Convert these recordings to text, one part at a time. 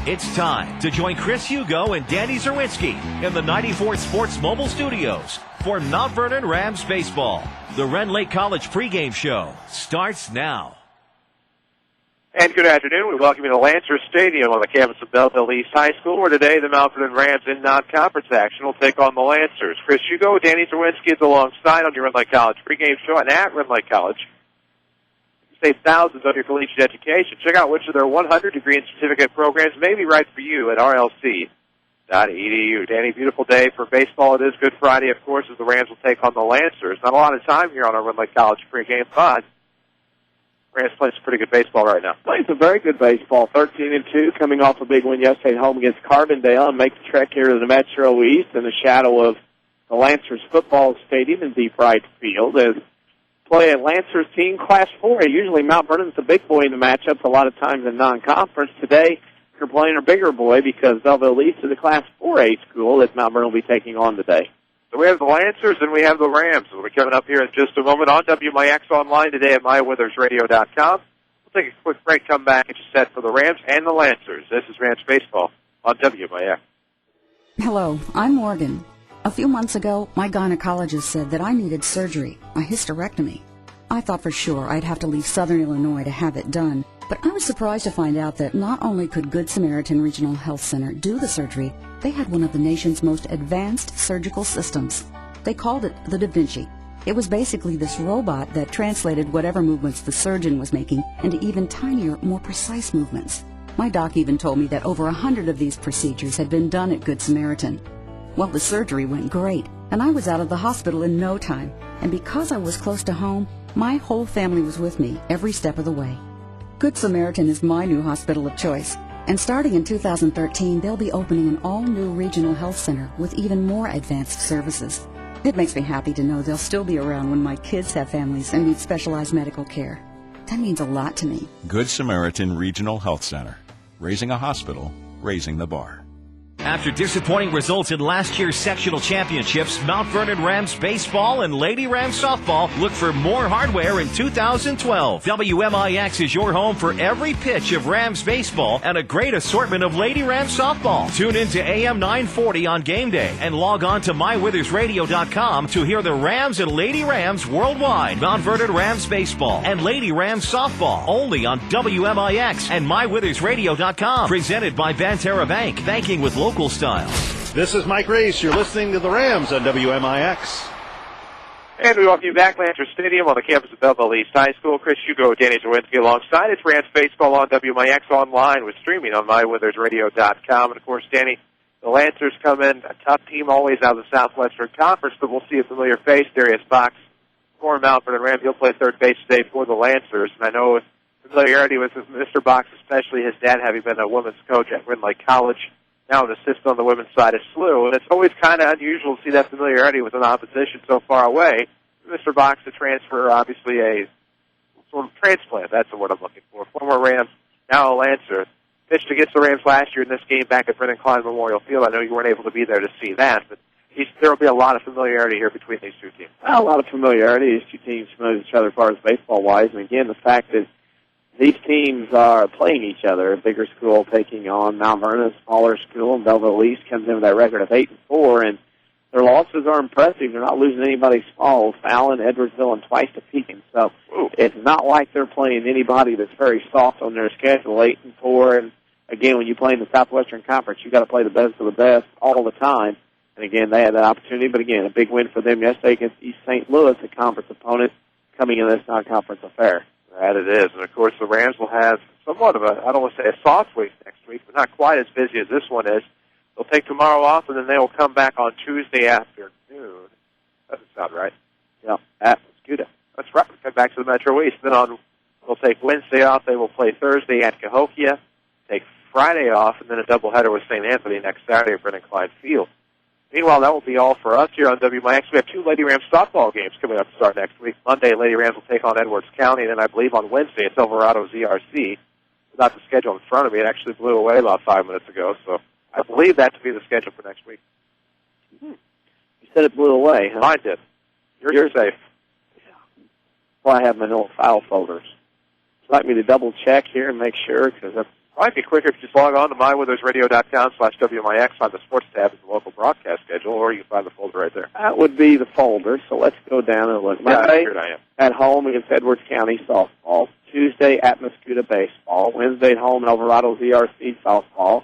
It's time to join Chris Hugo and Danny Czerwinski in the 94 Sports Mobile Studios for Mount Vernon Rams Baseball. The Ren Lake College pregame show starts now. And good afternoon. We welcome you to Lancers Stadium on the campus of Belleville East High School, where today the Mount Vernon Rams in non-conference action will take on the Lancers. Chris Hugo, Danny Czerwinski is alongside on your Ren Lake College pregame show and at Ren Lake College. Save thousands on your collegiate education. Check out which of their 100-degree and certificate programs may be right for you at rlc.edu. Danny, beautiful day for baseball. It is Good Friday, of course, as the Rams will take on the Lancers. Not a lot of time here on our Ren Lake College pregame, but Rams playing some pretty good baseball right now. Playing some very good baseball. 13-2, coming off a big win yesterday at home against Carbondale, and make the trek here to the Metro East in the shadow of the Lancers football stadium in deep right field as play a Lancers team, Class 4A. Usually Mount Vernon's the big boy in the matchups a lot of times in non-conference. Today, you're playing a bigger boy because Belleville East is a Class 4A school that Mount Vernon will be taking on today. So we have the Lancers and we have the Rams. We'll be coming up here in just a moment on WMIX online today at mywithersradio.com. We'll take a quick break, come back, and get you set for the Rams and the Lancers. This is Rams Baseball on WMIX. Hello, I'm Morgan. A few months ago, my gynecologist said that I needed surgery, a hysterectomy. I thought for sure I'd have to leave Southern Illinois to have it done, but I was surprised to find out that not only could Good Samaritan Regional Health Center do the surgery, they had one of the nation's most advanced surgical systems. They called it the Da Vinci. It was basically this robot that translated whatever movements the surgeon was making into even tinier, more precise movements. My doc even told me that over 100 of these procedures had been done at Good Samaritan. Well, the surgery went great, and I was out of the hospital in no time. And because I was close to home, my whole family was with me every step of the way. Good Samaritan is my new hospital of choice. And starting in 2013, they'll be opening an all-new regional health center with even more advanced services. It makes me happy to know they'll still be around when my kids have families and need specialized medical care. That means a lot to me. Good Samaritan Regional Health Center. Raising a hospital, raising the bar. After disappointing results in last year's sectional championships, Mount Vernon Rams Baseball and Lady Rams Softball look for more hardware in 2012. WMIX is your home for every pitch of Rams Baseball and a great assortment of Lady Rams Softball. Tune in to AM 940 on game day and log on to mywithersradio.com to hear the Rams and Lady Rams worldwide. Mount Vernon Rams Baseball and Lady Rams Softball only on WMIX and mywithersradio.com. Presented by Banterra Bank, banking with local style. This is Mike Reese. You're listening to the Rams on WMIX. And we welcome you back, Lancers Stadium on the campus of Belleville East High School. Chris Hugo, Danny Czerwinski alongside. It's Rams Baseball on WMIX online with streaming on mywithersradio.com. And, of course, Danny, the Lancers come in a tough team always out of the Southwestern Conference, but we'll see a familiar face, Darius Box, former Mount Vernon Ram. He'll play third base today for the Lancers. And I know familiarity with Mr. Box, especially his dad having been a women's coach at Ren Lake College, now an assistant on the women's side of SLU, and it's always kind of unusual to see that familiarity with an opposition so far away. Mr. Box, a transfer, obviously a sort of transplant, that's the word I'm looking for. Former Rams, now a Lancer. Pitched against the Rams last year in this game back at Brennan Klein Memorial Field. I know you weren't able to be there to see that, but there will be a lot of familiarity here between these two teams. A lot of familiarity. These two teams familiar with each other as far as baseball-wise, and again, the fact that these teams are playing each other. A bigger school taking on Mount Vernon, a smaller school, and Belleville East comes in with that record of 8-4, and their losses are impressive. They're not losing anybody small. Fallon, Edwardsville, and twice to Pekin. So it's not like they're playing anybody that's very soft on their schedule, 8-4. And again, when you play in the Southwestern Conference, you've got to play the best of the best all the time. And again, they had that opportunity. But again, a big win for them yesterday against East St. Louis, a conference opponent, coming in this non-conference affair. That it is. And, of course, the Rams will have somewhat of a, I don't want to say a soft week next week, but not quite as busy as this one is. They'll take tomorrow off, and then they will come back on Tuesday afternoon. Doesn't sound right. Yeah, at Mascuda. That's right. We'll come back to the Metro East. Then they'll take Wednesday off. They will play Thursday at Cahokia, take Friday off, and then a doubleheader with St. Anthony next Saturday at Brennan Klein Field. Meanwhile, that will be all for us here on WMIX. We have two Lady Rams softball games coming up to start next week. Monday, Lady Rams will take on Edwards County, and then I believe on Wednesday it's Alvarado ZRC. Without the schedule in front of me, it actually blew away about 5 minutes ago, so I believe that to be the schedule for next week. You said it blew away, huh? Mine did. You're safe. Yeah. Well, I have my little file folders. Would you like me to double check here and make sure? Because Might be quicker if you just log on to mywithersradio.com/WMIX on the sports tab of the local broadcast schedule, or you can find the folder right there. That would be the folder, so let's go down and look. Monday, at home against Edwards County softball. Tuesday at Mascoutah baseball. Wednesday at home at Alvarado ZRC softball.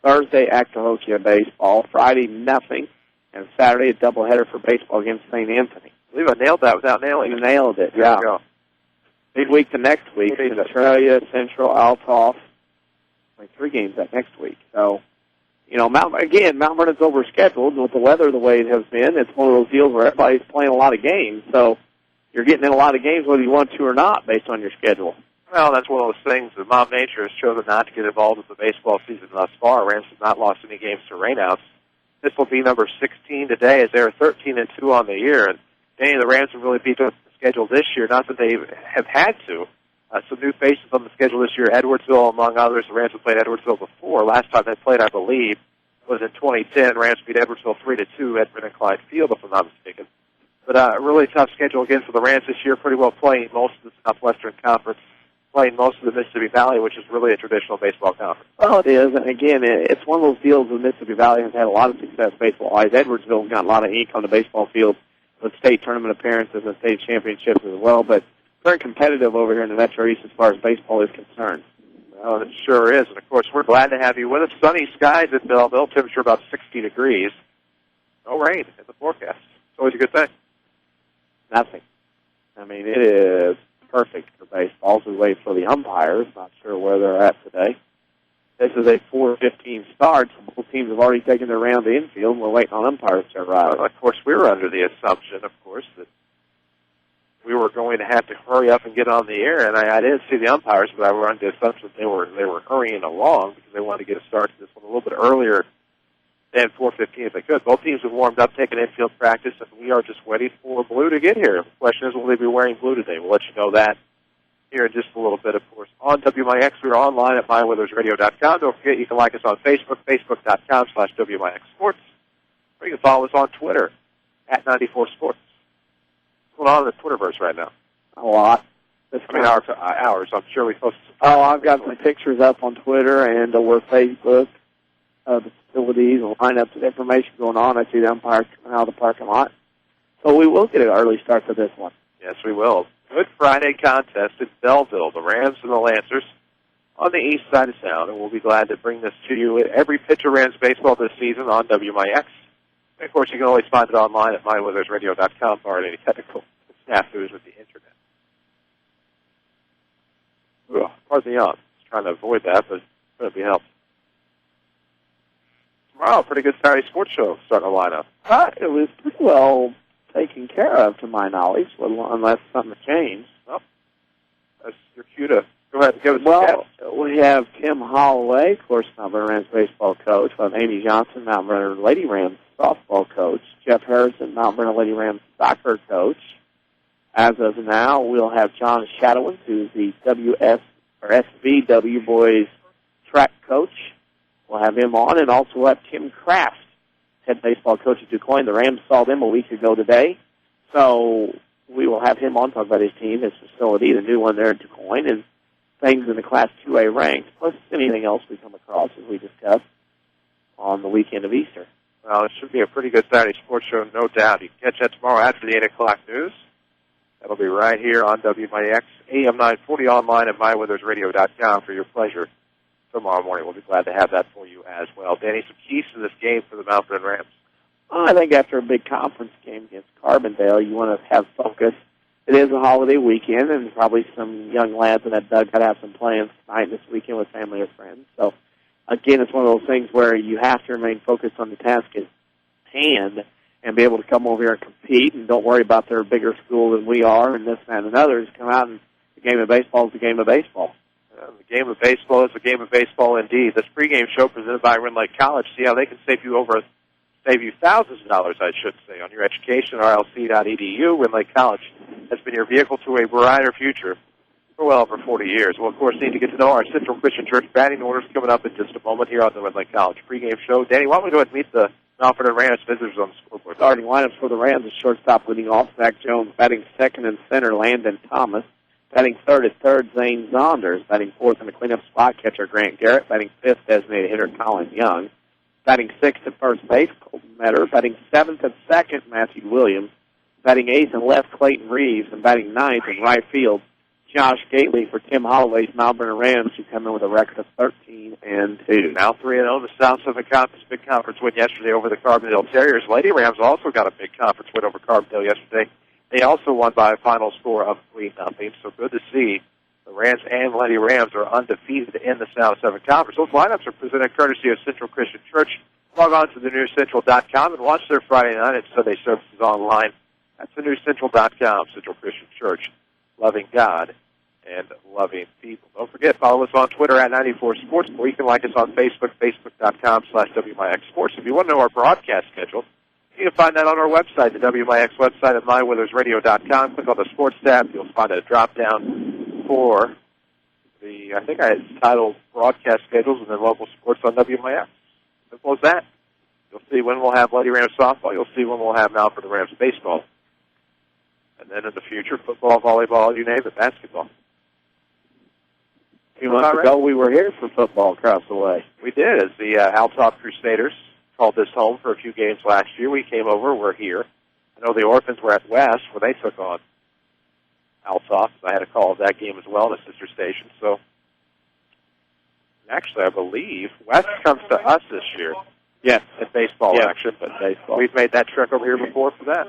Thursday at Cahokia baseball. Friday, nothing. And Saturday, a doubleheader for baseball against St. Anthony. I believe I nailed that without nailing it. You nailed it, There yeah. you go. Big week to next week. Centralia, Central, Althoff. Like 3 games that next week. So, you know, Mount Vernon's overscheduled with the weather the way it has been. It's one of those deals where everybody's playing a lot of games. So you're getting in a lot of games whether you want to or not based on your schedule. Well, that's one of those things that Mom Nature has chosen not to get involved with the baseball season thus far. Rams have not lost any games to rainouts. This will be number 16 today as they're 13-2 on the year. And Danny, the Rams have really beat up the schedule this year. Not that they have had to. Some new faces on the schedule this year. Edwardsville, among others. The Rams have played Edwardsville before. Last time they played, I believe, was in 2010. Rams beat Edwardsville 3-2 at Vernon Clyde Field, if I'm not mistaken. But a really tough schedule again for the Rams this year. Pretty well playing most of the Southwestern Conference, playing most of the Mississippi Valley, which is really a traditional baseball conference. Well, it is. And again, it's one of those deals where Mississippi Valley has had a lot of success baseball-wise. Edwardsville has got a lot of ink on the baseball field with state tournament appearances and state championships as well. But very competitive over here in the Metro East as far as baseball is concerned. Well, it sure is. And, of course, we're glad to have you with us. Sunny skies at Belleville, temperature about 60 degrees. No rain in the forecast. It's always a good thing. Nothing. I mean, it is perfect for baseball. We wait for the umpires. Not sure where they're at today. This is a 4:15 start, so both teams have already taken their round to infield, and we're waiting on umpires to arrive. Well, of course, we were under the assumption, of course, that we were going to have to hurry up and get on the air, and I didn't see the umpires, but I were under the assumption they were hurrying along because they wanted to get a start to this one a little bit earlier than 4:15 if they could. Both teams have warmed up, taken infield practice, and we are just waiting for blue to get here. The question is, will they be wearing blue today? We'll let you know that here in just a little bit, of course. On WMIX, we're online at mywithersradio.com. Don't forget, you can like us on Facebook, facebook.com/WMIX Sports, or you can follow us on Twitter at 94Sports. What's going on in the Twitterverse right now? A lot. Hours. I'm sure we posted. Oh, I've got some pictures up on Twitter and over Facebook of the facilities and lineups and information going on. I see the umpires coming out of the parking lot. So we will get an early start to this one. Yes, we will. Good Friday contest in Belleville, the Rams and the Lancers on the east side of town, and we'll be glad to bring this to you at every pitch of Rams baseball this season on WMIX. And of course, you can always find it online at mywithersradio.com, barring any technical snafus with the Internet. Pardon the yawn. Just trying to avoid that, but it's going to be helpful. Tomorrow, pretty good Saturday sports show starting to line up. It was pretty well taken care of, to my knowledge, unless something changed. Well, that's your cue to go ahead and give us we have Tim Holloway, of course, Mount Vernon Rams baseball coach. We have Amy Johnson, Mount Vernon Lady Rams softball coach. Jeff Harrison, Mount Vernon Lady Rams soccer coach. As of now, we'll have John Shadowin, who's the SVW boys track coach. We'll have him on, and also we'll have Tim Kraft, head baseball coach at DuQuoin. The Rams saw them a week ago today, so we will have him on, talk about his team, his facility, the new one there at DuQuoin, and things in the Class 2A ranks, plus anything else we come across as we discussed on the weekend of Easter. Well, it should be a pretty good Saturday sports show, no doubt. You can catch that tomorrow after the 8 o'clock news. That'll be right here on WMIX, AM 940, online at mywithersradio.com for your pleasure tomorrow morning. We'll be glad to have that for you as well. Danny, some keys to this game for the Mount Vernon Rams. I think after a big conference game against Carbondale, you want to have focus. It is a holiday weekend, and probably some young lads in that dugout have some plans tonight this weekend with family or friends. So, again, it's one of those things where you have to remain focused on the task at hand and be able to come over here and compete, and don't worry about their bigger school than we are, and this, that, and others. Come out, and the game of baseball is the game of baseball. The game of baseball is a game of baseball indeed. This pregame show presented by Rend Lake College. See how they can save you thousands of dollars, I should say, on your education. RLC.edu. Rend Lake College has been your vehicle to a brighter future for well over 40 years. We'll, of course, need to get to know our Central Christian Church batting orders coming up in just a moment here on the Rend Lake College pregame show. Danny, why don't we go ahead and meet the Mount Vernon Rams visitors on the scoreboard? Starting lineups for the Rams is shortstop leading off, Zach Jones, batting second and center, Landon Thomas. Batting third at third, Zane Zonders. Batting fourth in the cleanup spot, catcher Grant Garrett. Batting fifth, designated hitter Colin Young. Batting sixth at first base, Colton Metter. Batting seventh at second, Matthew Williams. Batting eighth and left, Clayton Reeves. And batting ninth in right field, Josh Gately for Tim Holloway's Mount Vernon Rams, who come in with a record of 13-2. Now 3-0, the South Pacific Conference big conference win yesterday over the Carbondale Terriers. Lady Rams also got a big conference win over Carbondale yesterday. They also won by a final score of 3-0. So good to see the Rams and Lady Rams are undefeated in the South Pacific Conference. Those lineups are presented courtesy of Central Christian Church. Log on to thenewscentral.com and watch their Friday night and Sunday services online. That's thenewscentral.com, Central Christian Church. Loving God and loving people. Don't forget, follow us on Twitter at 94Sports, or you can like us on Facebook, facebook.com/WMIX Sports. If you want to know our broadcast schedule, you can find that on our website, the WMIX website at mywithersradio.com. Click on the Sports tab. You'll find a drop-down for the, I think it's titled Broadcast Schedules and then Local Sports on WMIX. Simple as that. You'll see when we'll have Lady Rams softball. You'll see when we'll have Mount Vernon Rams baseball. And then in the future, football, volleyball, you name it, basketball. A few months ago, we were here for football across the way. We did, as the Altop Crusaders called this home for a few games last year. We came over, we're here. I know the Orphans were at West where they took on Altop. I had a call of that game as well in a sister station. So, actually, I believe West comes to us this year. Yes. At baseball action, but baseball. We've made that trek over here before for that.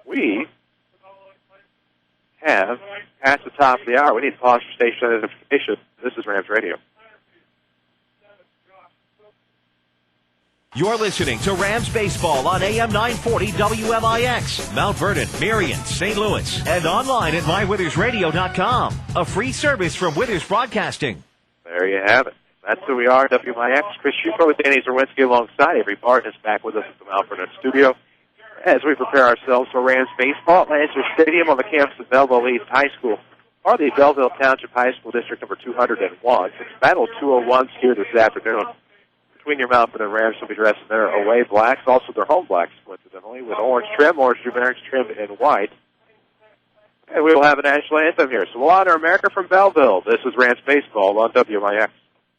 We have passed the top of the hour. We need to pause for station identification. This is Rams Radio. You're listening to Rams Baseball on AM 940 WMIX, Mount Vernon, Marion, St. Louis, and online at mywithersradio.com. A free service from Withers Broadcasting. There you have it. That's who we are, WMIX. Chris Hugo with Danny Czerwinski alongside. Avery Barton is back with us at the Mount Vernon studio as we prepare ourselves for Rams baseball at Lancers Stadium on the campus of Belleville East High School, or the Belleville Township High School District number 201. It's Battle 201s here this afternoon. Between your Mount Vernon Rams will be dressed in their away blacks, also their home blacks, coincidentally, with orange trim, orange numerics trimmed in white. And we will have a national anthem here. So we'll honor America from Belleville. This is Rams Baseball on WMIX.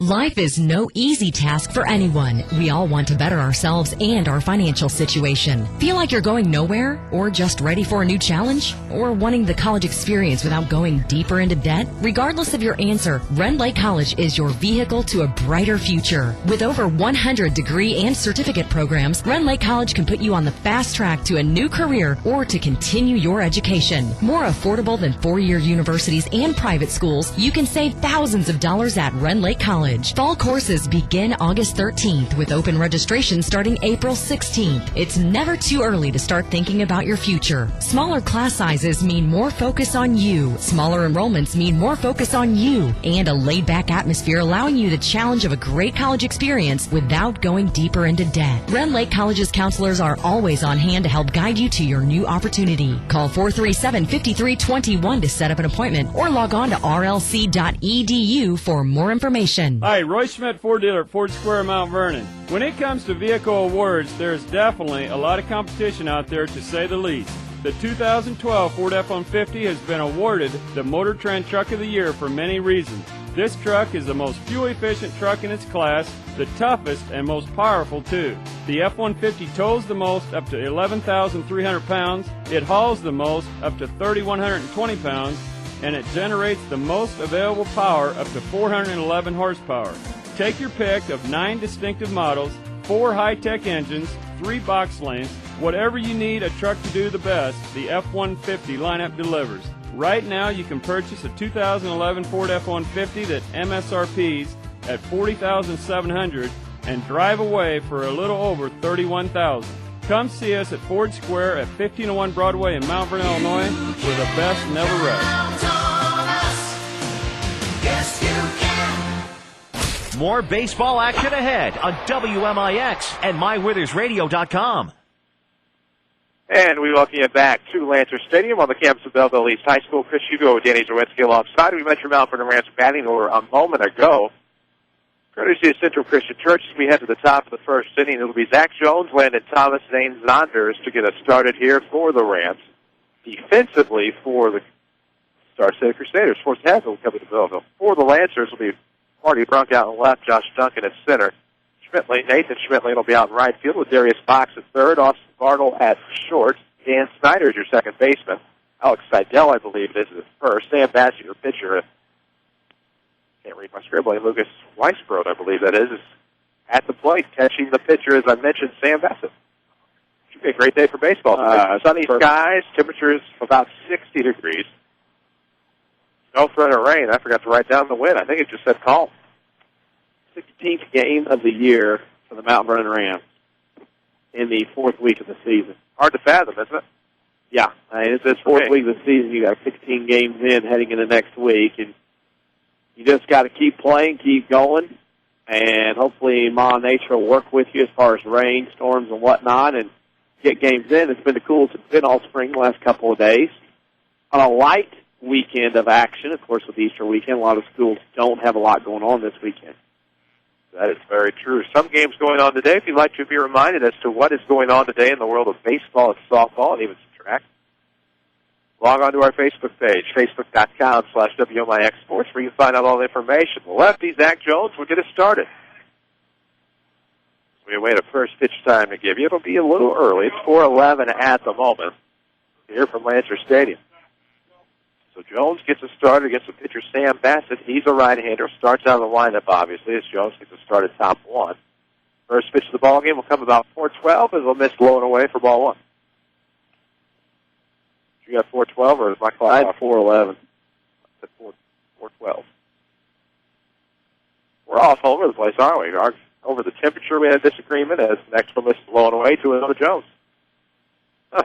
Life is no easy task for anyone. We all want to better ourselves and our financial situation. Feel like you're going nowhere? Or just ready for a new challenge? Or wanting the college experience without going deeper into debt? Regardless of your answer, Rend Lake College is your vehicle to a brighter future. With over 100 degree and certificate programs, Rend Lake College can put you on the fast track to a new career or to continue your education. More affordable than four-year universities and private schools, you can save thousands of dollars at Rend Lake College. Fall courses begin August 13th with open registration starting April 16th. It's never too early to start thinking about your future. Smaller class sizes mean more focus on you. Smaller enrollments mean more focus on you. And a laid-back atmosphere allowing you the challenge of a great college experience without going deeper into debt. Rend Lake College's counselors are always on hand to help guide you to your new opportunity. Call 437-5321 to set up an appointment or log on to rlc.edu for more information. Hi, Roy Schmidt, Ford dealer at Ford Square, Mount Vernon. When it comes to vehicle awards, there's definitely a lot of competition out there, to say the least. The 2012 Ford F-150 has been awarded the Motor Trend Truck of the Year for many reasons. This truck is the most fuel-efficient truck in its class, the toughest and most powerful, too. The F-150 tows the most, up to 11,300 pounds. It hauls the most, up to 3,120 pounds. And it generates the most available power, up to 411 horsepower. Take your pick of 9 distinctive models, 4 high-tech engines, 3 box lanes. Whatever you need a truck to do the best, the F-150 lineup delivers. Right now you can purchase a 2011 Ford F-150 that MSRP's at $40,700 and drive away for a little over $31,000. Come see us at Ford Square at 1501 Broadway in Mount Vernon, Illinois, where the best never rests. More baseball action ahead on WMIX and mywithersradio.com. And we welcome you back to Lancer Stadium on the campus of Belleville East High School. Chris Hugo, Danny Czerwinski alongside. We met your Mount Vernon Rams batting order a moment ago. Courtesy of Central Christian Church, as we head to the top of the first inning, it'll be Zach Jones, Landon Thomas, Zane Zonders to get us started here for the Rams. Defensively for the Star City Crusaders, Force Hazel will come to Belleville. For the Lancers will be Marty Brunk out in left, Josh Duncan at center. Nathan Schmitley will be out in right field with Darius Fox at third, Austin Bartle at short. Dan Snyder is your second baseman. Alex Seidel, I believe, is at first. Sam Bassett, your pitcher. Can't read my scribbling. Lucas Weisbrod, I believe that is at the plate, catching the pitcher, as I mentioned, Sam Bassett. Should be a great day for baseball. Sunny skies, temperatures about 60 degrees. No threat of rain. I forgot to write down the wind. I think it just said calm. 16th game of the year for the Mount Vernon Rams in the fourth week of the season. Hard to fathom, isn't it? Yeah. It's this fourth week of the season. You got 16 games in heading into next week, and you just got to keep playing, keep going, and hopefully Ma Nature will work with you as far as rain, storms, and whatnot, and get games in. It's been the coolest it's been all spring the last couple of days. On a light weekend of action, of course, with Easter weekend, a lot of schools don't have a lot going on this weekend. That is very true. Some games going on today. If you'd like to be reminded as to what is going on today in the world of baseball and softball and even some track, log on to our Facebook page, facebook.com/WMIX Sports, where you can find out all the information. The lefty, Zach Jones, will get us started. We await a first pitch time to give you. It'll be a little early. It's 4:11 at the moment here from Lancer Stadium. So Jones gets us started against the pitcher Sam Bassett. He's a right-hander. Starts out of the lineup, obviously, as Jones gets us started top one. First pitch of the ball game will come about 4:12, and we'll miss blowing away for ball one. You got 4:12, or is my clock? I had 4:11. I said 4:12. We're off all over the place, aren't we? Over the temperature, we had a disagreement as the next one was blowing away to another Jones. Huh.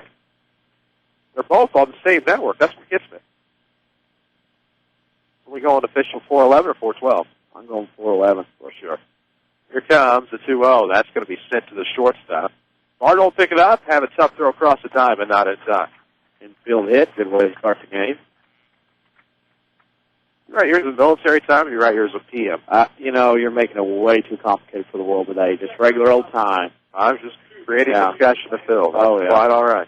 They're both on the same network. That's what gets me. Are we going official 4:11 or 4:12? I'm going 4:11 for sure. Here comes the 2-0. That's going to be sent to the shortstop. Bartle will pick it up, have a tough throw across the diamond, not in time. Infield hit, good way to start the game. You're right, here's a military time, and you're right, here's a PM. You're making it way too complicated for the world today. Just regular old time. I was just creating discussion to fill. Oh, yeah. Quite all right.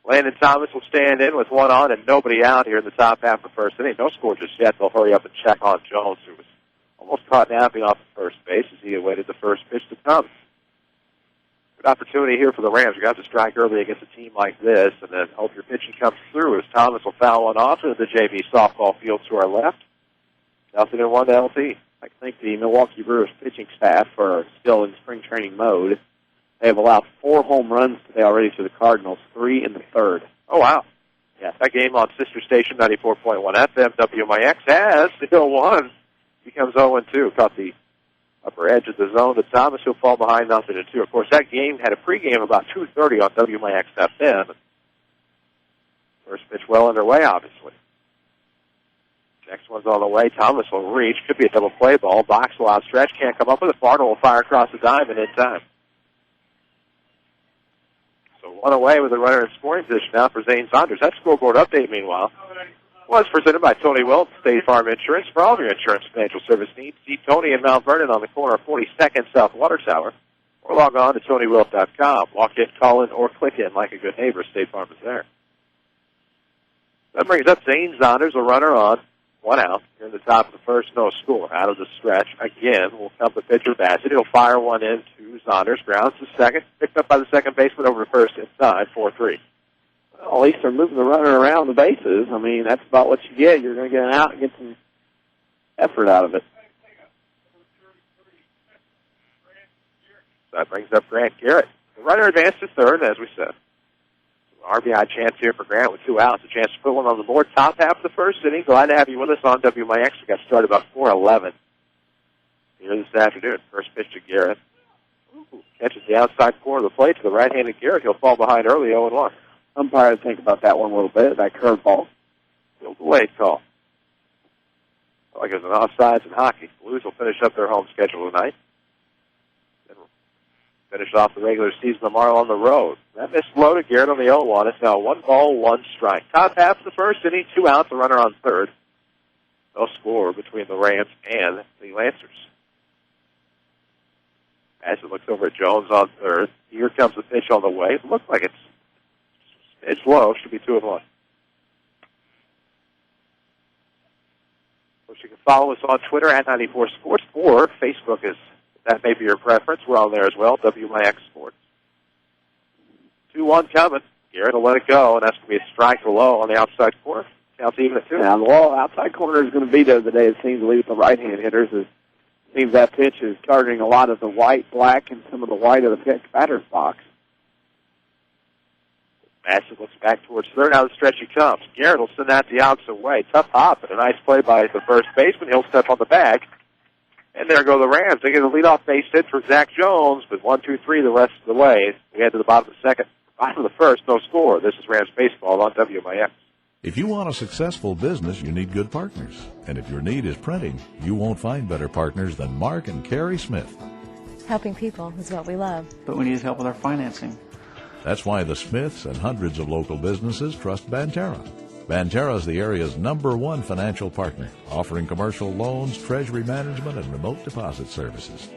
Landon Thomas will stand in with one on and nobody out here in the top half of the first inning. No score just yet. They'll hurry up and check on Jones, who was almost caught napping off the first base as he awaited the first pitch to come. Good opportunity here for the Rams. You got to strike early against a team like this, and then hope your pitching comes through as Thomas will foul one off into the JV softball field to our left. 0-1 to LT. I think the Milwaukee Brewers pitching staff are still in spring training mode. They have allowed 4 home runs today already to the Cardinals, 3 in the third. Oh, wow. Yes. That game on sister station 94.1 FM, WMIX, has still won. Becomes 0-2. Caught the upper edge of the zone to Thomas, who'll fall behind 0-2. Of course, that game had a pregame about 2:30 on WMIX FM. First pitch well underway, obviously. Next one's on the way. Thomas will reach. Could be a double play ball. Box will outstretch. Can't come up with it. Bartle will fire across the diamond in time. So one away with a runner in scoring position now for Zane Saunders. That scoreboard update, meanwhile, was presented by Tony Wilt, State Farm Insurance. For all of your insurance financial service needs, see Tony in Mount Vernon on the corner of 42nd South Water Tower, or log on to TonyWilt.com. Walk in, call in, or click in like a good neighbor. State Farm is there. That brings up Zane Saunders, a runner on. 1 out. Here in the top of the first, no score. Out of the stretch. Again, will come the pitcher Bassett. He'll fire one in to Saunders. Grounds to second. Picked up by the second baseman over to first inside. 4-3. Well, at least they're moving the runner around the bases. I mean, that's about what you get. You're going to get an out and get some effort out of it. That brings up Grant Garrett. The runner advanced to third, as we said. RBI chance here for Grant with 2 outs. A chance to put one on the board. Top half of the first inning. Glad to have you with us on WMIX. We got started about 4:11 here this afternoon. First pitch to Garrett. Catches the outside corner of the plate to the right-handed Garrett. He'll fall behind early, 0-1. Umpire think about that one a little bit. That curveball. Field delayed call. Like it's an offsides in hockey. Blues will finish up their home schedule tonight. Then we'll finish off the regular season tomorrow on the road. That missed low to Garrett on the 0-1. It's now 1 ball, 1 strike. Top half of the first inning, 2 outs, a runner on third. No score between the Rams and the Lancers. Jones on third. Here comes the pitch on the way. It looks like it's low. Should be 2-1. Of course, you can follow us on Twitter at 94 Sports, or Facebook that may be your preference. We're on there as well, WMIX Sports. 2-1 coming. Garrett will let it go, and that's going to be a strike low on the outside corner. Counts even at 2. Now, the low outside corner is going to be there today. It seems to leave the right-hand hitters. It seems that pitch is targeting a lot of the white, black, and some of the white of the pitch batter's box. Madsen looks back towards third. Now the stretch he comes. Garrett will send that the opposite way. Tough hop, and a nice play by the first baseman. He'll step on the bag. And there go the Rams. They get a leadoff base hit for Zach Jones, but 1-2-3 the rest of the way. We head to the bottom of the second. Bottom of the first, no score. This is Rams Baseball on WMIX. If you want a successful business, you need good partners. And if your need is printing, you won't find better partners than Mark and Carrie Smith. Helping people is what we love. But we need help with our financing. That's why the Smiths and hundreds of local businesses trust Banterra. Banterra is the area's #1 financial partner, offering commercial loans, treasury management, and remote deposit services.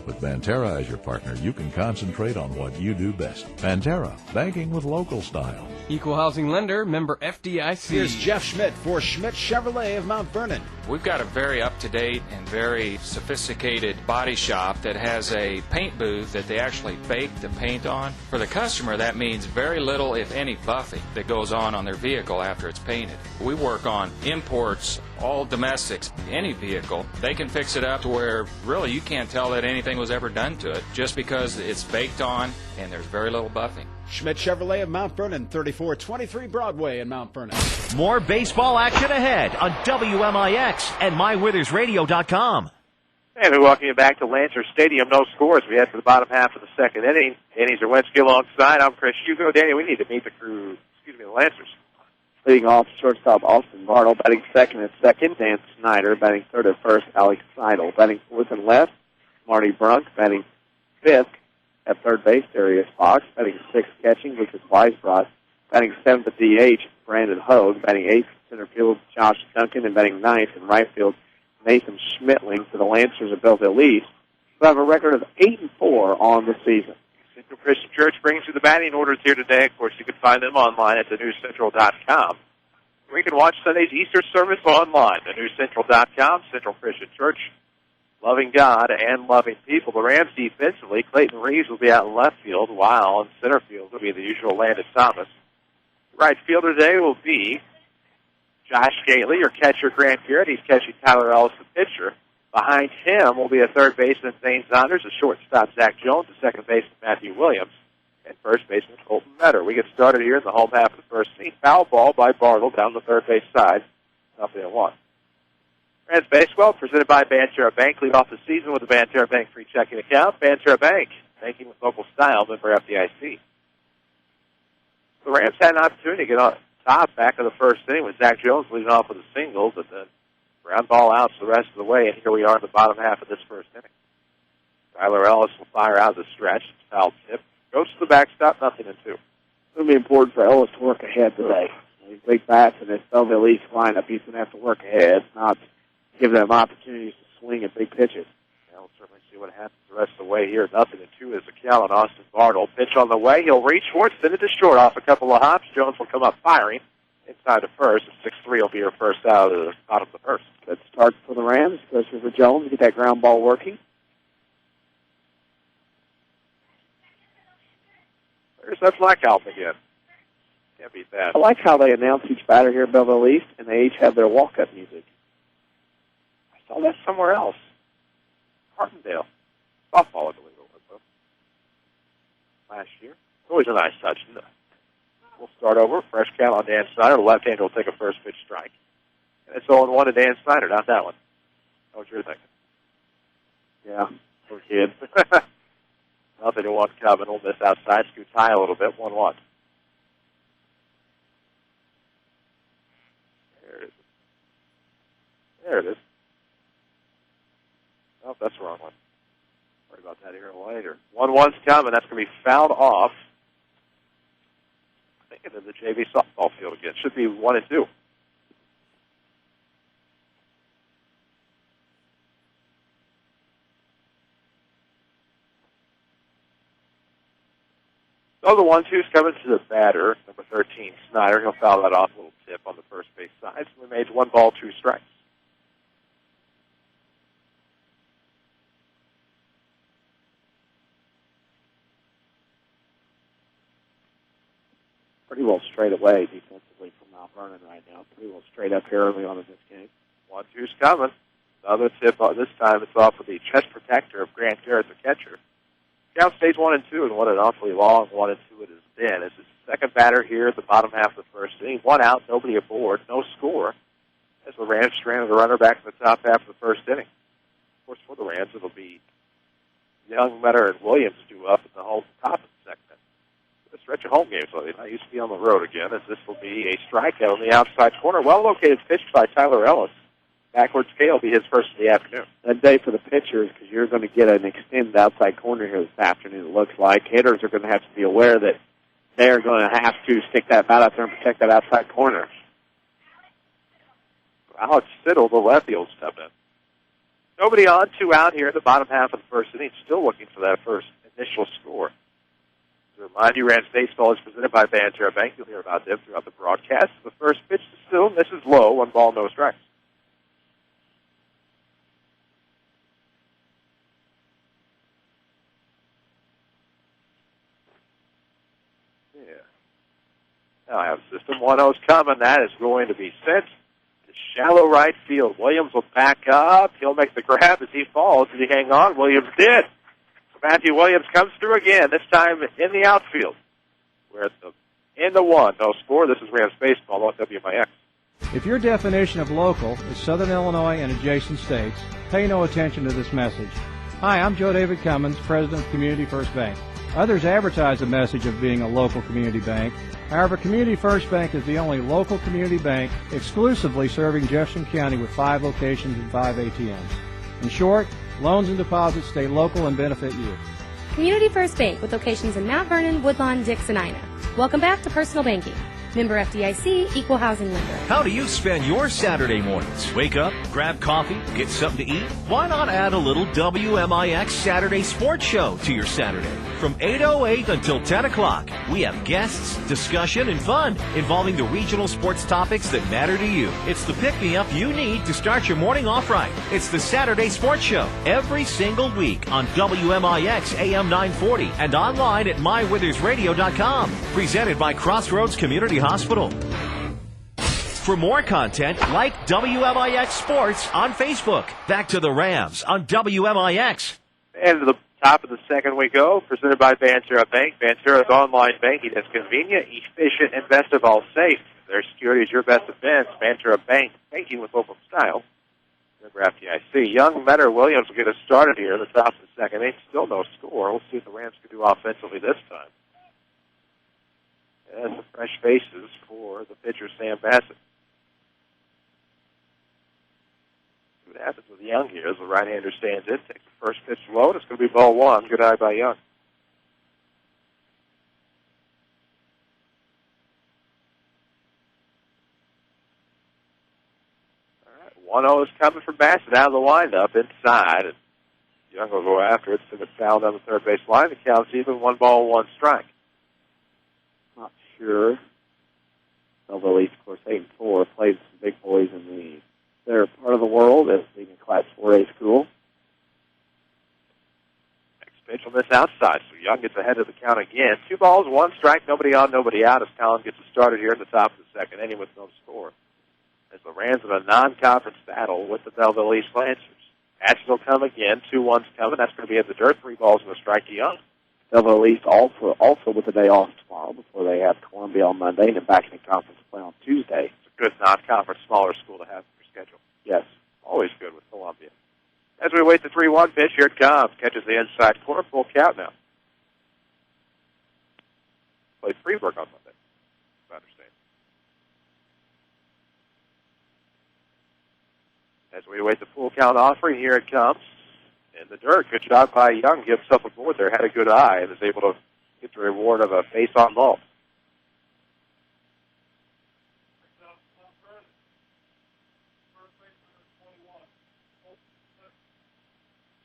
With Banterra as your partner, you can concentrate on what you do best. Banterra, banking with local style. Equal housing lender, member FDIC. Here's Jeff Schmidt for Schmidt Chevrolet of Mount Vernon. We've got a very up-to-date and very sophisticated body shop that has a paint booth that they actually bake the paint on. For the customer, that means very little, if any, buffing that goes on their vehicle after it's painted. We work on imports, all domestics, any vehicle. They can fix it up to where really you can't tell that anything was ever done to it just because it's baked on and there's very little buffing. Schmidt Chevrolet of Mount Vernon, 3423 Broadway in Mount Vernon. More baseball action ahead on WMIX and MyWithersRadio.com. And we welcome you back to Lancers Stadium. No scores. We head to the bottom half of the second inning. Danny Czerwinski alongside. I'm Chris Hugo. Danny, we need to meet the Lancers. Leading off, shortstop Austin Bartle. Batting second at second, Dan Snyder. Batting third at first, Alex Seidel. Batting fourth and left, Marty Brunk. Batting fifth at third base, Darius Fox. Batting sixth catching, Lucas Weisbrot. Batting seventh at DH, Brandon Hogue. Batting eighth center field, Josh Duncan. And batting ninth in right field, Nathan Schmitling for the Lancers of Belleville East, who have a record of 8-4 on the season. Central Christian Church brings you the batting orders here today. Of course, you can find them online at thenewscentral.com. Or you can watch Sunday's Easter service online, thenewscentral.com. Central Christian Church, loving God and loving people. The Rams defensively, Clayton Reeves will be out in left field, while in center field will be the usual Landon Thomas. Right fielder today will be Josh Gately, your catcher, Grant Garrett. He's catching Tyler Ellis, the pitcher. Behind him will be a third baseman, Zane Saunders, a shortstop, Zach Jones, a second baseman, Matthew Williams, and first baseman, Colton Metter. We get started here in the home half of the first inning. Foul ball by Bartle down the third base side. 0-1. Rams Baseball presented by Banterra Bank. Lead off the season with a Banterra Bank free checking account. Banterra Bank, banking with local style, member FDIC. The Rams had an opportunity to get on top back of the first inning with Zach Jones leading off with a single, but then ground ball outs the rest of the way, and here we are in the bottom half of this first inning. Tyler Ellis will fire out the stretch. Foul tip. Goes to the backstop, 0-2. It's going to be important for Ellis to work ahead today. These big bats in this Belleville East lineup, he's going to have to work ahead, not give them opportunities to swing at big pitches. We'll certainly see what happens the rest of the way here. 0-2 is the count on Austin Bartle. Pitch on the way. He'll reach for it, send it to short off a couple of hops. Jones will come up firing inside the first. 6-3 will be her first out of the bottom of the first. Good start for the Rams, especially for Jones, get that ground ball working. There's that black album again. Can't beat that. I like how they announce each batter here at Belleville East, and they each have their walk-up music. I saw that somewhere else. Carbondale. Softball, I believe it was, though. Last year. Always a nice touch, isn't it? We'll start over. Fresh count on Dan Snyder. The left-hander will take a first pitch strike. And it's 0-1 to Dan Snyder, not that one. Know what you're thinking. Yeah, poor kid. 0-1 coming. We'll miss outside. Scoots high a little bit. 1-1. There it is. Oh, that's the wrong one. Worry about that here later. 1-1's coming. That's going to be fouled off. I think into the JV softball field again. Should be 1-2. So the 1-2's coming to the batter, number 13, Snyder. He'll foul that off, a little tip on the first base side. So we made 1 ball, 2 strikes. Pretty well straight away defensively from Mount Vernon right now. Pretty well straight up here early on in this game. 1-2's coming. Another tip. This time it's off of the chest protector of Grant Garrett, the catcher. Count stays 1-2, and what an awfully long 1-2 it has been. This is the second batter here at the bottom half of the first inning. 1 out, nobody aboard, no score. As the Rams stranded the runner back in the top half of the first inning. Of course, for the Rams, it'll be Young, Metter, and Williams due up at the whole top of the second. A stretch of home games, so they used to be on the road again, as this will be a strikeout on the outside corner. Well-located pitch by Tyler Ellis. Backwards K will be his first of the afternoon. That day for the pitchers, because you're going to get an extended outside corner here this afternoon, it looks like. Hitters are going to have to be aware that they're going to have to stick that bat out there and protect that outside corner. Alex Siddle, the lefty, will step in. Nobody on, 2 out here at the bottom half of the first inning. Still looking for that first initial score. To remind you, Rams Baseball is presented by Banterra Bank. You'll hear about them throughout the broadcast. The first pitch to Siddle misses low, 1 ball, no strikes. Now I have system 1-0's coming. That is going to be sent to shallow right field. Williams will back up. He'll make the grab as he falls. Did he hang on? Williams did. So Matthew Williams comes through again, this time in the outfield. We're at the end of 1. No score. This is Rams Baseball on WMIX. If your definition of local is Southern Illinois and adjacent states, pay no attention to this message. Hi, I'm Joe David Cummins, President of Community First Bank. Others advertise the message of being a local community bank. However, Community First Bank is the only local community bank exclusively serving Jefferson County with 5 locations and 5 ATMs. In short, loans and deposits stay local and benefit you. Community First Bank with locations in Mount Vernon, Woodlawn, Dix, and Ina. Welcome back to Personal Banking. Member FDIC, Equal Housing Lender. How do you spend your Saturday mornings? Wake up, grab coffee, get something to eat? Why not add a little WMIX Saturday Sports Show to your Saturday? From 8:08 until 10 o'clock, we have guests, discussion, and fun involving the regional sports topics that matter to you. It's the pick-me-up you need to start your morning off right. It's the Saturday Sports Show every single week on WMIX AM 940 and online at mywithersradio.com. Presented by Crossroads Community Hospital. For more content, like WMIX Sports on Facebook. Back to the Rams on WMIX. And to the top of the second we go, presented by Banterra Bank. Banterra's online banking is convenient, efficient, and best of all, safe. Their security is your best defense. Banterra Bank, banking with local style. Remember FDIC. Young, Metter, Williams will get us started here at the top of the second inning. Still no score. We'll see what the Rams can do offensively this time. And some fresh faces for the pitcher, Sam Bassett. See what happens with Young here as the right-hander stands in. Takes the first pitch low, and it's going to be ball 1. Good eye by Young. All right, 1-0 is coming from Bassett out of the windup inside. And Young will go after it. So it's fouled on the third base line. The count's even 1 ball, 1 strike. Not sure. Belleville East, of course, 8-4, plays some big boys in their part of the world as being a Class 4A school. Next pitch on this outside, so Young gets ahead of the count again. 2 balls, 1 strike, nobody on, nobody out as Collins gets it started here in the top of the second inning with no score. As the Rams in a non-conference battle with the Belleville East Lancers. Ashes will come again, 2-1's coming. That's going to be at the dirt, 3 balls and a strike to Young. Belleville East also with the day off tomorrow before they have Columbia on Monday and then back in the conference play on Tuesday. It's a good non-conference, smaller school to have in your schedule. Yes. Always good with Columbia. As we wait the 3-1 pitch, here it comes. Catches the inside corner, full count now. Played Freeburg on Monday, if I understand. As we await the full count offering, here it comes. In the dirt, good job by Young. Gives himself a board there, had a good eye, and is able to get the reward of a face-on ball.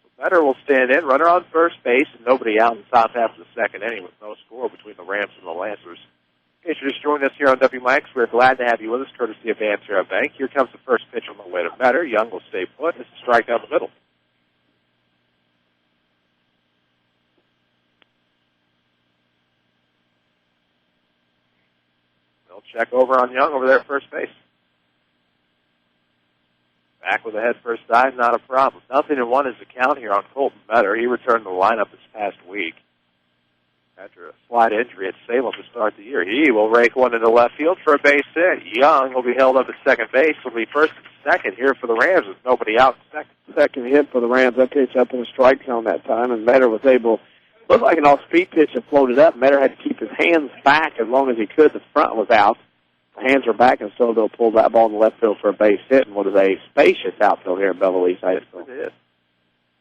So Metter will stand in, runner on first base, and nobody out in the top half of the second inning with no score between the Rams and the Lancers. In case you're just joining us here on WMIX, we're glad to have you with us, courtesy of Banterra Bank. Here comes the first pitch on the way to Metter. Young will stay put. This is a strike down the middle. They'll check over on Young over there at first base. Back with a head first dive, not a problem. 0-1 is the count here on Colton Metter. He returned to the lineup this past week after a slight injury at Salem to start the year. He will rake one into left field for a base hit. Young will be held up at second base. Will be first and second here for the Rams with nobody out in second. Second hit for the Rams. That pitch up in the strike zone that time, and Metter was able, looked like an off-speed pitch that floated up. Metter had to keep his hands back as long as he could. The front was out. The hands are back, and so they'll pull that ball in the left field for a base hit, and what is a spacious outfield here at Belleville East High School. It is.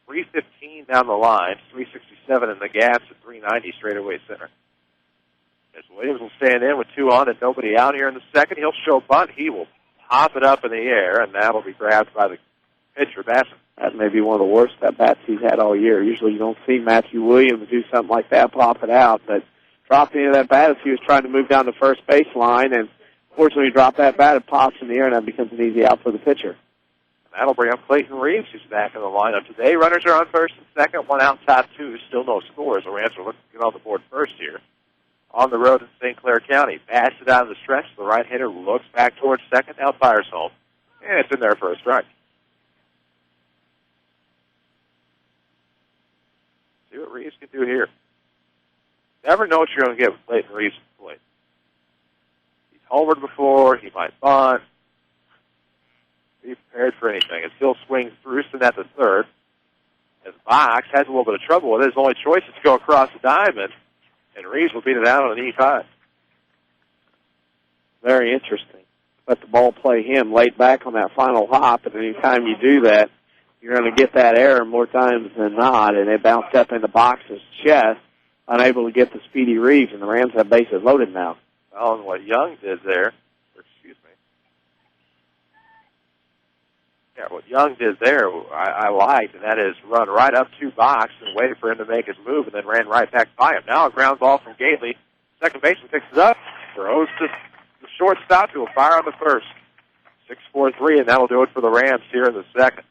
315 down the line, 367 in the gaps, and 390 straightaway center. As Williams will stand in with 2 on and nobody out here in the second, he'll show bunt. He will pop it up in the air, and that'll be grabbed by the pitcher, Basson. That may be one of the worst at-bats he's had all year. Usually you don't see Matthew Williams do something like that, pop it out, but dropped into that bat as he was trying to move down the first base line, and fortunately he dropped that bat, it pops in the air, and that becomes an easy out for the pitcher. That'll bring up Clayton Reeves, who's back in the lineup today. Runners are on first and second, 1 out, top 2. Still no scores. The Rams are looking to get on the board first here. On the road in St. Clair County. Bats it out of the stretch. The right hitter looks back towards second, now fires home. And it's in there for a strike. See what Reeves can do here. Never know what you're going to get with Clayton Reeves at the plate. He's homered before. He might bunt. Be prepared for anything. As Hill swings Brewston at the third. As Box has a little bit of trouble with it. His only choice is to go across the diamond, and Reeves will beat it out on an E5. Very interesting. Let the ball play him laid back on that final hop, and any time you do that, you're going to get that error more times than not, and it bounced up into Box's chest, unable to get the speedy Reeves, and the Rams have bases loaded now. Well, and what Young did there, what Young did there, I liked, and that is run right up to Box and waited for him to make his move, and then ran right back by him. Now a ground ball from Gately. Second baseman picks it up, throws to the shortstop, who will fire on the first. 6-4-3, and that'll do it for the Rams here in the second.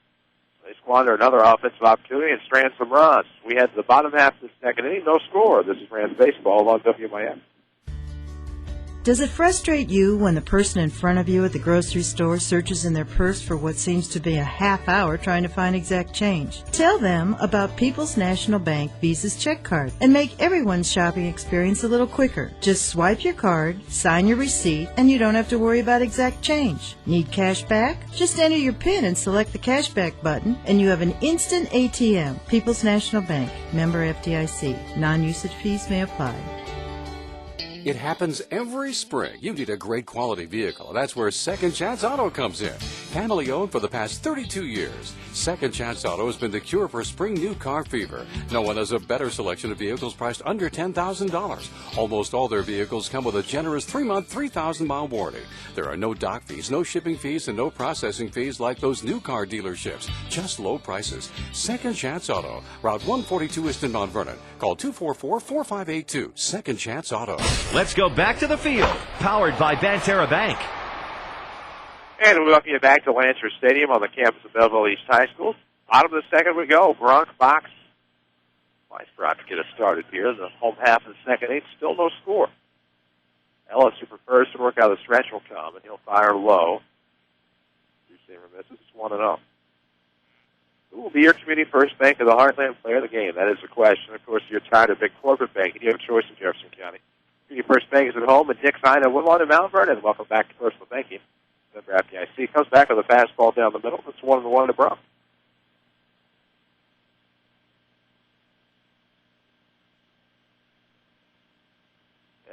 They squander another offensive opportunity and strand some runs. We head to the bottom half of the second inning, no score. This is Rams Baseball on WMIX. Does it frustrate you when the person in front of you at the grocery store searches in their purse for what seems to be a half hour trying to find exact change? Tell them about People's National Bank Visa's check card and make everyone's shopping experience a little quicker. Just swipe your card, sign your receipt, and you don't have to worry about exact change. Need cash back? Just enter your PIN and select the cashback button, and you have an instant ATM. People's National Bank, member FDIC. Non-usage fees may apply. It happens every spring. You need a great quality vehicle. That's where Second Chance Auto comes in. Family owned for the past 32 years. Second Chance Auto has been the cure for spring new car fever. No one has a better selection of vehicles priced under $10,000. Almost all their vehicles come with a generous 3-month, 3,000-mile warranty. There are no dock fees, no shipping fees, and no processing fees like those new car dealerships. Just low prices. Second Chance Auto. Route 142 East in Mount Vernon. Call 244-4582. Second Chance Auto. Let's go back to the field. Powered by Banterra Bank. And we welcome you back to Lancers Stadium on the campus of Belleville East High School. Bottom of the second we go. Bronx Box. Nice drive to get us started here. The home half of the second inning, still no score. Ellis, who prefers to work out of the stretch, will come, and he'll fire low. Two-seamer misses. It's 1-0. Who will be your community first bank of the Heartland player of the game? That is the question. Of course, you're tired of big corporate banking. You have a choice in Jefferson County. Community First Bank is at home at Dix Ina, Woodlawn, and Mount Vernon. Welcome back to Personal Banking. Member FDIC comes back with a fastball down the middle. It's 1-1 to Bronx.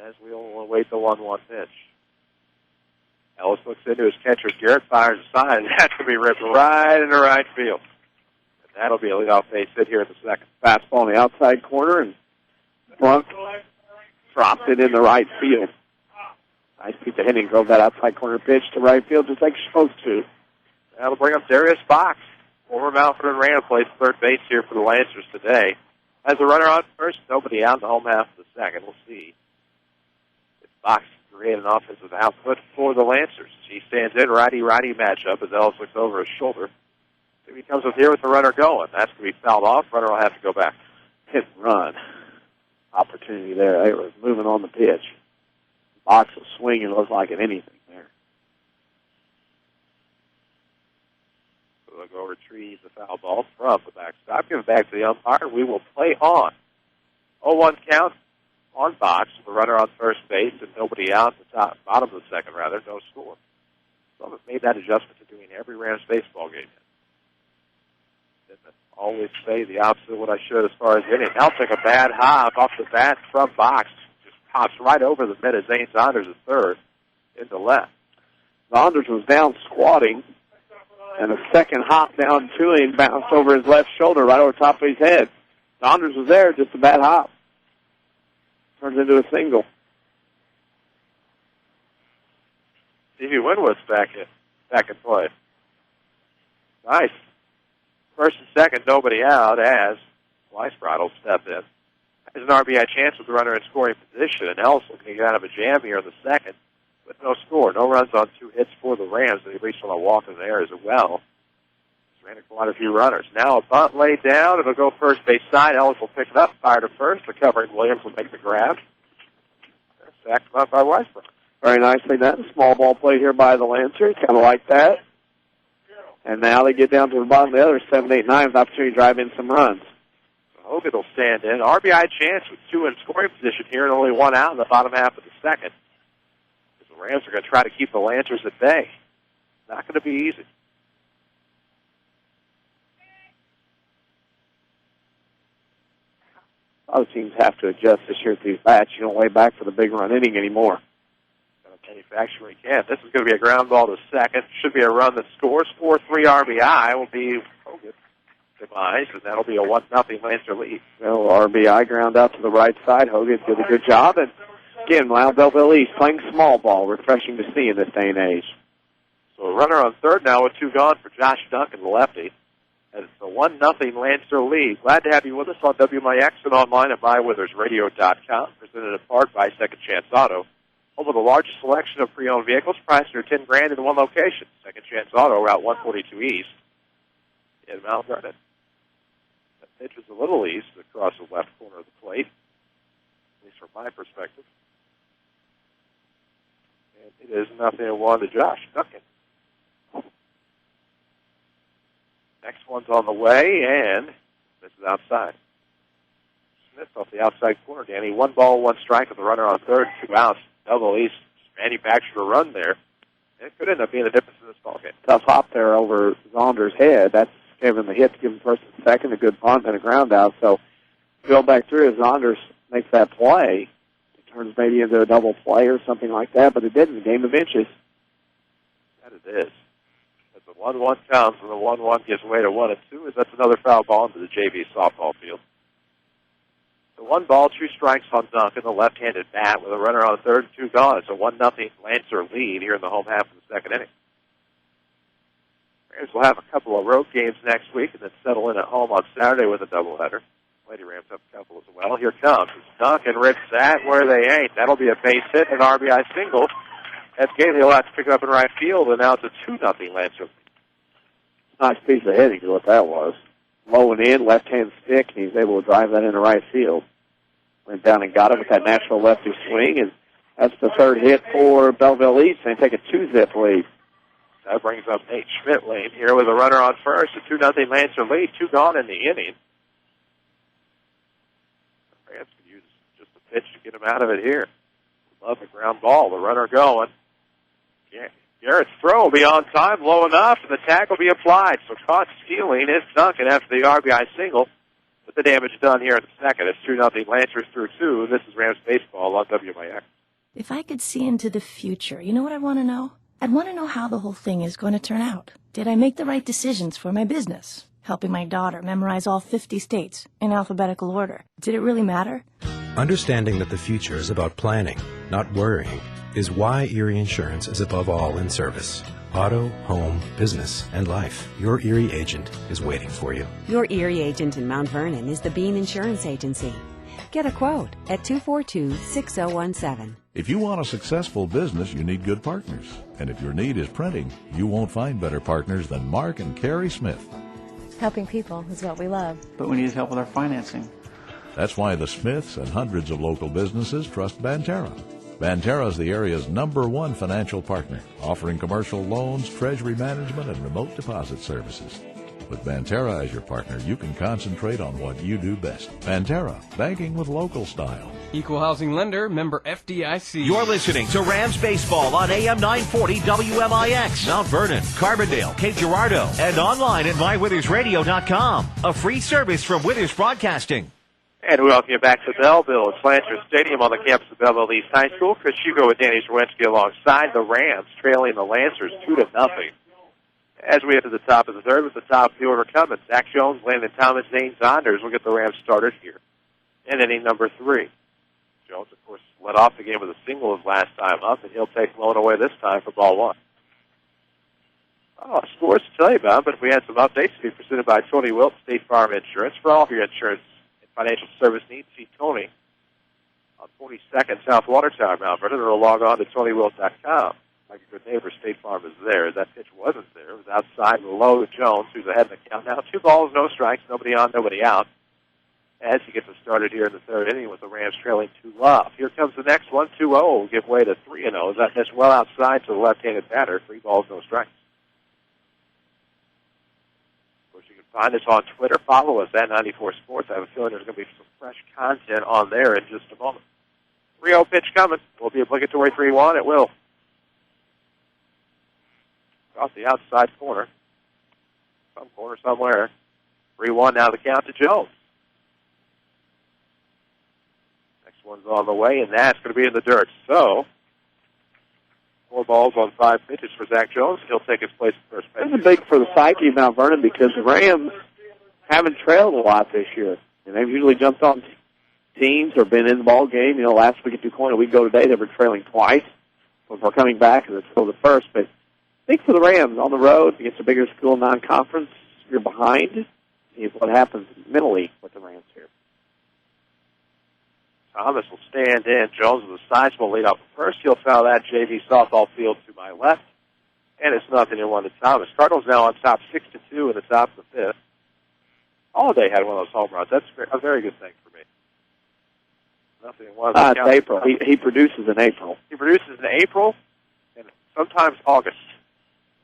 As we'll await the 1-1 pitch. Ellis looks into his catcher. Garrett fires aside, and that's going to be ripped right into right field. And that'll be a leadoff base hit here in the second. Fastball on the outside corner, and Bronx dropped it in the right field. Nice piece of hitting. Drove that outside corner pitch to right field just like you're supposed to. That'll bring up Darius Box. Former Mount Vernon Ram plays third base here for the Lancers today. As a runner on first, nobody out in the home half of the second. We'll see if Fox can create an offensive output for the Lancers. He stands in, righty-righty matchup as Ellis looks over his shoulder. If he comes up here with the runner going, that's going to be fouled off. Runner will have to go back. Hit and run opportunity there. They were moving on the pitch. Box was swinging, looked like it anything there. So they'll go retrieve the foul ball from the backstop. Give it back to the umpire. We will play on. 0-1 count on Box. The runner on first base and nobody out at the bottom of the second, rather. No score. So I've made that adjustment to doing every Rams baseball game. Didn't always say the opposite of what I should as far as hitting. Now take a bad hop off the bat from Box. Just pops right over the mid as Zane Saunders is third into left. Saunders was down squatting, and a second hop down to him bounced over his left shoulder right over top of his head. Saunders was there, just a bad hop. Turns into a single. Stevie Winwood's back in play. Nice. First and second, nobody out as Weisbrot will step in. There's an RBI chance with the runner in scoring position, and Ellis looking to get out of a jam here in the second, but no score. No runs on 2 hits for the Rams, and they reached on a walk in there as well. Ran quite a few runners. Now a bunt laid down. It'll go first base side. Ellis will pick it up, fire to first. The covering Williams will make the grab. Sacked up by Weisbrot. Very nicely done. Small ball play here by the Lancers. Kind of like that. And now they get down to the bottom of the other 7, 8, 9 with opportunity to drive in some runs. Hogan will stand in. RBI chance with 2 in scoring position here and only 1 out in the bottom half of the second. The Rams are going to try to keep the Lancers at bay. Not going to be easy. Other teams have to adjust this year to these bats. You don't lay back for the big run inning anymore. Manufacturer he can. This is going to be a ground ball to second. Should be a run that scores. 4-3 RBI will be Hogan demise, and that'll be a 1-0 Lancer lead. Well, RBI ground out to the right side. Hogan did a good job. And again, Belleville East playing small ball. Refreshing to see in this day and age. So a runner on third now with 2 gone for Josh Duncan, the lefty. And it's a 1-0 Lancer lead. Glad to have you with us on WMIX and online at mywithersradio.com. Presented in part by Second Chance Auto. Home of the largest selection of pre-owned vehicles, priced near $10,000 in one location. Second Chance Auto, Route 142 East in Mount Vernon. That pitch is a little east across the left corner of the plate, at least from my perspective. And it is 0-1 to Josh Duncan. Next one's on the way, and this is outside. Smith off the outside corner, Danny. 1 ball, 1 strike with the runner on third, 2 outs. Belleville East manufactured a run there. It could end up being the difference in this ballgame. Tough hop there over Saunders' head. That's gave him the hit to give him first and second, a good bunt and a ground out. So go back through as Saunders makes that play. It turns maybe into a double play or something like that, but it didn't. Game of inches. That it is. As the 1-1 comes and the 1-1 gives way to 1-2, as that's another foul ball into the JV softball field. The 1 ball, 2 strikes on Duncan, the left-handed bat with a runner on third and 2 gone. It's a 1-0 Lancer lead here in the home half of the second inning. Rams will have a couple of road games next week and then settle in at home on Saturday with a doubleheader. Lady Rams have a couple as well. Here comes Duncan, rips that where they ain't. That'll be a base hit and an RBI single. That's Gailey. He'll have to pick it up in right field, and now it's a 2-0 Lancer. Nice piece of hitting is what that was. Low and in, left-hand stick, and he's able to drive that into right field. Went down and got it with that natural lefty swing, and that's the third hit for Belleville East, and they take a 2-zip lead. That brings up Nate Schmidt-Lane here with a runner on first, a 2-0 Lancer lead, 2 gone in the inning. The Rams could use just a pitch to get him out of it here. Love the ground ball, the runner going. Yeah. Garrett's throw will be on time, low enough, and the tag will be applied. So caught stealing is Duncan after the RBI single. But the damage done here in the second. It's 2-0 Lancers through 2. This is Rams Baseball on WMIX. If I could see into the future, you know what I want to know? I'd want to know how the whole thing is going to turn out. Did I make the right decisions for my business? Helping my daughter memorize all 50 states in alphabetical order. Did it really matter? Understanding that the future is about planning, not worrying, is why Erie Insurance is above all in service. Auto, home, business, and life. Your Erie agent is waiting for you. Your Erie agent in Mount Vernon is the Bean Insurance Agency. Get a quote at 242-6017. If you want a successful business, you need good partners. And if your need is printing, you won't find better partners than Mark and Carrie Smith. Helping people is what we love. But we need help with our financing. That's why the Smiths and hundreds of local businesses trust Banterra. Banterra is the area's #1 financial partner, offering commercial loans, treasury management, and remote deposit services. With Banterra as your partner, you can concentrate on what you do best. Banterra, banking with local style. Equal housing lender, member FDIC. You're listening to Rams Baseball on AM 940 WMIX, Mount Vernon, Carbondale, Cape Girardeau, and online at mywithersradio.com. A free service from Withers Broadcasting. And we welcome you back to Belleville East Lancers Stadium on the campus of Belleville East High School. Chris Hugo with Danny Czerwinski alongside the Rams, trailing the Lancers 2-0. As we head to the top of the third with the top of the order coming, Zach Jones, Landon Thomas, Zane Saunders will get the Rams started here in inning number 3. Jones, of course, led off the game with a single his last time up, and he'll take Malone away this time for ball 1. Scores to tell you about, but if we had some updates to be presented by Tony Wilt, State Farm Insurance. For all of your insurance and financial service needs, see Tony on 42nd South Watertower, Mount Vernon, or log on to TonyWilt.com. Like a good neighbor, State Farm is there. That pitch wasn't there. It was outside and low to Jones, who's ahead in the count. Now 2 balls, no strikes, nobody on, nobody out. As he gets us started here in the third inning with the Rams trailing 2-0. Here comes the next one, 2-0. Will give way to 3-0. That pitch well outside to the left-handed batter. 3 balls, no strikes. Of course, you can find us on Twitter. Follow us at 94 Sports. I have a feeling there's going to be some fresh content on there in just a moment. 3-0 pitch coming. Will be obligatory 3-1. It will. Across the outside corner. Some corner somewhere. 3-1 now the count to Jones. Next one's on the way, and that's going to be in the dirt. So, 4 balls on 5 pitches for Zach Jones. He'll take his place at first base. This is big for the psyche of Mount Vernon because the Rams haven't trailed a lot this year. And they've usually jumped on teams or been in the ball game. You know, last week at DuQuoin, a week ago today, they were trailing twice before coming back, and it's still the first. But I think for the Rams, on the road, against a bigger school non-conference, you're behind. See what happens mentally with the Rams here. Thomas will stand in. Jones with a sizable lead off first. He'll foul that JV softball field to my left. And it's 0-1 to Thomas. Cardinals now on top 6-2 in the top of the 5th. Holiday had one of those home runs. That's a very good thing for me. 0-1. It's April. He produces in April. He produces in April and sometimes August.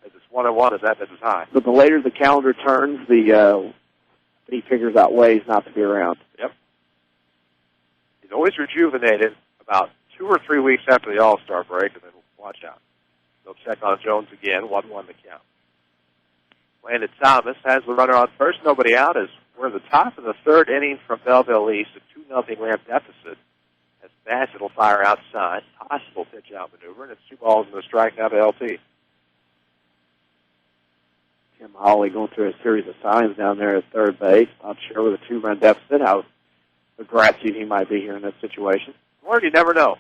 As it's 1-1 as that is high. But the later the calendar turns, he figures out ways not to be around. Yep. He's always rejuvenated about 2 or 3 weeks after the All-Star break, and then watch out. They'll check on Jones again, 1-1 the count. Landon Thomas has the runner on first, nobody out, as we're in the top of the third inning from Belleville East, a 2-0 Ram deficit. As Bassett will fire outside, possible pitch out maneuver, and it's 2 balls and a strike now to LT. Tim Hawley going through a series of signs down there at third base. Not sure with a 2-run deficit how aggressive he might be here in this situation. Or you never know.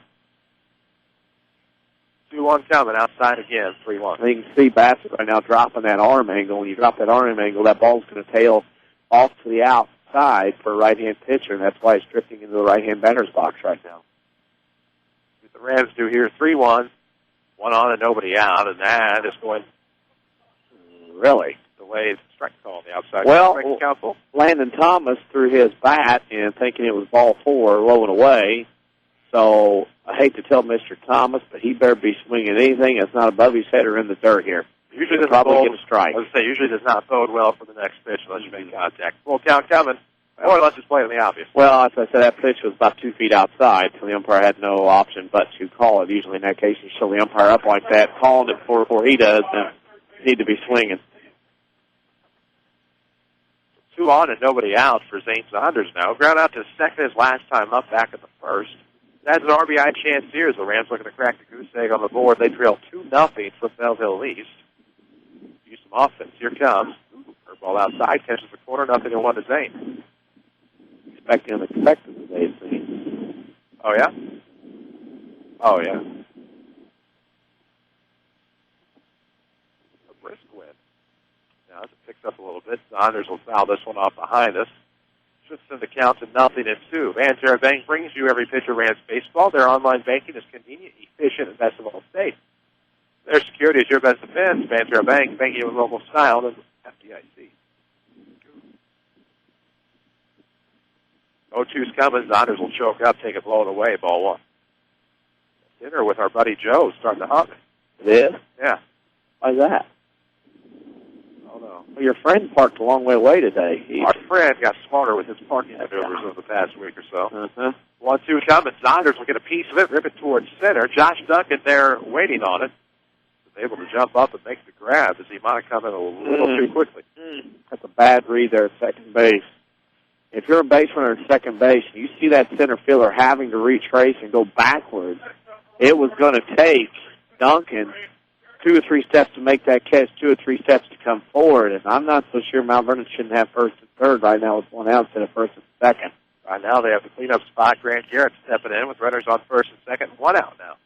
2-1 coming outside again, 3-1. You can see Bassett right now dropping that arm angle. When you drop that arm angle, that ball's going to tail off to the outside for a right-hand pitcher, and that's why it's drifting into the right-hand batter's box right now. What the Rams do here, 3-1, 1 on and nobody out, and that is going really delayed strike call on the outside. Well, Landon Thomas threw his bat in thinking it was ball 4, low and away. So I hate to tell Mr. Thomas, but he better be swinging anything that's not above his head or in the dirt here. Usually doesn't probably get a strike. I was going to say, usually does not bode well for the next pitch unless you make contact. Full count coming. Or let's just play in the obvious. Well, as I said, that pitch was about 2 feet outside, so the umpire had no option but to call it. Usually in that case, you show the umpire up like that, calling it before he does, then need to be swinging. 2 on and nobody out for Zane Saunders now. Ground out to second his last time up back at the first. That's an RBI chance here as the Rams looking to crack the goose egg on the board. They trail 2-0 from Belleville East. Use some offense. Here comes. Ball outside, catches the corner, 0-1 to Zane. Expecting unexpected today, Zane. Oh, yeah? Oh, yeah. picked up a little bit. Saunders will foul this one off behind us. Shifts in the count to 0-2. Banterra Bank brings you every pitch of Rams baseball. Their online banking is convenient, efficient, and best of all states. Their security is your best defense. Banterra Bank, banking with local style and FDIC. 0-2's coming. Saunders will choke up, take it blowing away. Ball one. Dinner with our buddy Joe starting to hum. It is? Yeah. Why's that? Oh, no. Well, your friend parked a long way away today. Our friend got smarter with his parking maneuvers over the past week or so. Uh-huh. 1-2 coming. Saunders will get a piece of it, rip it towards center. Josh Duncan there waiting on it. Was able to jump up and make the grab as he might have come in a little too quickly. That's a bad read there at second base. If you're a base runner at second base and you see that center fielder having to retrace and go backwards, it was going to take Duncan 2 or 3 steps to make that catch, 2 or 3 steps to come forward. And I'm not so sure Mount Vernon shouldn't have first and third right now with one out instead of first and second. Right now they have the cleanup spot. Grant Garrett stepping in with runners on first and second. One out now.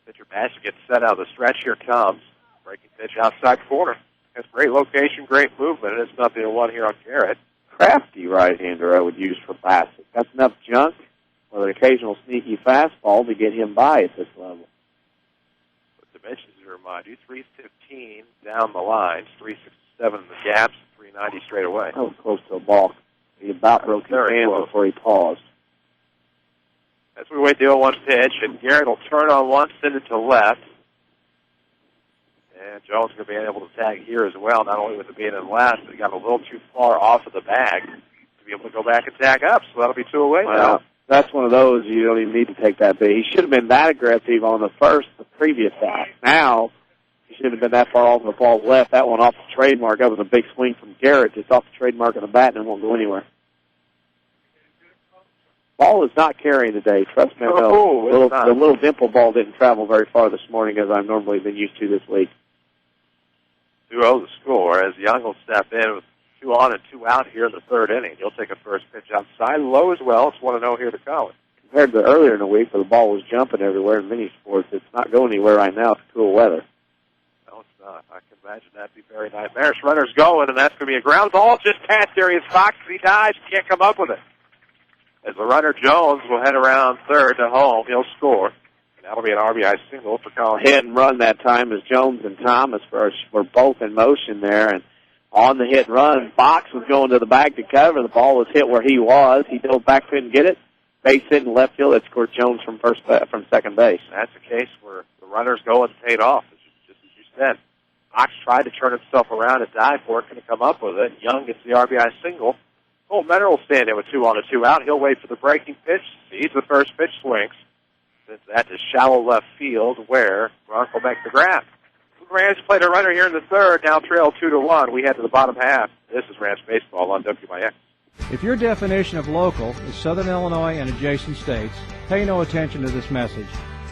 Pitcher Bassett gets set out of the stretch. Here comes. Breaking pitch outside corner. Has great location, great movement, and it's 0-1 here on Garrett. Crafty right-hander I would use for Bassett. That's enough junk with an occasional sneaky fastball to get him by at this level. The dimensions to remind you, 315 down the lines, 367 in the gaps, 390 straight away. That was close to a ball. He about broke his hand before he paused. As we wait the 0-1 pitch, and Garrett will turn on one, send it to left. And Jones going to be able to tag here as well, not only with it being in left, but he got a little too far off of the bag to be able to go back and tag up, so that'll be 2 away now. That's one of those you don't even need to take that big. He should have been that aggressive on the previous at. Now, he shouldn't have been that far off the ball left. That one off the trademark. That was a big swing from Garrett, just off the trademark of the bat, and it won't go anywhere. Ball is not carrying today. Trust me, I know. The little dimple ball didn't travel very far this morning as I've normally been used to this week. 2-0 the score as Young will step in with 2 on and 2 out here in the third inning. He'll take a first pitch outside, low as well. It's 1-0 here to College. Compared to earlier in the week where the ball was jumping everywhere in mini sports, it's not going anywhere right now. It's cool weather. No, it's not. I can imagine that'd be very nightmarish. Runner's going, and that's going to be a ground ball just past Darius Fox. He dives, can't come up with it. As the runner Jones will head around third to home, he'll score. And that'll be an RBI single for College. Hit and run that time as Jones and Thomas were both in motion there. And on the hit and run, Fox was going to the bag to cover. The ball was hit where he was. He dove back, couldn't get it. Base hit in left field. It scored Jones from second base. That's a case where the runner's going paid off, just as you said. Fox tried to turn himself around and dive for it, couldn't come up with it. Young gets the RBI single. Colt Menor will stand in with 2 on and 2 out. He'll wait for the breaking pitch. Sees the first pitch, swings. Sends that to shallow left field where Gronk will make the grab. The Rams played a runner here in the third, now trail 2-1. We head to the bottom half. This is Rams Baseball on WMIX. If your definition of local is Southern Illinois and adjacent states, pay no attention to this message.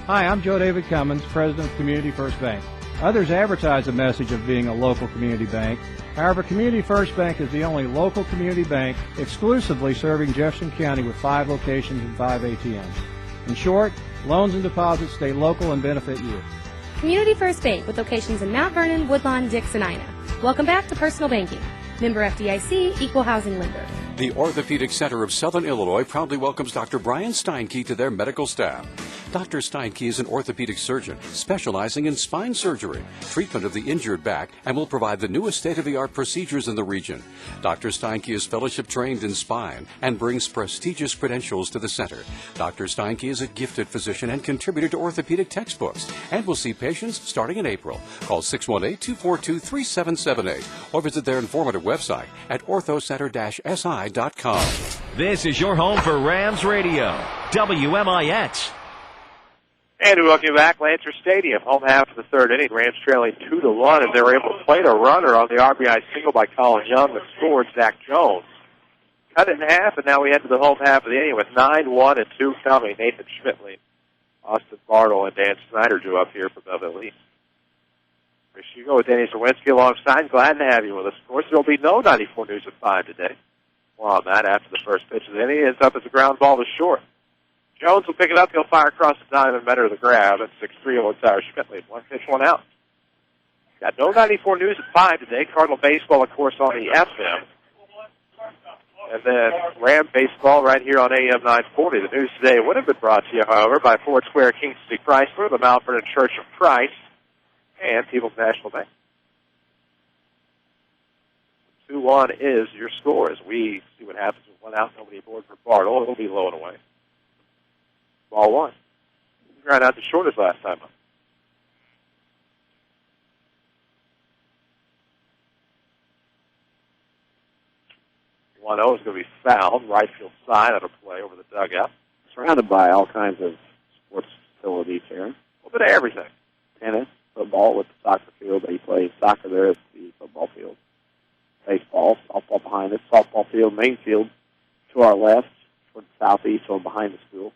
Hi, I'm Joe David Cummins, President of Community First Bank. Others advertise the message of being a local community bank. However, Community First Bank is the only local community bank exclusively serving Jefferson County with 5 locations and 5 ATMs. In short, loans and deposits stay local and benefit you. Community First Bank with locations in Mount Vernon, Woodlawn, Dix, and Ina. Welcome back to Personal Banking. Member FDIC, Equal Housing Lender. The Orthopedic Center of Southern Illinois proudly welcomes Dr. Brian Steinke to their medical staff. Dr. Steinke is an orthopedic surgeon specializing in spine surgery, treatment of the injured back, and will provide the newest state-of-the-art procedures in the region. Dr. Steinke is fellowship trained in spine and brings prestigious credentials to the center. Dr. Steinke is a gifted physician and contributor to orthopedic textbooks and will see patients starting in April. Call 618-242-3778 or visit their informative website at orthocenter-si.com. This is your home for Rams Radio, WMIX. And we welcome you back, Lancer Stadium, home half of the third inning. Rams trailing 2-1 as they were able to plate a runner on the RBI single by Colin Young that scored Zach Jones. Cut it in half, and now we head to the home half of the inning with 9-1 and 2 coming. Nathan Schmidtling, Austin Bartle, and Dan Snyder drew up here for Belleville East. Chris Hugo with Danny Czerwinski alongside. Glad to have you with us. Of course, there will be no 94 News at 5 today. More on that after the first pitch of the inning. Ends up as a ground ball to short. Jones will pick it up. He'll fire across the diamond, better the grab. At 6-3, will retire Schmidtling. 1 pitch, 1 out. Got no 94 News at 5 today. Cardinal Baseball, of course, on the FM. And then Ram Baseball right here on AM 940. The news today would have been brought to you, however, by Ford Square Kingston Chrysler, the Mount Vernon Church of Christ, and People's National Bank. 2-1 is your score as we see what happens with one out, nobody aboard for Bartle. It'll be low and away. Ball one. Ground out the shortest last time up. 1-0 is going to be fouled. Right field side out of play over the dugout. Surrounded by all kinds of sports facilities here. A little bit of everything. Tennis, football with the soccer field. They play soccer there at the football field. Baseball, softball behind it. Softball field, main field to our left, toward the southeast, or behind the school.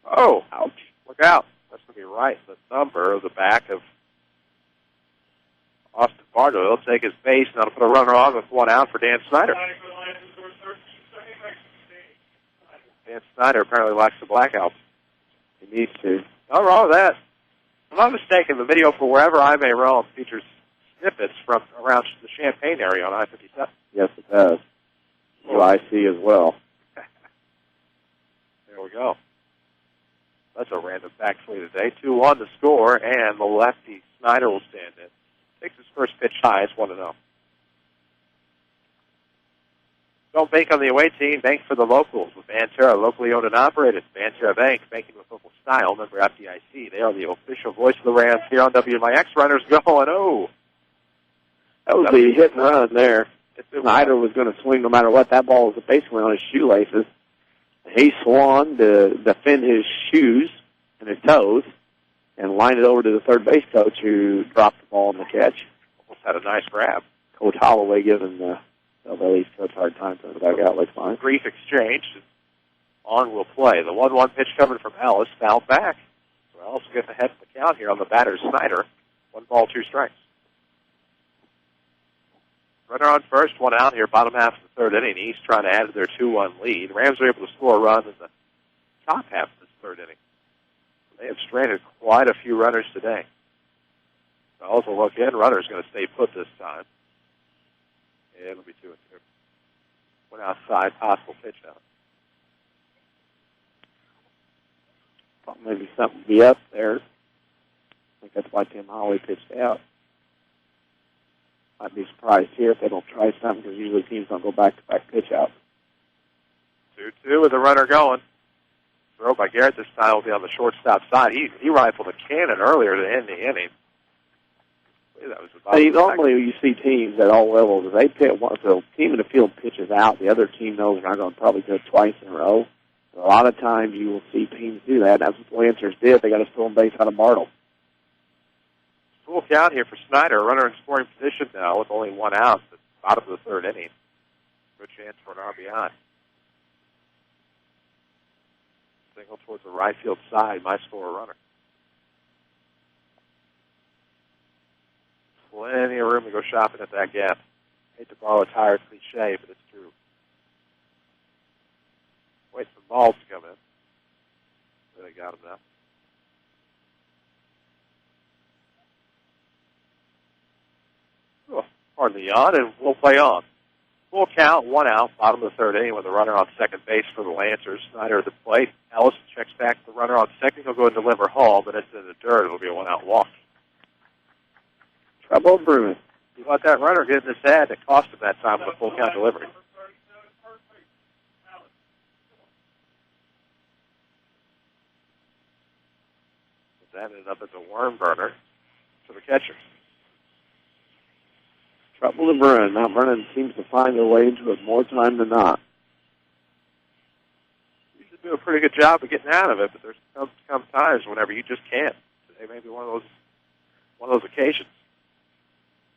Oh, ouch. Look out. That's going to be right. The number of the back of Austin Bardo. He'll take his base, and that'll put a runner on with one out for Dan Snyder. Dan Snyder apparently likes the black album. He needs to. Nothing wrong with that. If I'm not mistaken, the video for Wherever I May Roam features snippets from around the Champaign area on I-57. Yes, it does. UIC as well. There we go. That's a random fact for you today. 2-1 to score, and the lefty Snyder will stand in. Takes his first pitch high. It's 1-0. Don't bank on the away team. Bank for the locals with Banterra, locally owned and operated. Banterra Bank, banking with local style. Member FDIC. They are the official voice of the Rams here on WMIX. Runners going, oh. That was the hit and run there. Snyder was going to swing no matter what. That ball was basically on his shoelaces. He swung to defend his shoes and his toes and lined it over to the third base coach who dropped the ball in the catch. Almost had a nice grab. Coach Holloway giving the Belleville East coach a hard time for the dugout. Looks fine. Brief exchange. On will play. The 1-1 pitch coming from Ellis, fouled back. So Ellis gets ahead of the count here on the batter, Snyder. 1 ball, 2 strikes. Runner on first, 1 out here, bottom half of the 3rd inning. East trying to add to their 2-1 lead. Rams are able to score a run in the top half of this 3rd inning. They have stranded quite a few runners today. Fells will look in. Runner's going to stay put this time. It'll be 2-2. 1 outside, possible pitch out. Thought maybe something would be up there. I think that's why Tim Holloway pitched out. I'd be surprised here if they don't try something, because usually teams don't go back-to-back pitch out. 2-2 with the runner going. Throw by Garrett this time will be on the shortstop side. He rifled a cannon earlier to end the inning. That was normally you see teams at all levels, if they pitch, if the team in the field pitches out, the other team knows they're not going to probably do it twice in a row. A lot of times you will see teams do that. That's what the Lancers did. They got a stolen base out of Bartle. Full count here for Snyder. Runner in scoring position now with only 1 out at the bottom of the 3rd inning. Good chance for an RBI. Single towards the right field side. Might score a runner. Plenty of room to go shopping at that gap. Hate to borrow a tired cliche, but it's true. Wait for the balls to come in. They got him now. Pardon the yawn, and we'll play on. Full count, 1 out, bottom of the 3rd inning with a runner on second base for the Lancers. Snyder at the plate. Ellis checks back the runner on second. He'll go and deliver home, but it's in the dirt. It'll be a 1-out walk. Trouble brewing. You let that runner get in his head. It cost him that time with a full count delivery. That ended up as a worm burner for the catcher. Trouble to Vernon. Now Vernon seems to find their way into it more time than not. You should do a pretty good job of getting out of it, but there's come times whenever you just can't. Today may be one of those occasions.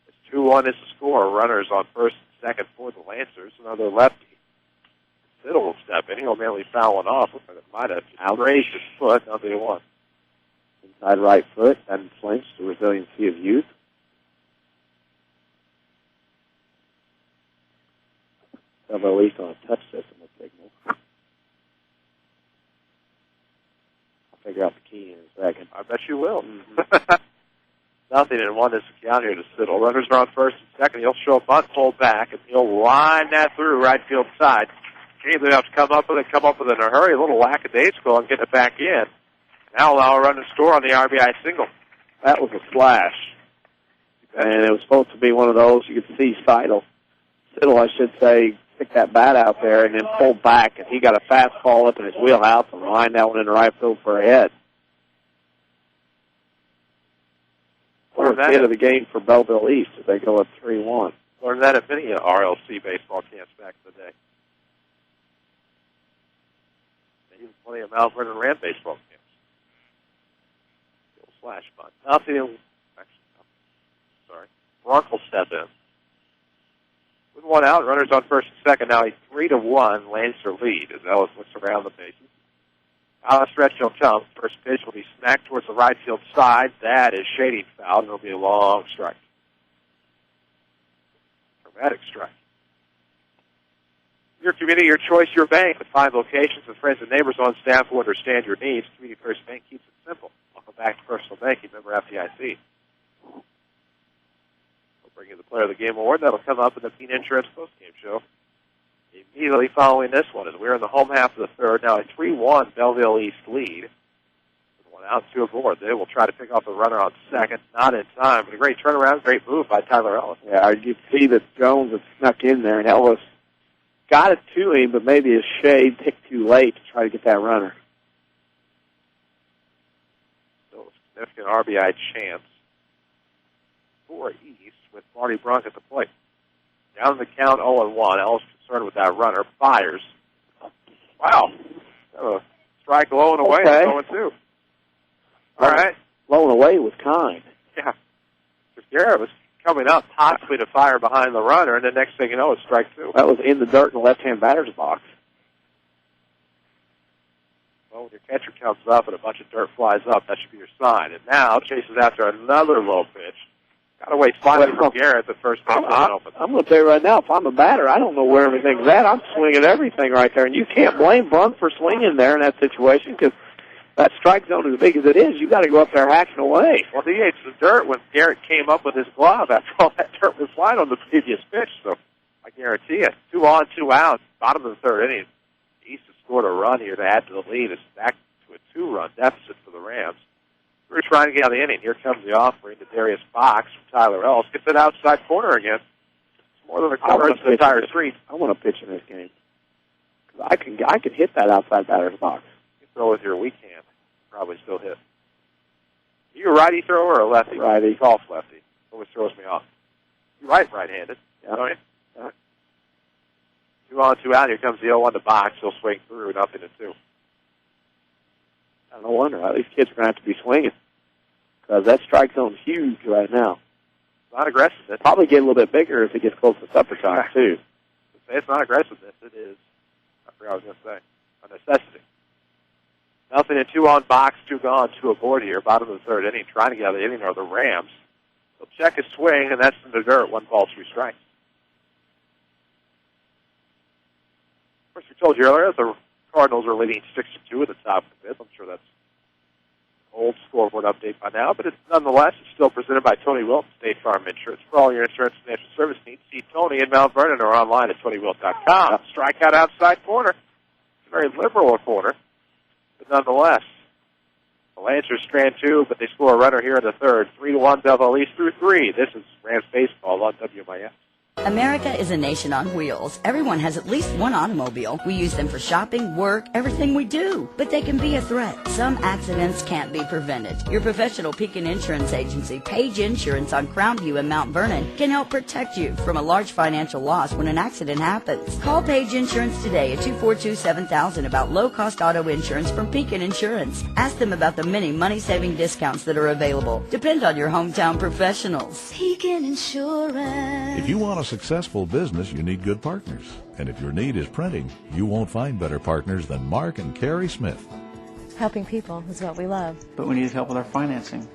It's 2-1 is the score. Runners on first and second for the Lancers. Another lefty. Siddle will step in. He'll merely foul one off. Looks like it might have raised his foot. Now they won. Inside right foot, and flinched, the resiliency of youth. Belleville East on a touch system with signal. I'll figure out the key in a second. I bet you will. Nothing in one. This count here to Siddle. Runners are on first and second. He'll show a bunt, pull back, and he'll line that through right field side. Either have to come up with it in a hurry, a little lackadaisical, and get it back in. Now allow a run to score on the RBI single. That was a slash. And it was supposed to be one of those you could see Siddle, I should say, stick that bat out there and then pull back, and he got a fastball up in his wheelhouse and lined that one in the right field for a hit. Fourth hit of the game for Belleville East as they go up 3-1. Learned that at many RLC baseball camps back in the day. Even plenty of Mount Vernon Rams baseball camps. Slash bunt. Nothing. Bronco step in. With one out, runners on first and second. Now a 3-1 Lancer lead as Ellis looks around the bases. Out of stretch he'll come. First pitch will be smacked towards the right field side. That is shading foul, and it'll be a long strike. Dramatic strike. Your community, your choice, your bank. With 5 locations and friends and neighbors on staff who understand your needs, Community First Bank keeps it simple. Welcome back to Personal Banking, member FDIC. Bring you the Player of the Game award. That'll come up in the Peen Insurance postgame show. Immediately following this one, as we're in the home half of the third, now a 3-1 Belleville East lead. With 1 out, 2 aboard. They will try to pick off the runner on second. Not in time, but a great turnaround, great move by Tyler Ellis. Yeah, you see that Jones had snuck in there, and Ellis got it to him, but maybe his shade picked too late to try to get that runner. So a significant RBI chance for East, with Marty Brunk at the plate. Down the count, 0-1. Ellis concerned with that runner. Fires. Wow. A strike low and away. Okay. 0-2. All right. Low and away was kind. Yeah. Garrett was coming up possibly to fire behind the runner, and the next thing you know, it's strike 2. That was in the dirt in the left-hand batter's box. Well, when your catcher comes up and a bunch of dirt flies up, that should be your sign. And now chases after another low pitch. Got to wait slightly from Garrett the first pitch. I'm going to tell you right now, if I'm a batter, I don't know where everything's at. I'm swinging everything right there. And you can't blame Brunk for swinging there in that situation because that strike zone, as big as it is, you got to go up there hacking away. Well, he ate the dirt when Garrett came up with his glove after all that dirt was flying on the previous pitch. So I guarantee you, 2 on, 2 out, bottom of the third inning. East has scored a run here to add to the lead. It's back to a 2-run deficit for the Rams. We're trying to get out of the inning. Here comes the offering to Darius Fox from Tyler Ellis. Gets it outside corner again. It's more than a quarter into the entire street. I want to pitch in this game. Cause I can hit that outside batter's box. You throw with your weak hand. Probably still hit. Are you a righty thrower or a lefty? Righty. Golf lefty. Always throws me off. You right-handed, don't you? Yeah. 2 on, 2 out. Here comes the 0-1 to Box. He'll swing through, 0-2. No wonder. These kids are going to have to be swinging because that strike zone's huge right now. Not aggressiveness. Probably get a little bit bigger if it gets close to supper time, too. It's not aggressiveness. It is, I forgot what I was going to say, a necessity. 0-2 on Box, 2 gone, 2 aboard here. Bottom of the third inning. Trying to get out of the inning are the Rams. They'll check his swing, and that's in the dirt. 1 ball, 3 strikes. Of course, we told you earlier that the Cardinals are leading 6-2 at the top of the fifth. I'm sure that's an old scoreboard update by now, but it's nonetheless it's still presented by Tony Wilt, State Farm Insurance. For all your insurance and financial service needs, see Tony in Mount Vernon or online at TonyWilt.com. Strikeout outside corner. It's a very liberal corner, but nonetheless, the Lancers strand 2, but they score a runner here in the third. 3-1 Belleville East through 3. This is Rams Baseball on WMIX. America is a nation on wheels. Everyone has at least one automobile. We use them for shopping, work, everything we do. But they can be a threat. Some accidents can't be prevented. Your professional Pekin Insurance Agency, Page Insurance on Crown View in Mount Vernon, can help protect you from a large financial loss when an accident happens. Call Page Insurance today at 242-7000 about low-cost auto insurance from Pekin Insurance. Ask them about the many money-saving discounts that are available. Depend on your hometown professionals. Pekin Insurance. If you want a successful business, you need good partners. And if your need is printing, you won't find better partners than Mark and Carrie Smith. Helping people is what we love. But we need help with our financing.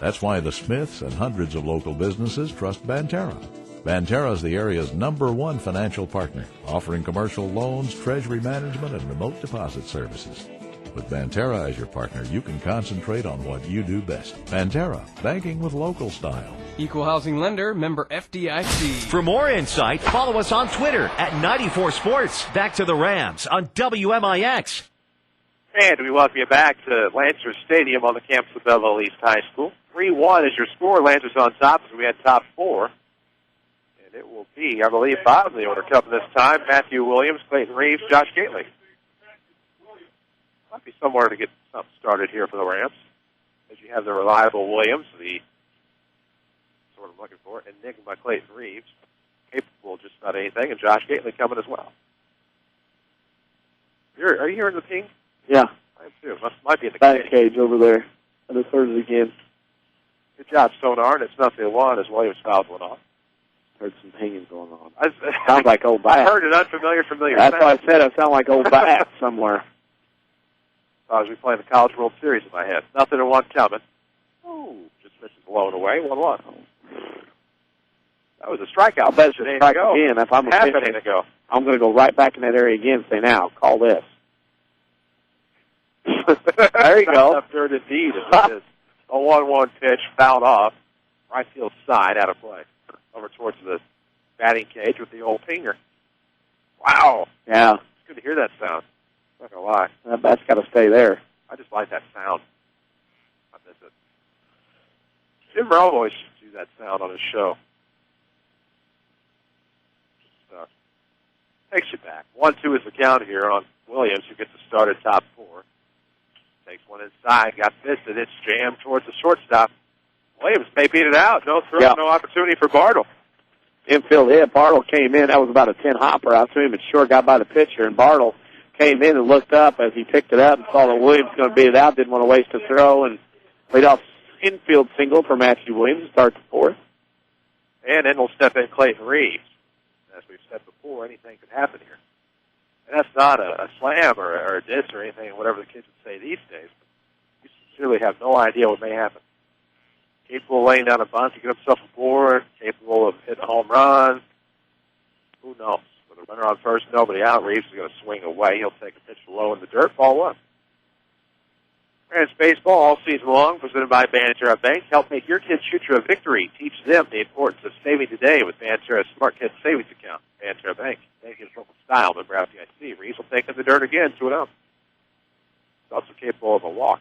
That's why the Smiths and hundreds of local businesses trust Banterra. Banterra is the area's #1 financial partner, offering commercial loans, treasury management, and remote deposit services. With Banterra as your partner, you can concentrate on what you do best. Banterra, banking with local style. Equal housing lender, member FDIC. For more insight, follow us on Twitter at 94 Sports. Back to the Rams on WMIX. And we welcome you back to Lancers Stadium on the campus of Belleville East High School. 3-1 is your score. Lancers on top as we had top four. And it will be, I believe, bottom of the order coming this time. Matthew Williams, Clayton Reeves, Josh Gately. Might be somewhere to get something started here for the Rams. As you have the reliable Williams, the sort of looking for, Enigma Clayton Reeves, capable of just about anything, and Josh Gately coming as well. Are you hearing the ping? Yeah. I am too. Might be in the cage over there. I just heard it again. Good job, Sonar. It's 0-1 as Williams fouls one off. Heard some pinging going on. Sounds like old bat. I heard an unfamiliar That's sound. why I said it sounded like old bat somewhere. I was playing the College World Series in my head. 0-1 coming. Oh, just misses low and away. 1-1. That was a strikeout. I'll bet it's a strike again. If I'm half inning ago. I'm going to go right back in that area again and say, now, call this. There you go. Up third indeed. It is a 1-1 pitch fouled off. Right field side out of play. Over towards the batting cage with the old pinger. Wow. Yeah. It's good to hear that sound. Not going to lie. That bat's got to stay there. I just like that sound. I miss it. Jim Rome always do that sound on his show. Just takes you back. 1-2 is the count here on Williams, who gets the start at top four. Takes one inside, got fisted. It's jammed towards the shortstop. Williams may beat it out. No throw, no opportunity for Bartle. Infield hit. Bartle came in. That was about a 10-hopper out to him. It sure got by the pitcher, and Bartle came in and looked up as he picked it up and saw that Williams was going to beat it out. Didn't want to waste a throw, and laid off infield single for Matthew Williams to start the fourth. And then we'll step in Clayton Reeves. As we've said before, anything could happen here. And that's not a slam or a diss or anything, whatever the kids would say these days. But you sincerely have no idea what may happen. Capable of laying down a bunt to get himself aboard, capable of hitting a home run. Who knows? With a runner on first, nobody out, Reeves is going to swing away. He'll take a pitch low in the dirt, ball one. Rams baseball all season long, presented by Banterra Bank. Help make your kids' future a victory. Teach them the importance of saving today with Banterra's Smart Kids Savings Account. Banterra Bank. Bank is local style, member FDIC. Reeves will take in the dirt again, 2-0. He's also capable of a walk.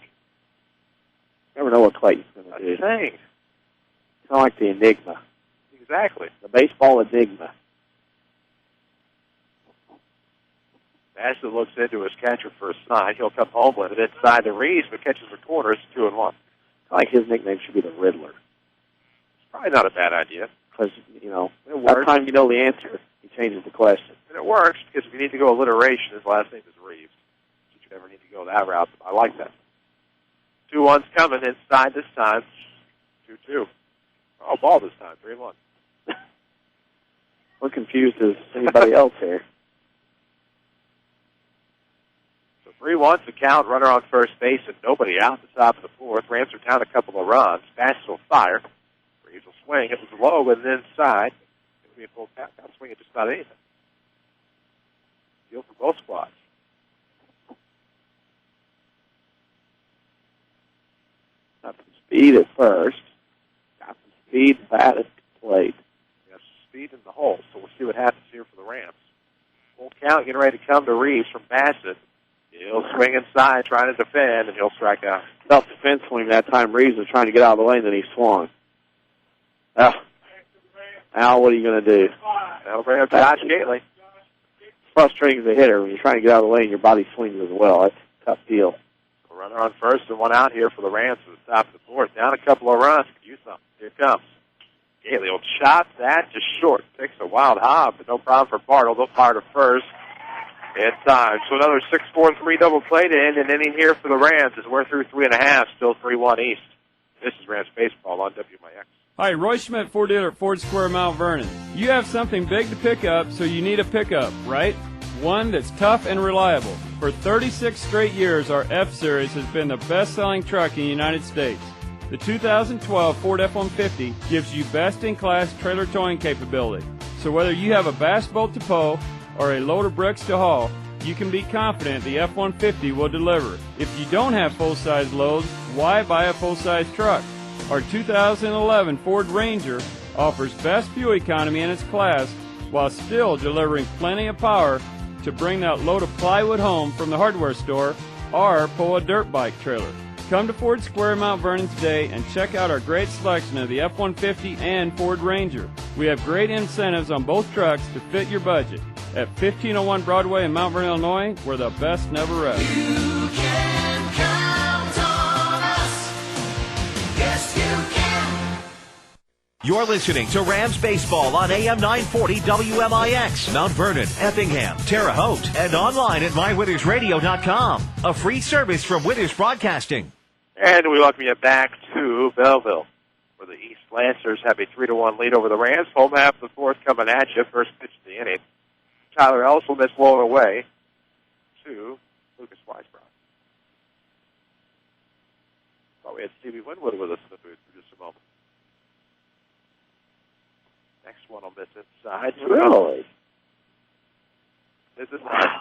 Never know what Clayton's going to do. That's saying. It's kind of like the Enigma. Exactly. The baseball Enigma. Bassett looks into his catcher for a sign. He'll come home with it inside the Reeves, but catches the corner. It's 2-1. I like his nickname should be the Riddler. It's probably not a bad idea. Because, by the time you know the answer, he changes the question. And it works, because if you need to go alliteration, his last name is Reeves. If you ever need to go that route, I like that. 2-1's coming inside this time. 2-2. Oh, ball this time. 3-1. We're confused as anybody else here. So 3-1's the count. Runner on first base and nobody out at the top of the fourth. Rams are down a couple of runs. Bassett will fire. Reeves will swing. It was low and inside. It will be a full count. I'll swing at just about anything. Deal for both squads. Got some speed at first. Got some speed bat at the plate. Got some speed in the hole, so we'll see what happens here for the Rams. Full count, getting ready to come to Reeves from Bassett. He'll swing inside, trying to defend, and he'll strike out. Self-defense swing that time. Reeves was trying to get out of the way, and then he swung. Al, what are you going to do? That'll bring up Josh Gately. Frustrating as a hitter when you're trying to get out of the way and your body swings as well. That's a tough deal. A runner on first and one out here for the Rams at the top of the fourth. Down a couple of runs. Could use something. Here it comes. Gately will chop that to short. Takes a wild hop, but no problem for Bartle. They'll fire to first in time. So another 6-4-3 double play to end an inning here for the Rams as we're through 3.5. Still 3-1 East. This is Rams baseball on WMIX. Hi, Roy Schmidt, Ford dealer at Ford Square, Mount Vernon. You have something big to pick up, so you need a pickup, right? One that's tough and reliable. For 36 straight years, our F-Series has been the best-selling truck in the United States. The 2012 Ford F-150 gives you best-in-class trailer towing capability. So whether you have a bass boat to tow or a load of bricks to haul, you can be confident the F-150 will deliver. If you don't have full-size loads, why buy a full-size truck? Our 2011 Ford Ranger offers best fuel economy in its class while still delivering plenty of power to bring that load of plywood home from the hardware store or pull a dirt bike trailer. Come to Ford Square Mount Vernon today and check out our great selection of the F-150 and Ford Ranger. We have great incentives on both trucks to fit your budget. At 1501 Broadway in Mount Vernon, Illinois, where the best never rests. You can count on us. Yes, you can. You're listening to Rams Baseball on AM 940 WMIX, Mount Vernon, Effingham, Terre Haute, and online at mywintersradio.com. A free service from Winters Broadcasting. And we welcome you back to Belleville, where the East Lancers have a 3-1 lead over the Rams. Home half of the fourth coming at you. First pitch of the inning. Tyler Ellis will miss low and away to Lucas Weisbrot. Thought we had Stevie Winwood with us in the booth for just a moment. Next one will miss inside. Really?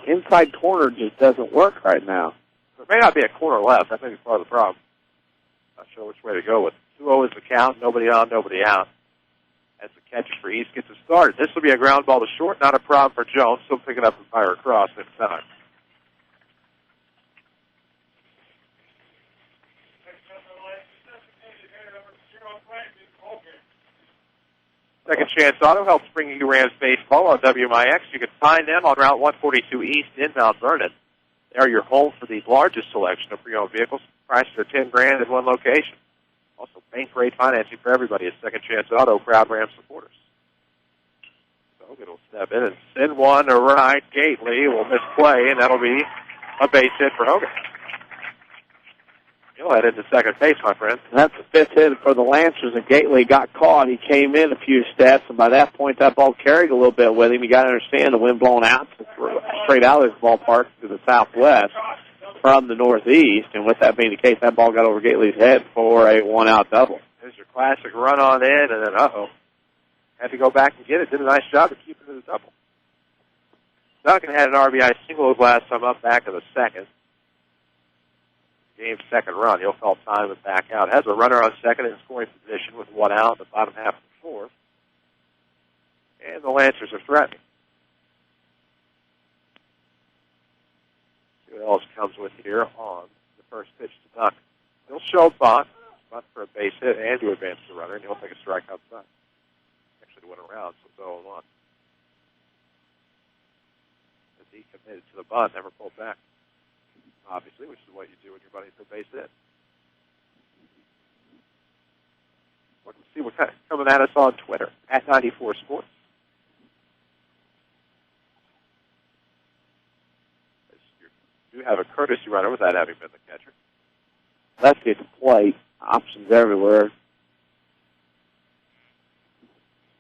Inside corner just doesn't work right now. It may not be a corner left. I think it's part of the problem. Not sure which way to go with it. 2-0 is the count. Nobody on, nobody out. As the catcher for East gets a start. This will be a ground ball to short. Not a problem for Jones. Still picking up and fire across in time. Second Chance Auto helps bring you Rams baseball on WMIX. You can find them on Route 142 East in Mount Vernon. They are your home for the largest selection of pre-owned vehicles. Prices are $10,000 in one location. Also, bank rate financing for everybody is Second Chance Auto, proud Rams supporters. So Hogan will step in and send one to right. Gately will misplay, and that'll be a base hit for Hogan. He'll head into second base, my friend. That's the fifth hit for the Lancers, and Gately got caught. He came in a few steps, and by that point, that ball carried a little bit with him. You got to understand the wind blowing out straight out of this ballpark to the southwest from the northeast, and with that being the case, that ball got over Gately's head for a one-out double. There's your classic run on in, and then, had to go back and get it. Did a nice job of keeping it a double. Duncan had an RBI single last time up back in the second. Game's second run. He'll foul time and back out. Has a runner on second in scoring position with one out in the bottom half of the fourth. And the Lancers are threatening. See what else comes with here on the first pitch to Duncan. He'll show bunt for a base hit and to advance the runner, and he'll take a strike outside. Actually went around, so it's 0-1. As he committed to the bunt, never pulled back. Obviously, which is what you do when you're bunting for a base hit. We're going to see what's coming at us on Twitter, at 94 Sports. You have a courtesy runner without having been the catcher. Lefty at the plate. Options everywhere.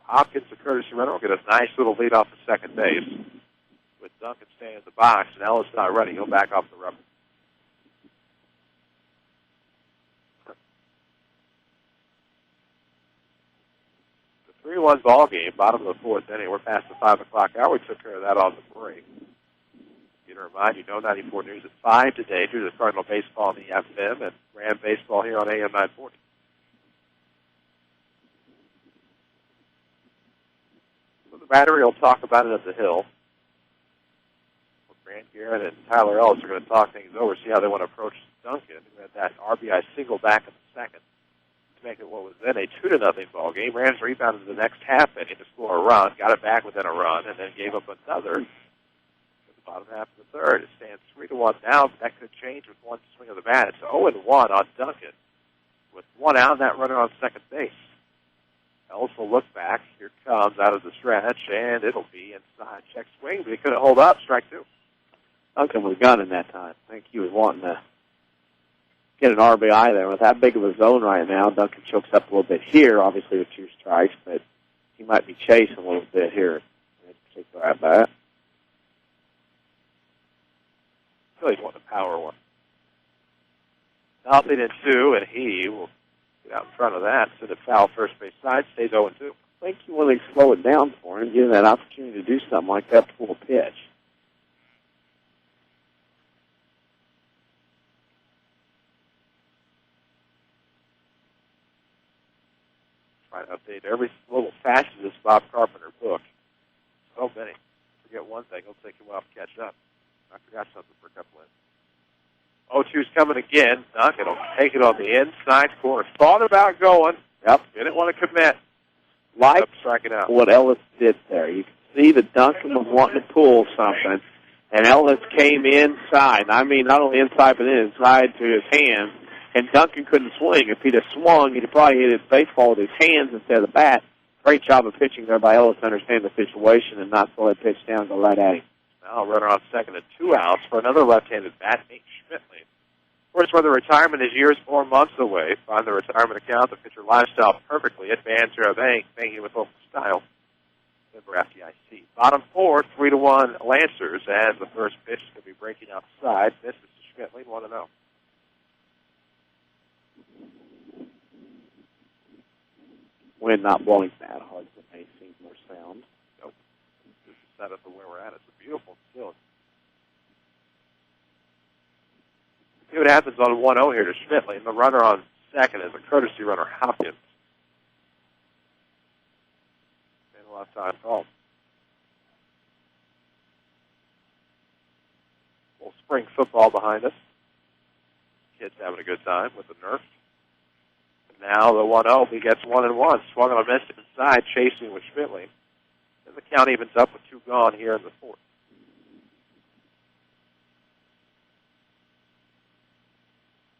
Hopkins, the courtesy runner, will get a nice little lead off the second base. With Duncan staying in the box, and Ellis not ready. He'll back off the rubber. The 3-1 ball game, bottom of the fourth inning. We're past the 5 o'clock hour. We took care of that on the break. To remind you, No 94 News at 5 today due to the Cardinal baseball in the FM and Ram baseball here on AM 940. So the battery will talk about it at the Hill. Grant Garrett and Tyler Ellis are going to talk things over, see how they want to approach Duncan. We had that RBI single back in the second to make it what was then a 2-0 ball game. Rams rebounded the next half inning to score a run, got it back within a run, and then gave up another. Bottom half of the third. It stands 3-1 now, but that could change with one swing of the bat. It's 0-1 on Duncan with one out and that runner on second base. Ellis will look back. Here comes out of the stretch, and it'll be inside. Check swing, but he couldn't hold up. Strike two. Duncan was gunning that time. I think he was wanting to get an RBI there. With that big of a zone right now, Duncan chokes up a little bit here, obviously with 2 strikes, but he might be chasing a little bit here in this particular at-bat. Really want the power one. Nothing in 2, and he will get out in front of that. So the foul first base side stays 0-2. I think you want to slow it down for him, give him that opportunity to do something like that to pull a pitch. update. Every little facet of this Bob Carpenter book. So many. Forget one thing, it'll take you a while to catch up. I forgot something for a couple minutes. 0-2's coming again. Duncan will take it on the inside corner. Thought about going. Yep. Didn't want to commit. Like striking out. what Ellis did there. You can see that Duncan was wanting to pull something, and Ellis came inside. I mean, not only inside, but inside to his hands. And Duncan couldn't swing. If he'd have swung, he'd have probably hit his baseball with his hands instead of the bat. Great job of pitching there by Ellis to understand the situation and not throw that pitch down and go right at him. Now runner on second and 2 outs for another left-handed bat, Nate Schmidtly. Of course, whether retirement is years or months away, find the retirement account that fits your lifestyle perfectly at Banterra Bank, banking with local style. Member FDIC. Bottom 4, 3-1 Lancers, as the first pitch is going to be breaking outside. This is Schmidtly, 1-0. Wind not blowing that hard, so it may seem more sound. Nope. This is set up for where we're at. It's a beautiful facility. See what happens on 1-0 here to Schmidtly. And the runner on second is a courtesy runner, Hopkins. And a left time call. Little spring football behind us. Kids having a good time with the Nerf. Now the 1-0, he gets 1-1. Swung on a miss inside, chasing with Schmidtly. And the count evens up with 2 gone here in the fourth.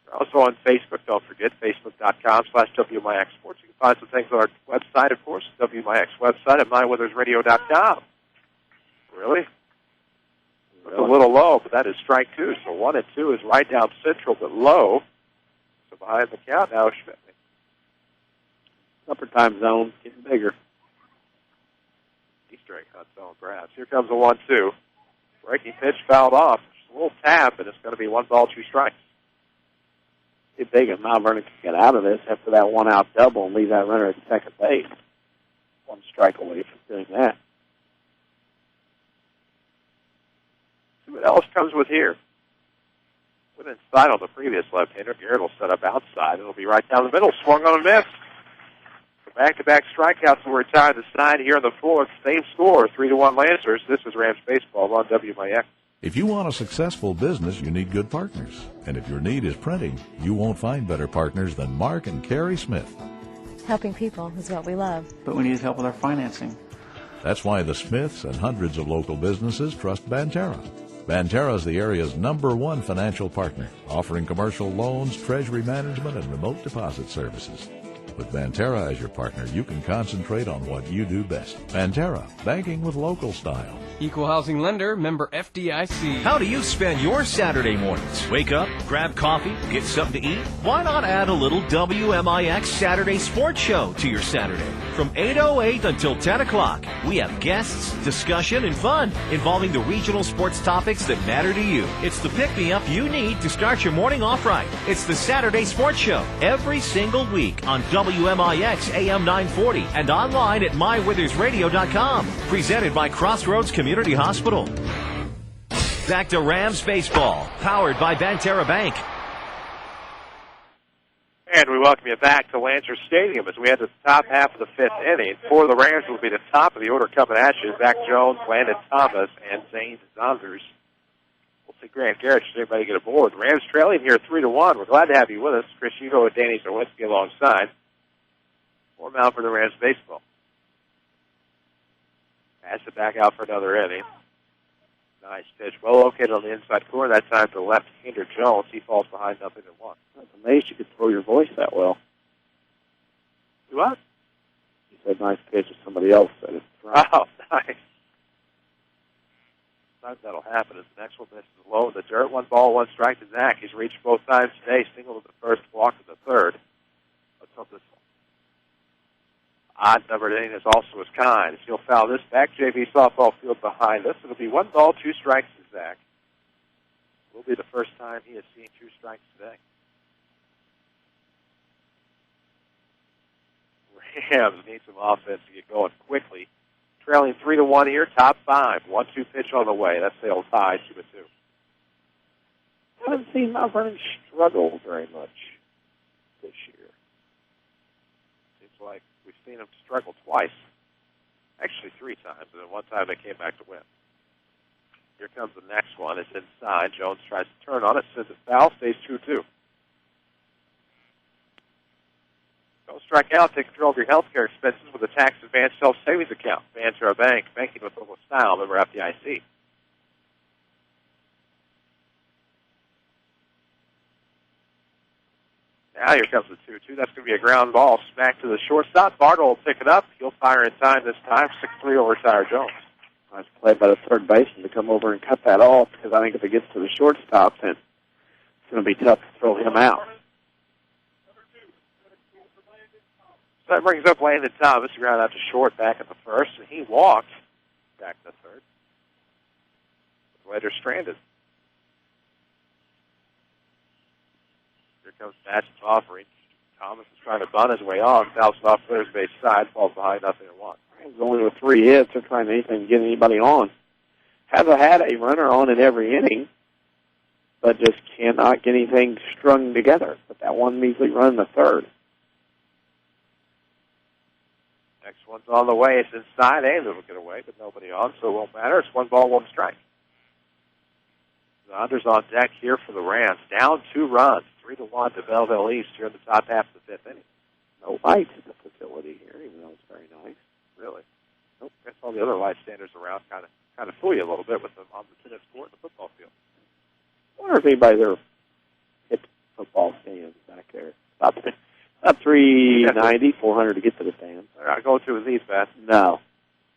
We're also on Facebook. Don't forget, facebook.com/WMIX Sports. You can find some things on our website, of course, WMIX website at mywithersradio.com. Really? It's a little low, but that is strike 2. So 1 and 2 is right down central, but low. So behind the count now, Schmidtly. Upper time zone getting bigger. Easter egg hunt zone, perhaps. Here comes a 1-2. Breaking pitch fouled off. Just a little tap, and it's going to be 1 ball, 2 strikes. If big if Mount Vernon can get out of this after that 1-out double and leave that runner at second base. 1 strike away from doing that. See what else comes with here. Went inside on the previous left-hander. Garrett will set up outside. It'll be right down the middle. Swung on a miss. Back-to-back strikeouts will retire the side here in the fourth. Same score, 3-1 Lancers. This is Rams Baseball on WMIX. If you want a successful business, you need good partners. And if your need is printing, you won't find better partners than Mark and Carrie Smith. Helping people is what we love. But we need help with our financing. That's why the Smiths and hundreds of local businesses trust Banterra. Banterra is the area's #1 financial partner, offering commercial loans, treasury management, and remote deposit services. With Banterra as your partner, you can concentrate on what you do best. Banterra, banking with local style. Equal housing lender, member FDIC. How do you spend your Saturday mornings? Wake up, grab coffee, get something to eat? Why not add a little WMIX Saturday Sports Show to your Saturday? From 8:08 until 10 o'clock, we have guests, discussion, and fun involving the regional sports topics that matter to you. It's the pick-me-up you need to start your morning off right. It's the Saturday Sports Show every single week on WMIX AM 940 and online at mywithersradio.com. Presented by Crossroads Community Hospital. Back to Rams Baseball, powered by Banterra Bank. And we welcome you back to Lancer Stadium as we head to the top half of the 5th inning. For the Rams will be the top of the order coming at you. Zach Jones, Landon Thomas, and Zane Zonders. We'll see Grant Garrett. Should everybody get aboard? Rams trailing here 3-1. We're glad to have you with us. Chris Hugo and Danny Czerwinski alongside. More Mount for the Rams baseball. Pass it back out for another inning. Nice pitch. Well located on the inside corner. That time to left-hander Jones. He falls behind 0-1. I was amazed you could throw your voice that well. What? You said nice pitch if somebody else said it. Oh, nice. Sometimes that'll happen as the next one misses low in the dirt. 1 ball, 1 strike to Zach. He's reached both times today. Single to the first, walk to the third. Let's hope this odd numbered inning is also as kind. As he'll foul this back, JV softball field behind us. It'll be 1 ball, 2 strikes to Zach. Will be the first time he has seen 2 strikes today. Rams need some offense to get going quickly. Trailing 3-1 here, top 5. 1-2 pitch on the way. That's the old tie, 2-2. I haven't seen Mount Vernon struggle very much this year. Seems like we seen them struggle twice. Actually 3 times, and then one time they came back to win. Here comes the next one. It's inside. Jones tries to turn on it, sends it foul, stays 2-2. Don't strike out. Take control of your health care expenses with a tax-advantaged self-savings account. Banter Bank, banking with local style, member FDIC. Now here comes the 2-2. That's going to be a ground ball. Smack to the shortstop. Bartle will pick it up. He'll fire in time this time. 6-3 will retire Jones. Nice play by the third baseman to come over and cut that off, because I think if it gets to the shortstop, then it's going to be tough to throw him out. So that brings up Landon Thomas, who grounded out to short back at the first, and he walked back to third. Later stranded. Here comes Match's offering. Thomas is trying to bunt his way off. Fouls off third base side, falls behind 0-1. Only with 3 hits, they're trying anything to get anybody on. Hasn't had a runner on in every inning, but just cannot get anything strung together. But that one measly run in the third. Next one's on the way. It's inside. Ames will get away, but nobody on, so it won't matter. It's 1 ball, 1 strike. Saunders on deck here for the Rams. Down 2 runs, 3-1 to Belleville East here in the top half of the 5th inning. No lights in the facility here, even though it's very nice. Really? Nope. That's all the other light standards around kind of fool you a little bit with them on the tennis court and the football field. I wonder if anybody's ever hit football stands back there. About 390, 400 to get to the stands. I go through with these, Beth. No.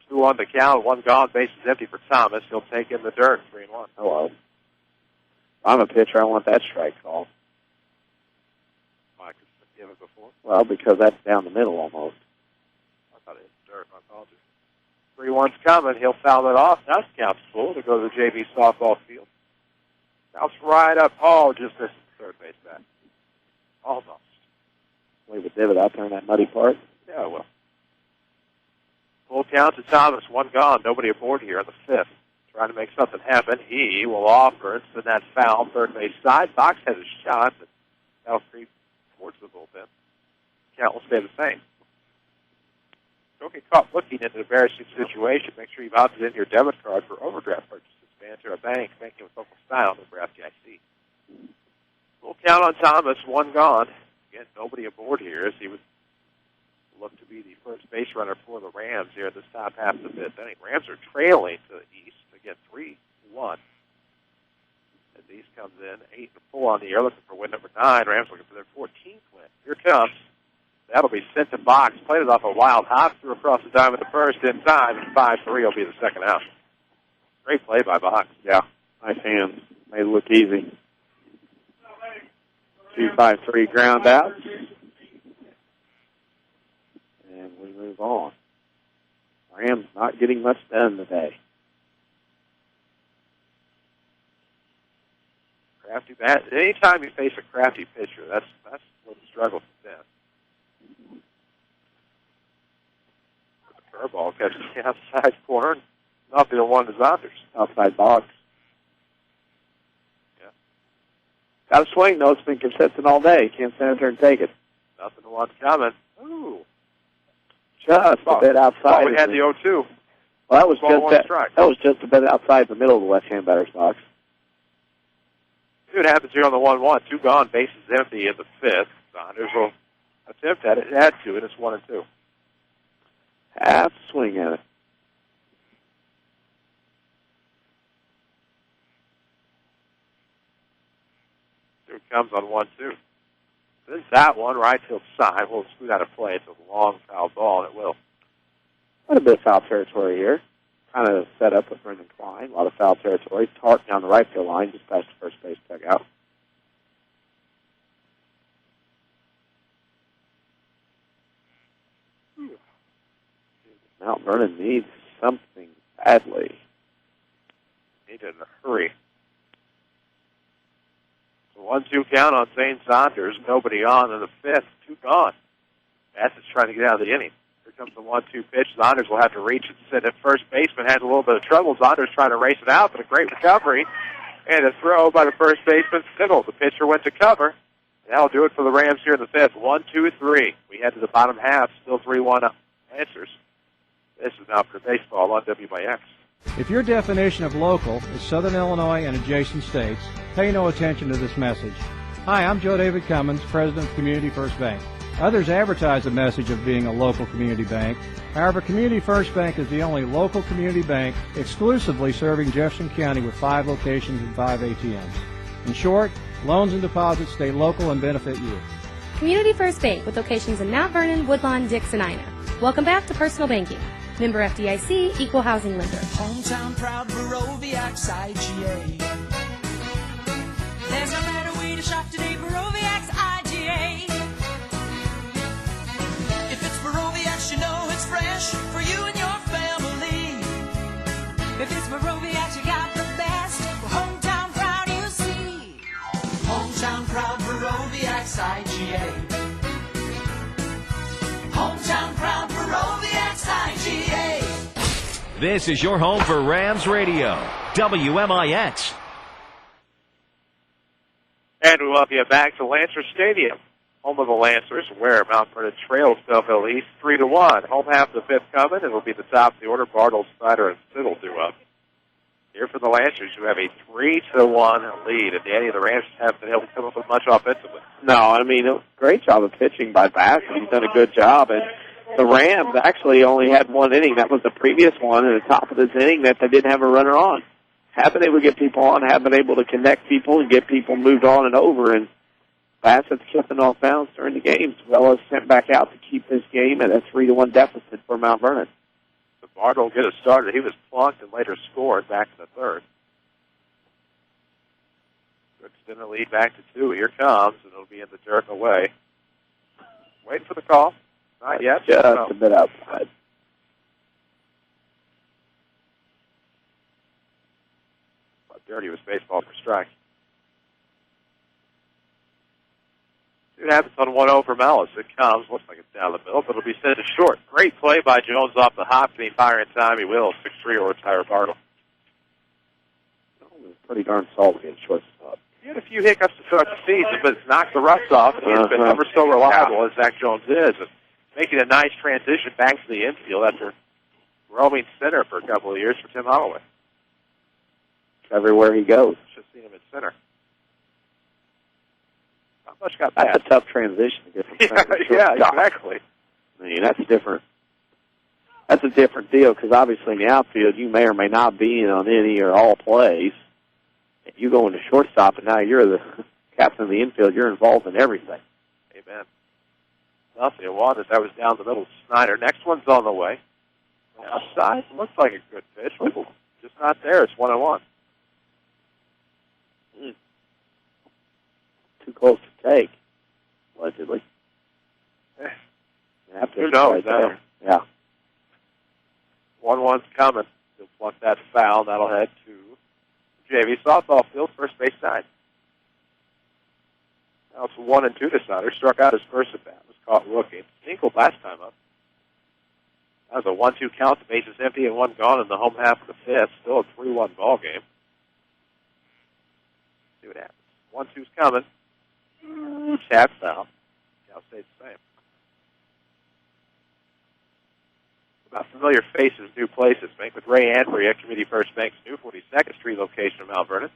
2 on the count, 1 gone, base is empty for Thomas. He'll take in the dirt, 3-1. Hello. If I'm a pitcher, I want that strike call. I could give it before. Well, because that's down the middle almost. I thought it was dirt. My apologies. 3-1's coming. He'll foul it off. Now count's full to go to the JV softball field. Bounce right up. Oh, just missed the third base back. Almost. Leave a divot out there in that muddy part. Yeah, well. Full count to Thomas. 1 gone. Nobody aboard here on the 5th. Trying to make something happen. He will offer it. Send that foul. Third base side. Box has a shot, but that'll creep towards the bullpen. Count will stay the same. Don't get caught looking at an embarrassing situation. Make sure you've opted in your debit card for overdraft purchases. Banter Bank, banking with local style, member FDIC. Full count on Thomas, 1 gone. Again, nobody aboard here as he would look to be the first base runner for the Rams here in this top half of the 5th inning. Rams are trailing to the East. Again, 3-1. As East comes in 8-4 on the year, looking for win number 9. Rams looking for their 14th win. Here comes. That'll be sent to Box. Played it off a wild hop, threw across the diamond the first in time, and 5-3 will be the second out. Great play by Box. Yeah, nice hands. Made it look easy. 2-5-3 ground out. And we move on. Rams not getting much done today. Crafty bat. Anytime you face a crafty pitcher, that's what the struggle has been. The curveball catches the outside corner. Nothing to 1 to Saunders. Outside box. Yeah. Got a swing, though. It's been consistent all day. Can't stand there and take it. Nothing to 1 coming. Ooh. Just a bit outside. We had the 0-2. Well, that was that was just a bit outside the middle of the left-hand batter's box. See what happens here on the 1-1. 2 gone, bases empty in the 5th. Saunders will attempt at it. It had to, and it's 1-2. Half swing at it. Here it comes on 1-2. There's that one, right field side. We'll scoot out of play. It's a long foul ball, and it will. Quite a bit of foul territory here. Kind of set up with Brendan Klein. A lot of foul territory. Tart down the right field line, just past the first base dugout. Mount Vernon needs something badly. Need it in a hurry. 1-2 count on St. Saunders. Nobody on in the 5th. 2 gone. Bassett's trying to get out of the inning. Here comes the 1-2 pitch. Saunders will have to reach and sit at first baseman. Had a little bit of trouble. Saunders trying to race it out, but a great recovery. And a throw by the first baseman, Siddle. The pitcher went to cover. That'll do it for the Rams here in the 5th. 1-2-3. We head to the bottom half. Still 3-1 up. Lancers. This is Now for Baseball on WMIX. If your definition of local is Southern Illinois and adjacent states, pay no attention to this message. Hi, I'm Joe David Cummins, President of Community First Bank. Others advertise the message of being a local community bank. However, Community First Bank is the only local community bank exclusively serving Jefferson County with 5 locations and 5 ATMs. In short, loans and deposits stay local and benefit you. Community First Bank with locations in Mount Vernon, Woodlawn, Dix, and Ina. Welcome back to Personal Banking. Member FDIC, Equal Housing Lender. Hometown proud Baroviax IGA. There's no better way to shop today, Baroviax IGA. If it's Baroviax, you know it's fresh for you and your family. If it's Baroviax, you got the best. For hometown proud, you see. Hometown proud Baroviax IGA. Hometown proud Baroviax IGA. This is your home for Rams Radio, WMIX. And we welcome you back to Lancer Stadium, home of the Lancers, where Mount Vernon trails Belleville East 3-1. Home half of the fifth coming. It'll be the top of the order. Bartle, Snyder, and Siddle due up. Here for the Lancers, who have a 3-1 lead. And Danny, the Rams haven't been able to come up with much offensively. No, I mean, it was a great job of pitching by Bass. He's done a good job. And the Rams actually only had one inning. That was the previous one at the top of this inning that they didn't have a runner on. Have been able to get people on, have been able to connect people and get people moved on and over. And Bassett's kept off bounds during the game, as well as sent back out to keep this game at a 3-1 deficit for Mount Vernon. The Bartle get it started. He was plunked and later scored back in the third. Good extend the lead back to 2. Here comes, and it'll be in the dirt and away. Waiting for the call. Not yet. Just a bit outside. Dirty was baseball for strike. See what happens on 1-0 for Malice. It comes. Looks like it's down the middle, but it'll be sent to short. Great play by Jones off the hop. Can he fire in time? He will. 6-3 or retire Bartle. Pretty darn salty in shortstop. He had a few hiccups to start the season, but it's knocked the rust off. And he's been ever so reliable as Zach Jones is. And making a nice transition back to the infield after roaming center for a couple of years for Tim Holloway. Everywhere he goes. Should have seen him at center. Not much got That's past. a tough transition to get from center to Yeah, shortstop. exactly. I mean, that's different. That's a different deal because obviously in the outfield you may or may not be in on any or all plays. If you go into shortstop and now you're the captain of the infield, you're involved in everything. Amen. Nothing. It wanted. That was down the middle of Snyder. Next one's on the way. Outside. Looks like a good pitch. Just not there. It's 1-1. Too close to take, allegedly. Who knows? Right, yeah. 1-1's coming. He'll pluck that foul. That'll head to JV softball field, first base side. Now it's 1-2 to Snyder. Struck out his first at bat. Was caught looking. Singled last time up. That was a 1-2 count. The base is empty and 1 gone in the home half of the fifth. Still a 3-1 ball game. See what happens. 1-2's coming. Tap foul. Cal State's the same. About familiar faces, new places. Bank with Ray Anbury at Community First Bank's new 42nd Street location in Mount Vernon.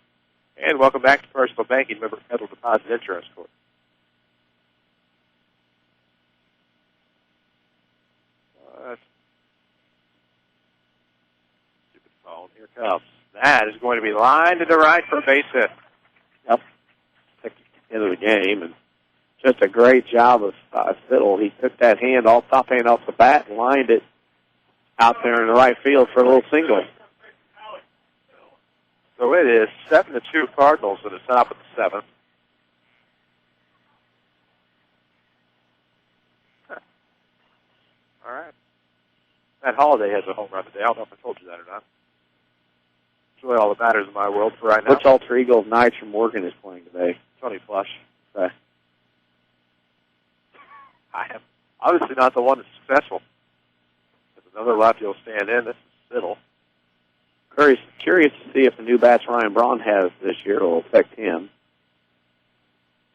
And welcome back to Personal Banking, member Federal Deposit Insurance Corp. Stupid phone. Here it comes. That is going to be lined to the right for a base hit. Yep. Into the game, and just a great job of Fiddle. He took that hand, top hand off the bat, and lined it out there in the right field for a little single. So it is 7-2 Cardinals at the top of the seventh. All right. Matt Holliday has a home run today. I don't know if I told you that or not. It's really all that matters in my world for right now. Which alter ego of Knights from Morgan is playing today? Tony Flush. Okay. I am obviously not the one that's successful. There's another lefty will stand in. This is Siddle. Curious to see if the new bats Ryan Braun has this year will affect him.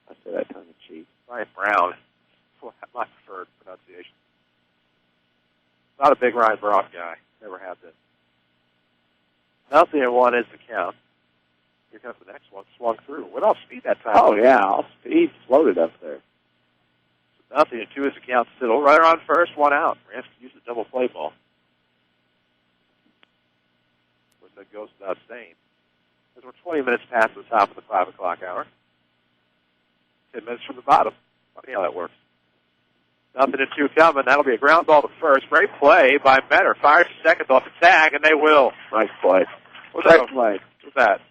I say that tongue in cheek. Ryan Brown. My preferred pronunciation. Not a big Ryan Brock guy. Never have been. 0-1 is the count. Here comes the next one. Swung through. Went off speed that time. Oh, yeah. Off speed. Floated up there. So 0-2 is the count still. Runner on first, one out. Rams can use the double play ball. Of course, that goes without saying. As we're 20 minutes past the top of the 5 o'clock hour. 10 minutes from the bottom. Funny how that works. 0-2 coming. That'll be a ground ball to first. Great play by Metter. Fires to second off the tag, and they will. Nice play. What's that? What's that?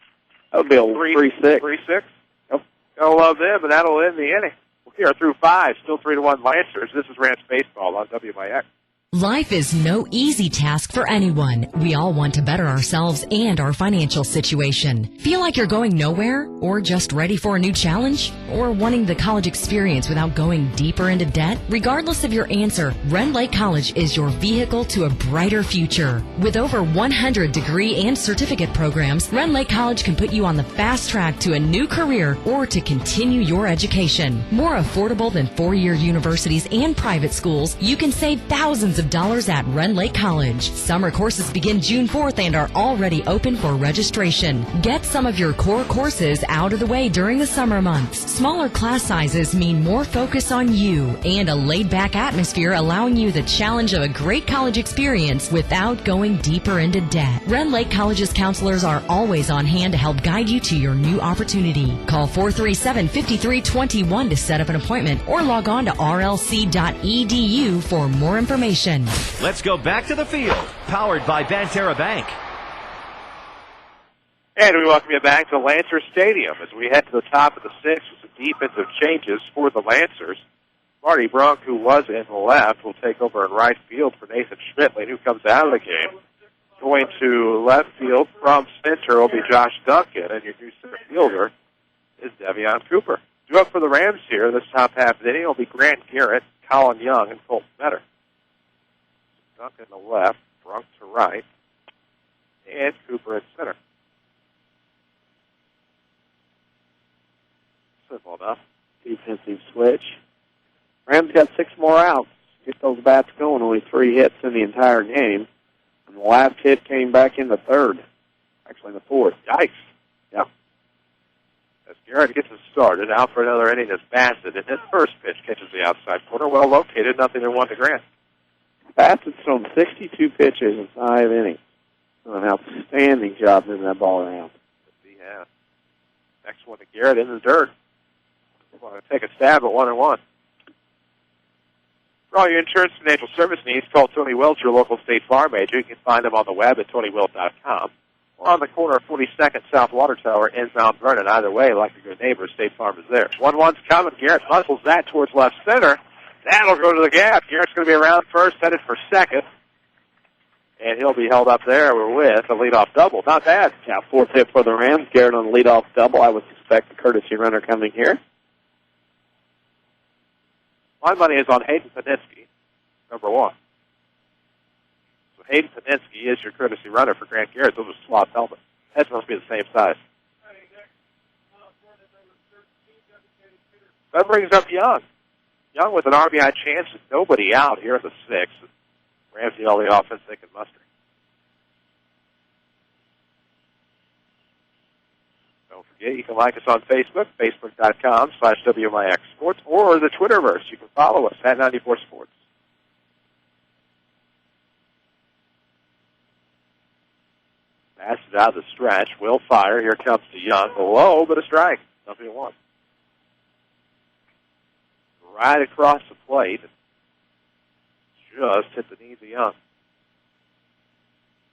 That would be a 3-6. 3-6? Yep. Gotta love them, and that'll end the inning. We are through 5. Still 3-1 Lancers. This is Rams Baseball on WMIX. Life is no easy task for anyone. We all want to better ourselves and our financial situation. Feel like you're going nowhere? Or just ready for a new challenge? Or wanting the college experience without going deeper into debt? Regardless of your answer, Rend Lake College is your vehicle to a brighter future. With over 100 degree and certificate programs, Rend Lake College can put you on the fast track to a new career or to continue your education. More affordable than four-year universities and private schools, you can save thousands of dollars at Rend Lake College. Summer courses begin June 4th and are already open for registration. Get some of your core courses out of the way during the summer months. Smaller class sizes mean more focus on you and a laid-back atmosphere allowing you the challenge of a great college experience without going deeper into debt. Rend Lake College's counselors are always on hand to help guide you to your new opportunity. Call 437-5321 to set up an appointment or log on to rlc.edu for more information. Let's go back to the field, powered by Banterra Bank. And we welcome you back to Lancer Stadium as we head to the top of the 6th with some defensive changes for the Lancers. Marty Brunk, who was in the left, will take over in right field for Nathan Schmidtley, who comes out of the game. Going to left field from center will be Josh Duncan, and your new center fielder is Devion Cooper. Due up for the Rams here this top half of the inning will be Grant Garrett, Colin Young, and Colton Metter. Duncan to left, Brunk to right, and Cooper at center. Simple enough. Defensive switch. Rams got 6 more outs. Get those bats going. Only 3 hits in the entire game. And the last hit came back in the 3rd. Actually, in the 4th. Yikes. Yeah. As Garrett gets it started, out for another inning is Bassett, and his first pitch catches the outside corner. Well located, 0-1 to Grant. Bassett's thrown 62 pitches in 5 innings. An outstanding job moving that ball around. He has. Next one to Garrett in the dirt. We're going to take a stab at 1-1. For all your insurance and financial service needs, call Tony Welch, your local State Farm agent. You can find him on the web at TonyWelch.com or on the corner of 42nd South Water Tower in Mount Vernon. Either way, like a good neighbor, State Farm is there. 1-1's coming. Garrett muscles that towards left center. That'll go to the gap. Garrett's going to be around first, headed for second. And he'll be held up there with a leadoff double. Not bad. Yeah, 4th hit for the Rams. Garrett on the leadoff double. I would suspect a courtesy runner coming here. My money is on Hayden Paninsky, number 1. So Hayden Paninsky is your courtesy runner for Grant Garrett. Those are Sloth's helmets. Heads must be the same size. That brings up Young. Young with an RBI chance with nobody out here in the 6th. Rams need all the offense they can muster. Don't forget, you can like us on Facebook, facebook.com/WMIX Sports, or the Twitterverse. You can follow us at 94 Sports. Passes out of the stretch. Will fire. Here comes to Young. Low, but a strike. 0-1. Right across the plate. Just hit the knees of Young.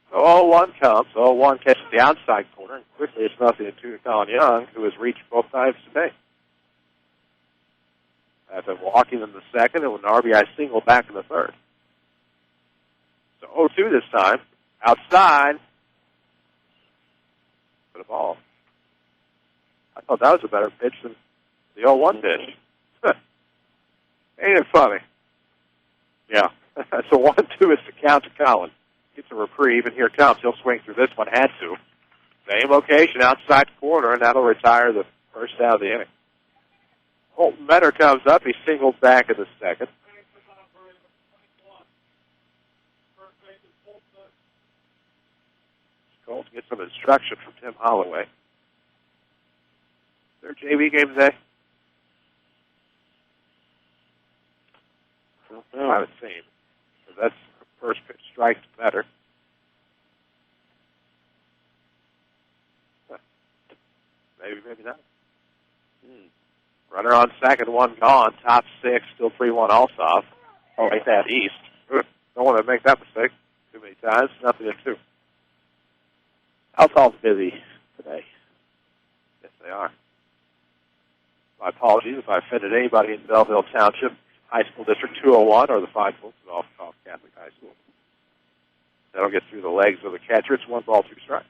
So 0-1 comes. 0-1 catches the outside corner, and quickly it's 0-2 to Colin Young, who has reached both times today. After walking in the 2nd, and with an RBI single back in the 3rd. So 0-2 this time. Outside. For the ball. I thought that was a better pitch than the 0-1 pitch. Ain't it funny? Yeah. So 1-2 is the count to Collins. Gets a reprieve, and here comes. He'll swing through this one. Had to. Same location, outside corner, and that'll retire the first out of the inning. Colton Metter comes up. He singles back in the 2nd. Colts. Get some instruction from Tim Holloway. Their JV game today? I haven't seen. So that's first pitch strike to better. Maybe, maybe not. Runner on second, one gone. Top six, still 3-1 Alsop. Oh, right that east. Don't want to make that mistake too many times. Nothing to two. Alsop's busy today. Yes, they are. My apologies if I offended anybody in Belleville Township, High School District 201, or the Fine Folks at Alsop Catholic High School. That'll get through the legs of the catcher. It's 1 ball, 2 strikes.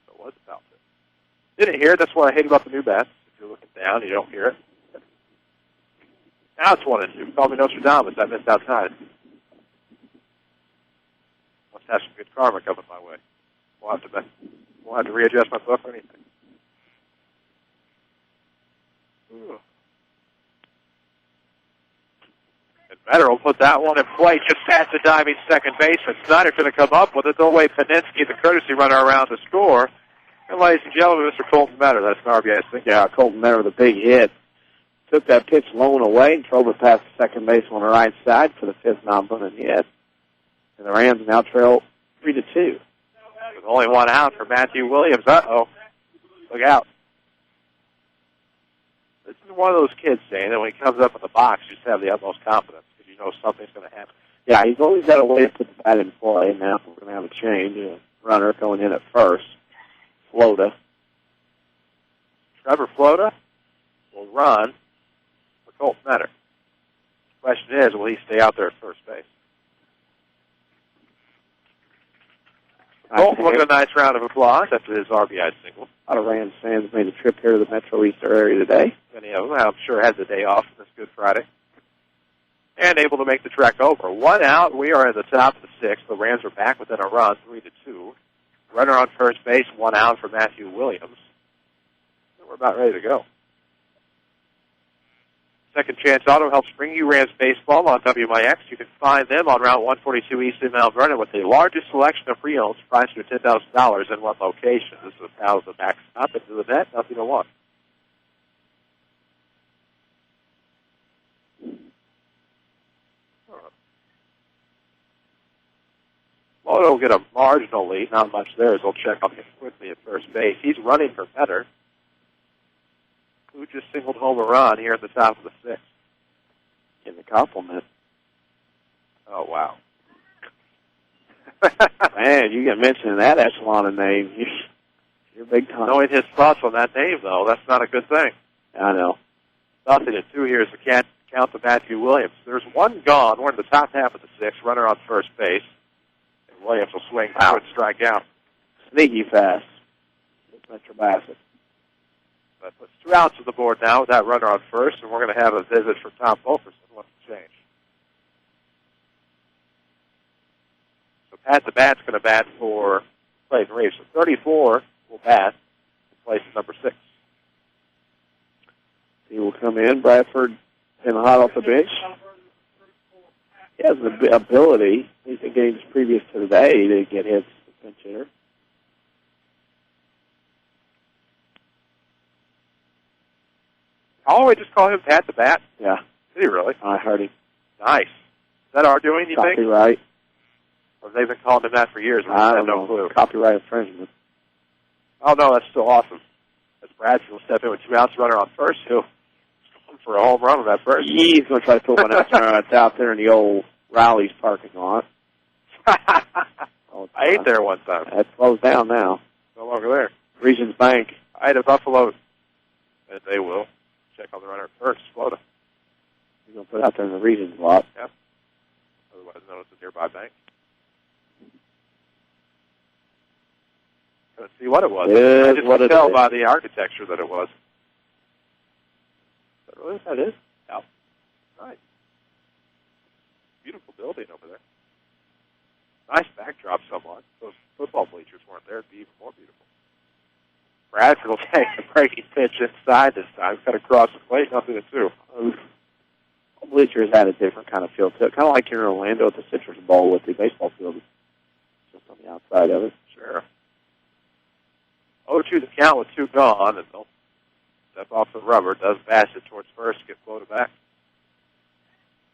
So what's about it? Didn't hear it. That's what I hate about the new bats. If you're looking down, you don't hear it. Now it's 1-2. Call me Nostradamus. I missed outside. Must have some good karma coming my way. Won't have to readjust my book or anything. Ooh. And Vetter will put that one in play just past the diving second baseman. Snyder's going to come up with it. They'll wait Paninsky, the courtesy runner, around to score. And ladies and gentlemen, Mr. Colton Vetter. That's an RBI. Yeah, Colton Vetter with a big hit. Took that pitch low and away and drove it past the second base on the right side for the 5th non-bunting hit. And the Rams now trail 3-2. With only 1 out for Matthew Williams. Uh-oh. Look out. This is one of those kids, saying that when he comes up in the box, you just have the utmost confidence because you know something's going to happen. Yeah, he's always got a way to put the bat in play. Now we're going to have a change. A runner going in at first. Flota. Trevor Flota will run for Colton Vetter. The question is, will he stay out there at first base? Colton looked a nice round of applause after his RBI single. A lot of Rams fans made a trip here to the Metro Easter area today. Many of them, I'm sure, had the day off this Good Friday. And able to make the trek over. 1 out. We are at the top of the 6th. The Rams are back within a run, 3-2. Runner on first base, 1 out for Matthew Williams. And we're about ready to go. Second Chance Auto helps bring you Rams baseball on WMIX. You can find them on Route 142 East in Mount Vernon with the largest selection of pre-owns priced at $10,000 in one location. This is how the backstop into the net, nothing to one. Loto will get a marginal lead, not much there, as he'll check on him quickly at first base. He's running for Vetter, who just singled home a run here at the top of the 6th. In the compliment. Oh, wow. Man, you get mentioned that echelon of name. You're big time. Knowing his thoughts on that name, though, that's not a good thing. I know. Nothing at 2 here is to count to Matthew Williams. There's 1 gone. We're in the top half of the 6th. Runner on first base. And Williams will swing out and strike out. Sneaky fast. Metro Bassett. That puts 2 outs to the board now with that runner on first, and we're going to have a visit from Tom Fulkerson. What's the change? So Pat the Bat's going to bat for Clayton Reeves. So 34 will bat in place of number 6. He will come in. Bradford in hot off the bench. He has the ability, in the games previous to today, to get hits as a pinch hitter. Holloway just call him Pat the Bat? Yeah. Did he really? I heard him. Nice. Is that our doing, you think? Copyright. Or they've been calling him that for years. I don't know. No clue. Copyright infringement. Oh, no, that's still awesome. As Bradford will step in with 2 outs, runner on first, he'll go for a home run on that first. He's going to try to put one out out there in the old Riley's parking lot. I ate there one time. That's closed down now. No longer there. Regions Bank. I had a Buffalo, and they will. Check on the runner first. Flota. He's going to put out there in the Regions lot. Yep. Otherwise known as the nearby bank. Couldn't see what it was. I just could tell by the architecture that it was. Is that really what that is? Yeah. Nice. Beautiful building over there. Nice backdrop somewhat. Those football bleachers weren't there. It'd be even more beautiful. Bradford will take the breaking pitch inside this time. Cut across the plate, nothing to 2. bleachers had a different kind of feel to it, kind of like here in Orlando at the Citrus Bowl with the baseball field just on the outside of it. Sure. 0-2 the count with 2 gone, and they'll step off the rubber. Does pass it towards first, get floated back.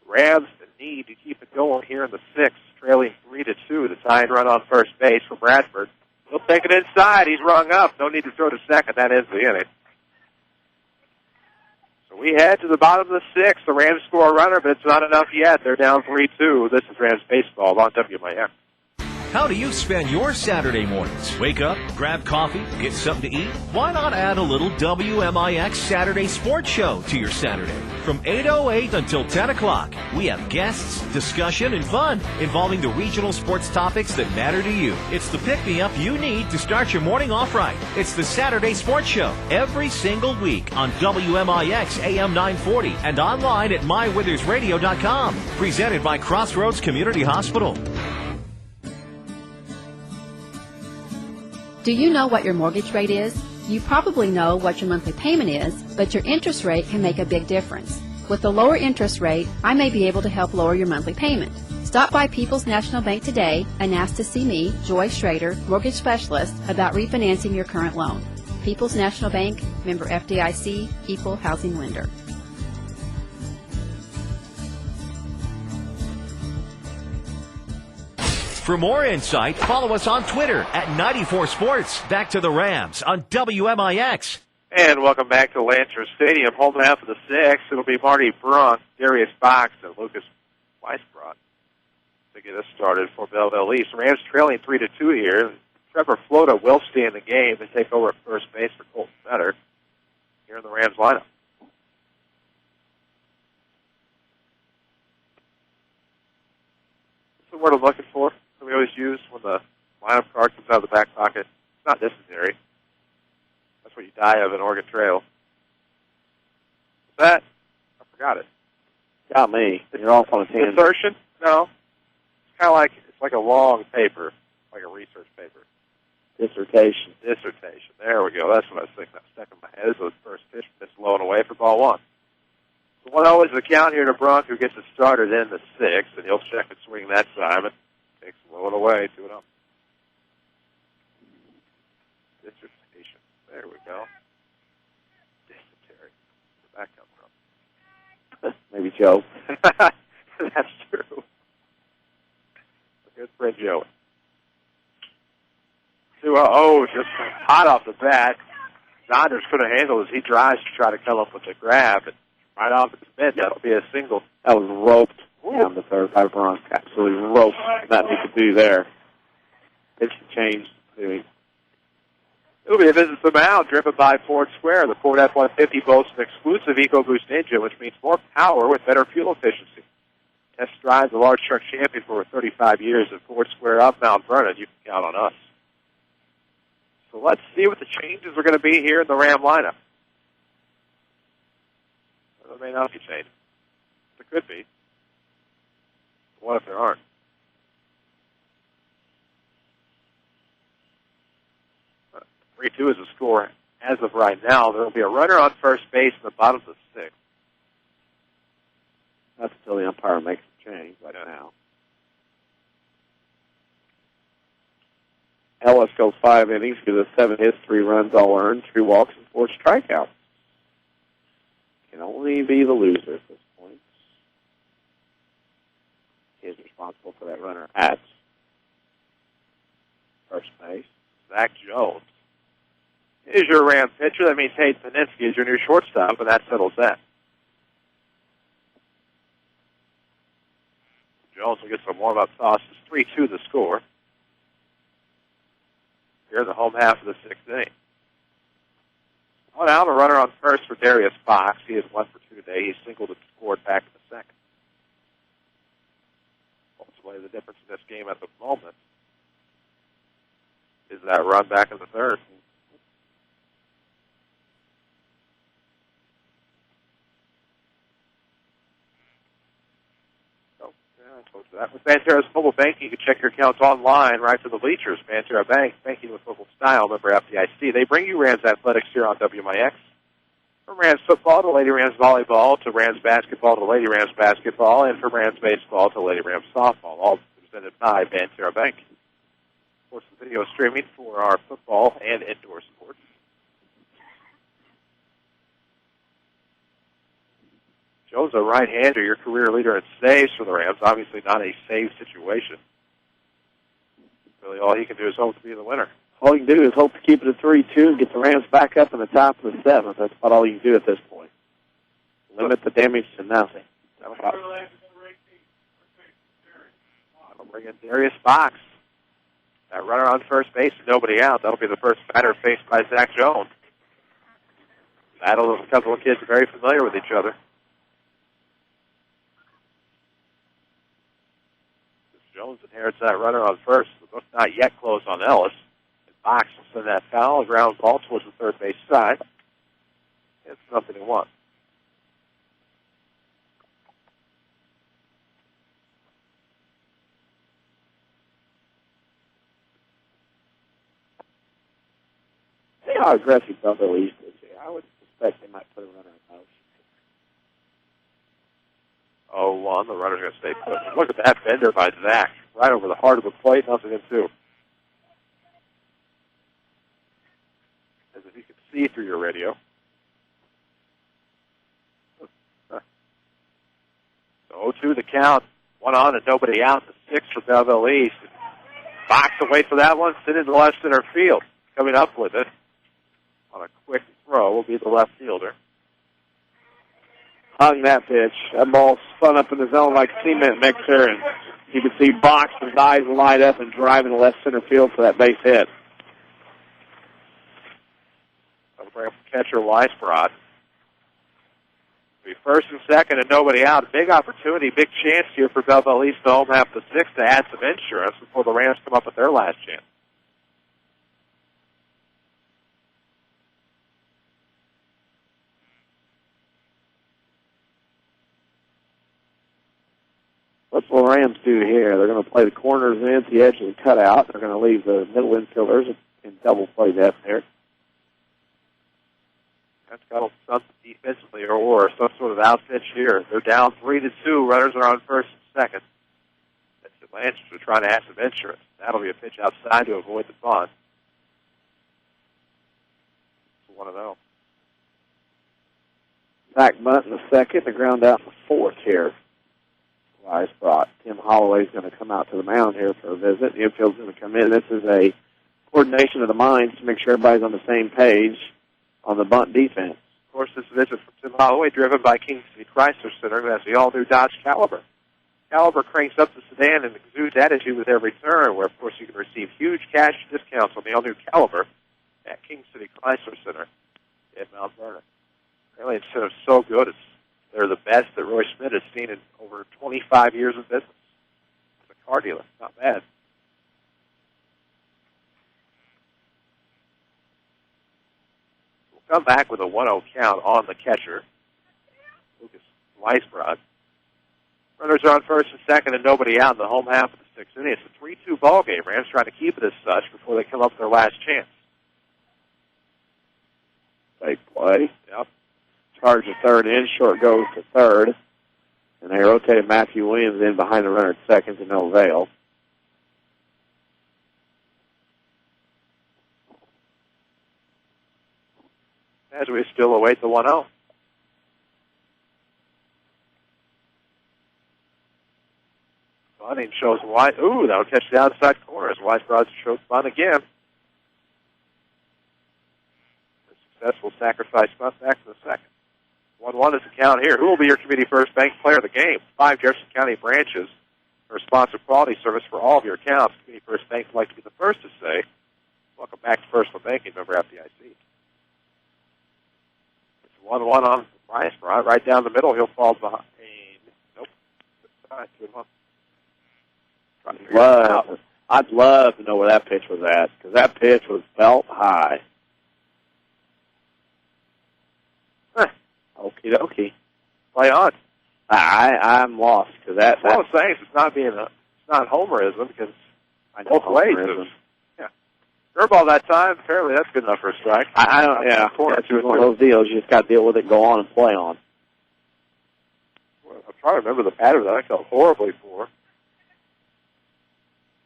Rams need to keep it going here in the 6th, trailing 3-2. The tying run on first base for Bradford. He'll take it inside. He's rung up. No need to throw to second. That ends the inning. So we head to the bottom of the 6th. The Rams score a runner, but it's not enough yet. They're down 3-2. This is Rams Baseball on WMIX. How do you spend your Saturday mornings? Wake up, grab coffee, get something to eat? Why not add a little WMIX Saturday Sports Show to your Saturday? From 8:08 until 10 o'clock, we have guests, discussion, and fun involving the regional sports topics that matter to you. It's the pick-me-up you need to start your morning off right. It's the Saturday Sports Show every single week on WMIX AM 940 and online at mywithersradio.com. Presented by Crossroads Community Hospital. Do you know what your mortgage rate is? You probably know what your monthly payment is, but your interest rate can make a big difference. With a lower interest rate, I may be able to help lower your monthly payment. Stop by People's National Bank today and ask to see me, Joy Schrader, mortgage specialist, about refinancing your current loan. People's National Bank, member FDIC, equal housing lender. For more insight, follow us on Twitter at 94 Sports. Back to the Rams on WMIX. And welcome back to Lancers Stadium. Home half of the 6th. It'll be Marty Brunk, Darius Fox, and Lucas Weisbrot to get us started for Belleville East. Rams trailing 3-2 here. Trevor Flota will stay in the game and take over at first base for Colton Fetter here in the Rams lineup. What's the word I'm looking for? That we always use when the lineup card comes out of the back pocket. It's not necessary. That's what you die of in Oregon Trail. What's that? I forgot it. Got me. You're off on a tangent. Insertion? No. It's kind of like, it's like a long paper, like a research paper. Dissertation. Dissertation. There we go. That's what I was thinking. That stuck in my head. This was the first pitch. It's low and away for ball 1. So 1-0 is the count here to Brunk, who gets it started in the 6th, and he'll check and swing that time. And takes low and away, 2-0. Dissertation. There we go. Dysentery. Where'd that come from? Maybe Joe. That's true. A good friend Joey. 2-0, just hot off the bat. Saunders couldn't handle it as he drives to try to come up with the grab. And right off his bed, that'll be a single. That was roped down the third by Brunk. Absolutely roped. Nothing he could do there. Pitch changed to him. It'll be a visit to the mound driven by Ford Square. The Ford F-150 boasts an exclusive EcoBoost engine, which means more power with better fuel efficiency. Test drive the large truck champion for over 35 years at Ford Square up Mount Vernon. You can count on us. So let's see what the changes are going to be here in the Ram lineup. There may not be changes. There could be. But what if there aren't? Uh, 3-2 is the score as of right now. There will be a runner on first base in the bottom of the 6th. That's until the umpire makes a change right now. Ellis goes 5 innings, gives us 7 hits, 3 runs, all earned, 3 walks, and 4 strikeouts. Can only be the loser at this point. He is responsible for that runner at first base. Zach Jones is your Ram pitcher. That means Hayden Paninsky is your new shortstop, and that settles that. Jones will get some warm-up tosses. 3-2 the score. Here in the home half of the 6th inning. 1 out, a runner on first for Darius Fox. He is 1 for 2 today. He singled and scored back in the 2nd. Ultimately, the difference in this game at the moment is that run back in the 3rd. With Banterra's Mobile Banking, you can check your accounts online right to the bleachers. Banterra Bank, banking with local style, member FDIC. They bring you Rams Athletics here on WMIX. From Rams football to Lady Rams volleyball to Rams basketball to Lady Rams basketball, and from Rams baseball to Lady Rams softball, all presented by Banterra Bank. Of course, the video streaming for our football and indoor sports. Joe's a right-hander, your career leader in saves for the Rams. Obviously not a save situation. Really all he can do is hope to be the winner. All you can do is hope to keep it at 3-2 and get the Rams back up in the top of the 7th. That's about all you can do at this point. Limit the damage to nothing. That'll bring in Darius Fox. That runner on first base and nobody out. That'll be the first batter faced by Zach Jones. Battle of a couple of kids very familiar with each other. Jones inherits that runner on first. The book not yet closed on Ellis. And Fox will send that foul. A ground ball towards the third base side. It's 0-1. See how aggressive Belleville East is here. I would suspect they might put a runner in motion. 0-1. The runner's going to stay put. Look at that bender by Zach. Right over the heart of the plate. 0-2. As if you could see through your radio. So 0-2 the count. 1 on and nobody out. The 6 for Belleville East. Fox will wait for that one. Sit in the left center field. Coming up with it on a quick throw will be the left fielder. Hung that pitch. That ball spun up in the zone like a cement mixer, and you can see Box's eyes light up and drive in the left center field for that base hit. That'll bring up catcher Weisbrod. Be first and second and nobody out. Big opportunity, big chance here for Belleville East to home half the 6th to add some insurance before the Rams come up with their last chance. What will the Rams do here? They're going to play the corners in at the edge of the cutout. They're going to leave the middle infielders in double play depth there. That's got something defensively or some sort of outfit here. They're down 3-2. Runners are on first and second. The Lancers are trying to add some insurance. That'll be a pitch outside to avoid the bunt. It's 1-0. Back bunt in the second. The ground out in the fourth here. Rice brought. Tim Holloway's going to come out to the mound here for a visit. The infield's going to come in. This is a coordination of the minds to make sure everybody's on the same page on the bunt defense. Of course, this visit from Tim Holloway, driven by King City Chrysler Center, who has the all-new Dodge Caliber. Caliber cranks up the sedan and exudes attitude with every turn, where, of course, you can receive huge cash discounts on the all-new Caliber at King City Chrysler Center in Mount Vernon. Really, incentive's so good, they're the best that Roy Schmidt has seen in over 25 years of business. As a car dealer, not bad. We'll come back with a 1-0 count on the catcher, Lucas Weisbrod. Runners are on first and second and nobody out in the home half of the 6th inning. It's a 3-2 ball game. Rams trying to keep it as such before they come up with their last chance. Big play. Yep. Charge to third in, short goes to third. And they rotated Matthew Williams in behind the runner at second to no avail. As we still await the 1-0. Bunting shows White. Ooh, that'll catch the outside corner as Weisbrod shows bunt again. A successful sacrifice bunt back to the second. 1-1 is the count here. Who will be your Community First Bank player of the game? 5 Jefferson County branches are sponsored quality service for all of your accounts. Community First Bank would like to be the first to say, welcome back to Personal Banking, member FDIC. It's 1-1 on Bryce. Right down the middle, he'll fall behind. Nope. Good one. I'd love to know where that pitch was at, because that pitch was belt high. Okie dokie. Play on. I'm lost, because that's all I'm saying is it's not homerism, because I know both ways. homerism. Yeah. Curveball that time. Apparently that's good enough for a strike. I don't, yeah, that's just one of those deals. You just got to deal with it, go on, and play on. Well, I'm trying to remember the batter that I felt horribly for.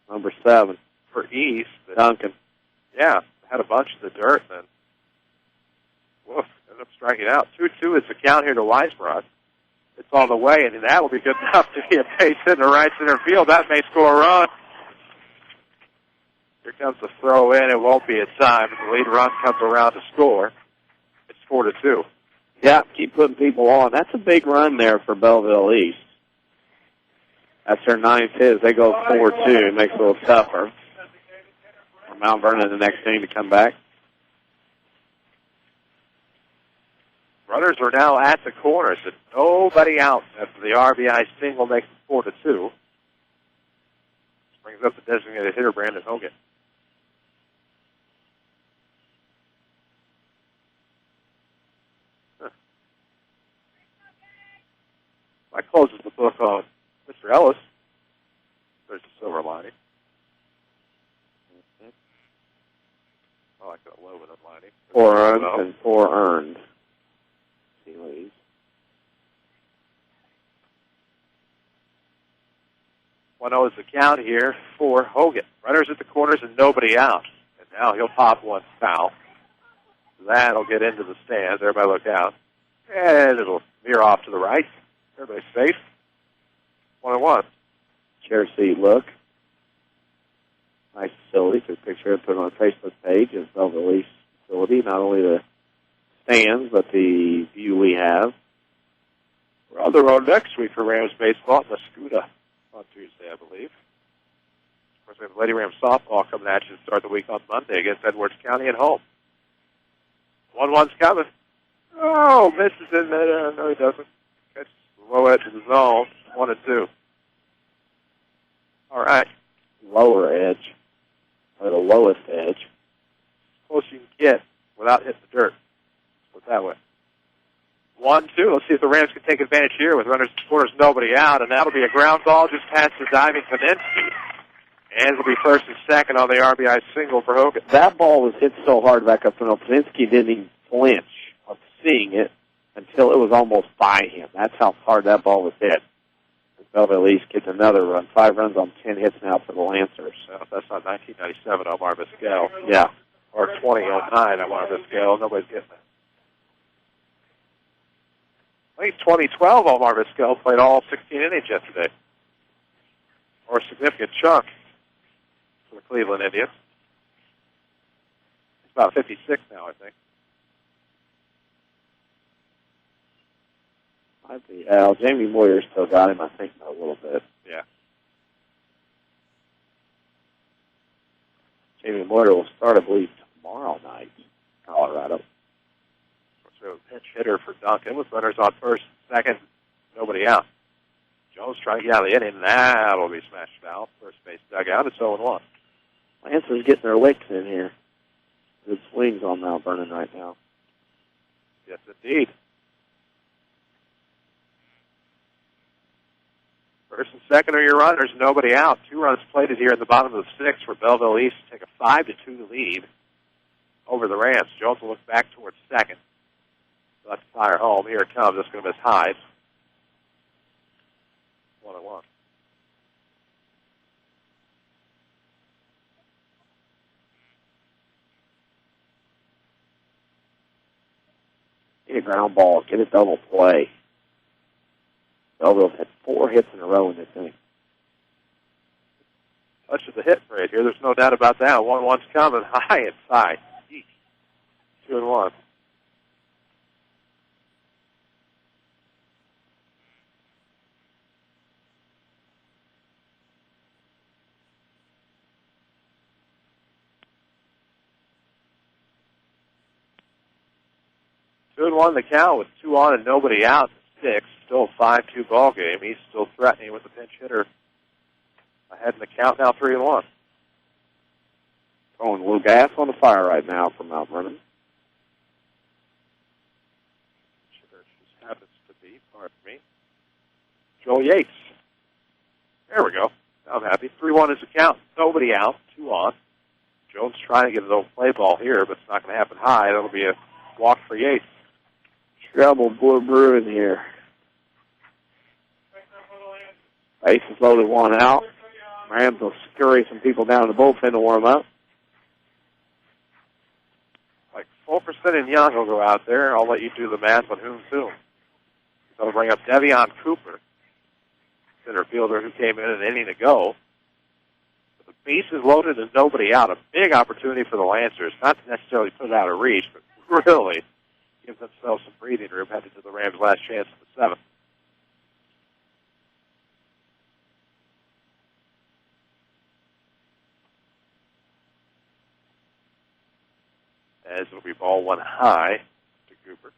Number 7. For East. Duncan. Yeah, had a bunch in the dirt, then. Woof, ended up striking out. 2-2 is the count here to Weisbrod. It's on the way, and that will be good enough to be a base hit in the right center field. That may score a run. Here comes the throw in. It won't be in time, but the lead run comes around to score. It's 4-2. Yeah, keep putting people on. That's a big run there for Belleville East. That's their 9th hit. They go 4-2. It makes it a little tougher for Mount Vernon the next inning to come back. Runners are now at the corners, and nobody out after the RBI single makes it 4-2. This brings up the designated hitter, Brandon Hogan. That closes the book on Mr. Ellis. There's a silver lining. I like that low with a lining. 4 earned and 4 earned. See, ladies. Is the count here for Hogan. Runners at the corners and nobody out. And now he'll pop one foul. That'll get into the stands. Everybody look out. And it'll veer off to the right. Everybody's safe. 1-1. Chair seat look. Nice facility. Took a picture and put it on the Facebook page of Belleville East facility. Not only the stands, but the view we have. We're on the road next week for Rams baseball at Mascoutah on Tuesday, I believe. Of course, we have Lady Rams softball coming at you to start the week on Monday against Edwards County at home. 1-1's coming. Oh, misses in there. No, he doesn't. Catches the low edge of the zone. 1-2. All right. Lower edge. Or the lowest edge. Close you can get without hitting the dirt. Put it that way. 1-2. Let's see if the Rams can take advantage here with runners at the corners, nobody out, and that'll be a ground ball just past the diving Kaminsky. And it'll be first and second on the RBI single for Hogan. That ball was hit so hard back up the middle. Kaminsky didn't even flinch of seeing it until it was almost by him. That's how hard that ball was hit. Belleville East gets another run. 5 runs on 10 hits now for the Lancers. Well, that's not 1997 Omar Vizquel. Yeah. Or 2009 Omar Vizquel. Nobody's getting it. I think 2012 Omar Vizquel played all 16 innings yesterday. Or a significant chunk for the Cleveland Indians. It's about 56 now, I think. Jamie Moyer still got him, I think, a little bit. Yeah. Jamie Moyer will start, I believe, tomorrow night in Colorado. So a pinch hitter for Duncan with runners on first, second, nobody out. Jones trying to get out of the inning. That'll be smashed foul. First base dugout. It's 0-1. Lancers getting their licks in here. Good swings on Mount Vernon right now. Yes, indeed. First and second are your runners, nobody out. 2 runs plated here in the bottom of the 6th for Belleville East to take a 5-2 lead over the Rams. Jones will look back towards second. Let's fire home. Here it comes. It's going to miss high. 1-1. Get a ground ball. Get a double play. Belleville's had 4 hits in a row in this inning. Touch of the hit parade here. There's no doubt about that. 1-1's coming. High inside. 2-1. The count with 2 on and nobody out. 6. Still a 5-2 ball game. He's still threatening with the pinch hitter ahead in the count now. 3-1. Throwing a little gas on the fire right now for Mount Vernon. Hitter just happens to be, pardon me, Joel Yates. There we go. I'm happy. 3-1 is the count. Nobody out. 2 on. Jones trying to get his own play ball here, but it's not going to happen high. That'll be a walk for Yates. Trouble brewing here. Bases loaded, one out. Rams will scurry some people down to the bullpen to warm up. Like Fulkerson and Young will go out there. I'll let you do the math on whom soon. So I'll bring up Devion Cooper, center fielder who came in an inning ago. The bases loaded and nobody out. A big opportunity for the Lancers, not to necessarily put it out of reach, but really give themselves some breathing room headed to the Rams' last chance in the seventh. As it'll be ball one high to Cooper.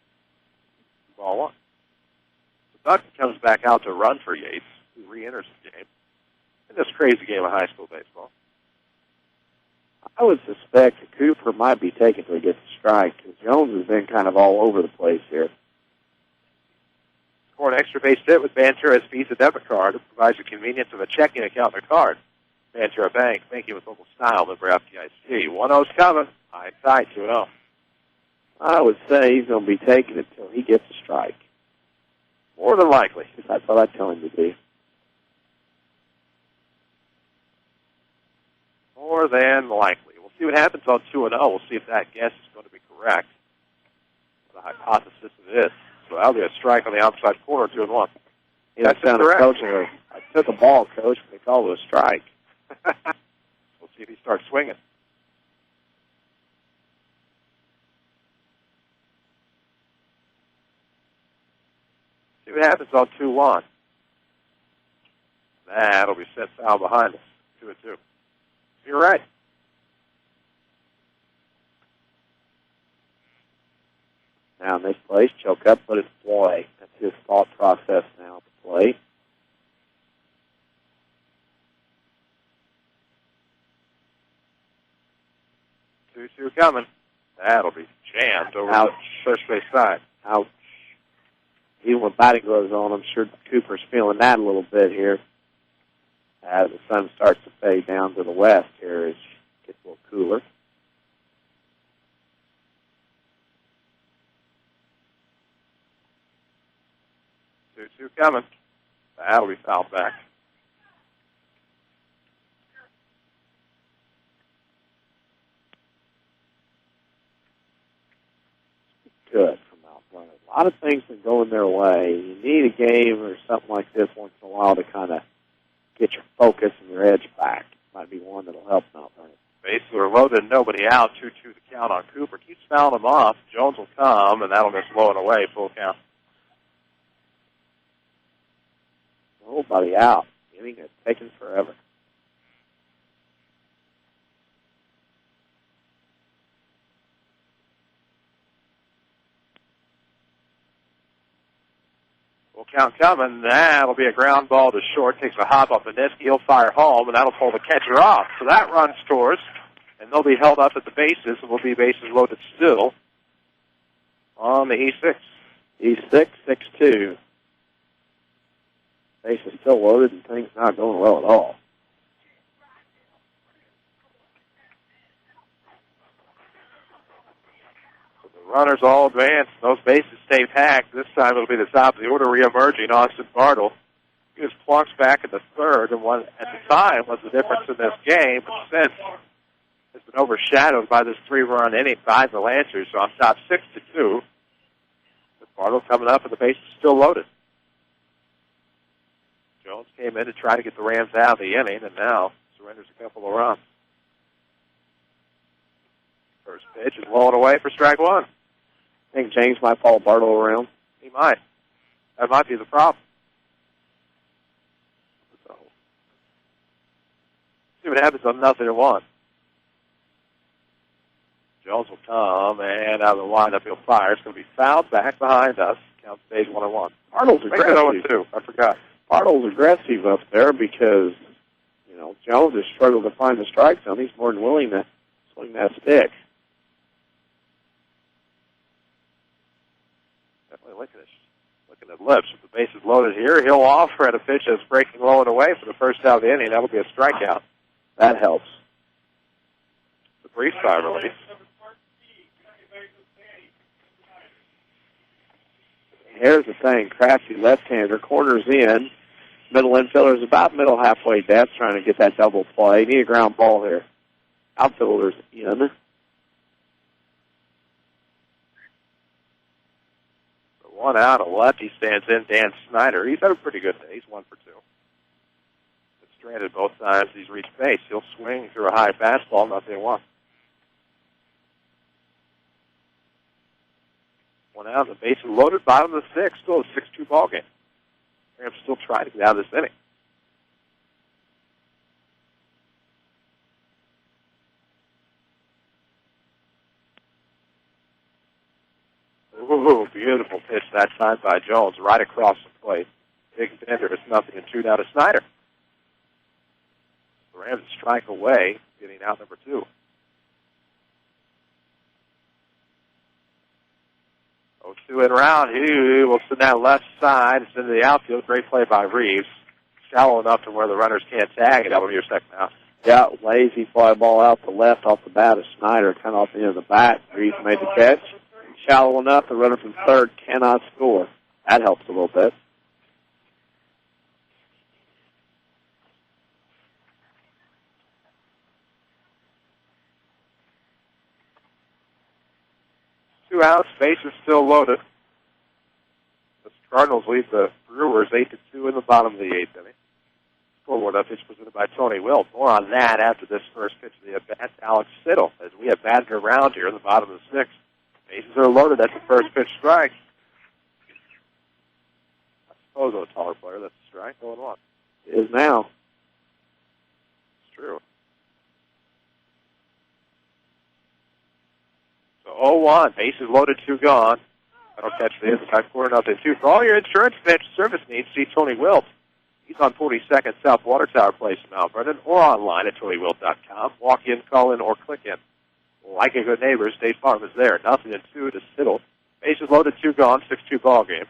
Ball one. So Dutton comes back out to run for Yates, who re-enters the game in this crazy game of high school baseball. I would suspect that Cooper might be taken to get the strike because Jones has been kind of all over the place here. Score an extra base hit with Bantura's Visa debit card. It provides the convenience of a checking account in a card. Bantura Bank, banking with local style, member FDIC. 1-0's coming. High tight, 2-0. I would say he's going to be taking it until he gets a strike. More than likely. That's what I tell him to do. More than likely. We'll see what happens on 2-0. We'll see if that guess is going to be correct. The hypothesis it is. So that'll be a strike on the outside corner, 2-1. That's correct. Coach, I took a ball, Coach, but they called it a strike. We'll see if he starts swinging. See what happens on 2-1. That'll be set foul behind us. 2-2. You're right. Now in this place, choke up, put it to play. That's his thought process now at the plate. Two coming. That'll be jammed over the first base side. Ouch. Even with batting gloves on, I'm sure Cooper's feeling that a little bit here. As the sun starts to fade down to the west here, it gets a little cooler. Two coming. That'll be fouled back. Good from Mount Vernon. A lot of things been going their way. You need a game or something like this once in a while to kind of get your focus and your edge back. Might be one that'll help Mount Vernon. Bases are loaded, nobody out. 2-2 the count on Cooper. Keeps fouling him off. Jones will come, and that'll miss low and away. Full count. Nobody out. Inning is taking forever. Full count coming. That'll be a ground ball to short. Takes a hop off Niski. He'll fire home, and that'll pull the catcher off. So that run scores, and they'll be held up at the bases, and will be bases loaded still on the E6. E6, 6-2. Base is still loaded, and things not going well at all. So the runners all advance. Those bases stay packed. This time it'll be the top of the order re-emerging. Austin Bartle. He was plunks back at the third, and what at the time was the difference in this game, but since it's been overshadowed by this 3-run inning by the Lancers, so on top 6-2. With Bartle coming up, and the base is still loaded. Jones came in to try to get the Rams out of the inning, and now surrenders a couple of runs. First pitch is blowing away for strike one. I think James might follow Bartle around. He might. That might be the problem. So, see what happens on 0-1. Jones will come, and out of the lineup he'll fire. It's going to be fouled back behind us. Count stays 1-1. Bartle's aggressive. 0-2. I forgot. Bartle's aggressive up there because, Jones has struggled to find the strike zone. He's more than willing to swing that stick. Definitely looking at lips. If the base is loaded here, he'll offer at a pitch that's breaking low and away for the first out of the inning. That'll be a strikeout. That helps. The free side release. Here's the thing, crafty left-hander, corners in. Middle infielder's about middle halfway depth, trying to get that double play. Need a ground ball here. Outfielder's in. One out, a lefty stands in, Dan Snyder. He's had a pretty good day. He's 1 for 2. Been stranded both times he's reached base. He'll swing through a high fastball, nothing one. One out, the base is loaded, bottom of the 6th. Still a 6-2 ball game. Rams still trying to get out of this inning. Ooh, beautiful pitch that time by Jones, right across the plate. Big bender, it's 0-2 down to Snyder. The Rams strike away, getting out number 2. 0-2 in round. He will send that left side. It's into the outfield. Great play by Reeves. Shallow enough to where the runners can't tag it. That'll be your second out. Yeah, lazy fly ball out to left off the bat of Snyder, kind of off the end of the bat. Reeves made the catch. Shallow enough, the runner from third cannot score. That helps a little bit. Two outs, base is still loaded. The Cardinals lead the Brewers 8-2 in the bottom of the 8th inning. Scoreboard up pitch presented by Tony Wilt. More on that after this first pitch of the at-bat to Alex Siddle, as we have batted around here in the bottom of the 6th. Bases are loaded. That's the first pitch strike. I suppose on a taller player, that's a strike. 0-1. It is now. It's true. So 0-1. Bases loaded, 2 gone. That'll catch the inside corner, 0-2. For all your insurance service needs, see Tony Wilt. He's on 42nd South Water Tower Place in Mount Vernon, or online at TonyWilt.com. Walk in, call in, or click in. Like a good neighbor, State Farm is there. 0-2 to Siddle. Bases loaded, 2 gone, 6-2 ball game.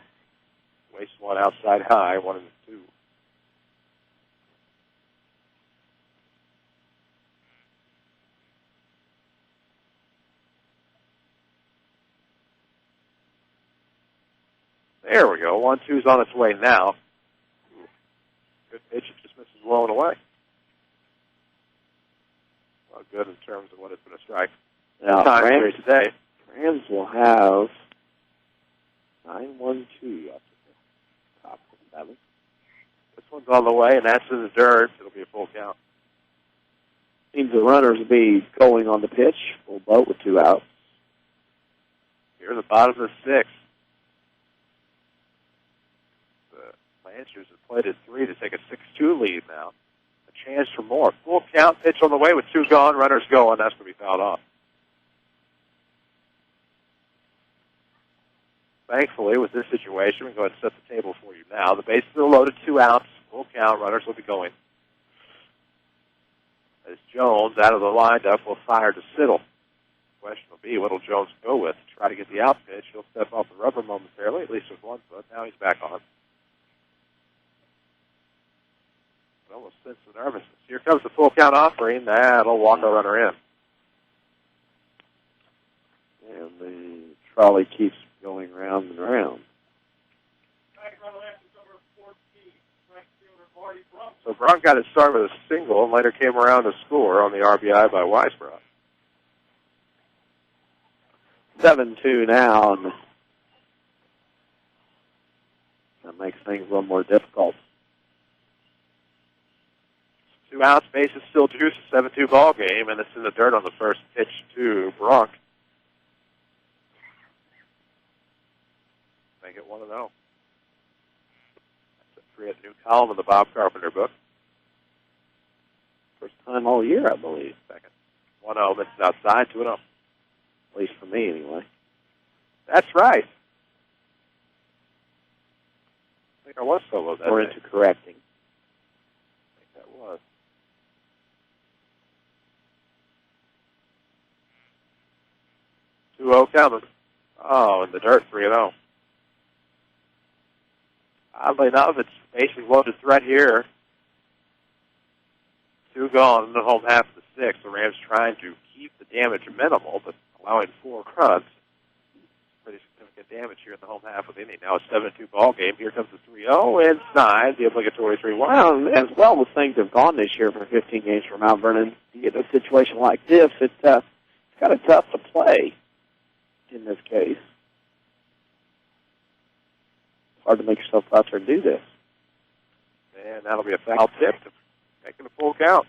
Waste 1 outside high, 1-2. There we go. 1-2's on its way now. Good pitch. It just misses low and away. Well, good in terms of what has been a strike. Now, Rams today. Rams will have 9-1-2 up to the top of the 7th. This one's on the way, and that's in the dirt. It'll be a full count. Seems the runners will be going on the pitch. Full boat with 2 outs. Here at the bottom of the 6th. The Lancers have played at 3 to take a 6-2 lead now. A chance for more. Full count, pitch on the way with 2 gone. Runners going. That's going to be fouled off. Thankfully, with this situation, we can go ahead and set the table for you now. The bases are loaded, 2 outs. Full count. Runners will be going. As Jones, out of the windup, will fire to Siddle. The question will be, what will Jones go with? Try to get the out pitch. He'll step off the rubber momentarily, at least with 1 foot. Now he's back on. Almost sense the nervousness. Here comes the full count offering. That'll walk a runner in. And the trolley keeps going round and round. So Brunk got his start with a single and later came around to score on the RBI by Weisbrot. 7-2 now, and that makes things a little more difficult. 2 outs, bases still juice, 7-2 ball game, and it's in the dirt on the first pitch to Brunk. Make it 1-0. That's a 3 at the new column in the Bob Carpenter book. First time all year, I believe. Second. 1-0, misses outside, 2-0. At least for me, anyway. That's right. I think I was solo that Or day. into correcting. I think that was. Coming. Oh, in the dirt, 3-0. Oddly enough, it's bases loaded threat here. 2 gone in the home half of the 6th. The Rams trying to keep the damage minimal, but allowing 4 runs, pretty significant damage here in the home half of the inning. Now a 7-2 ball game. Here comes the 3-0 inside, the obligatory 3-1. Well, as well as things have gone this year for 15 games for Mount Vernon, you get a situation like this, it's kind of tough to play in this case. It's hard to make yourself out there and do this. And that'll be a foul tip, making a full count.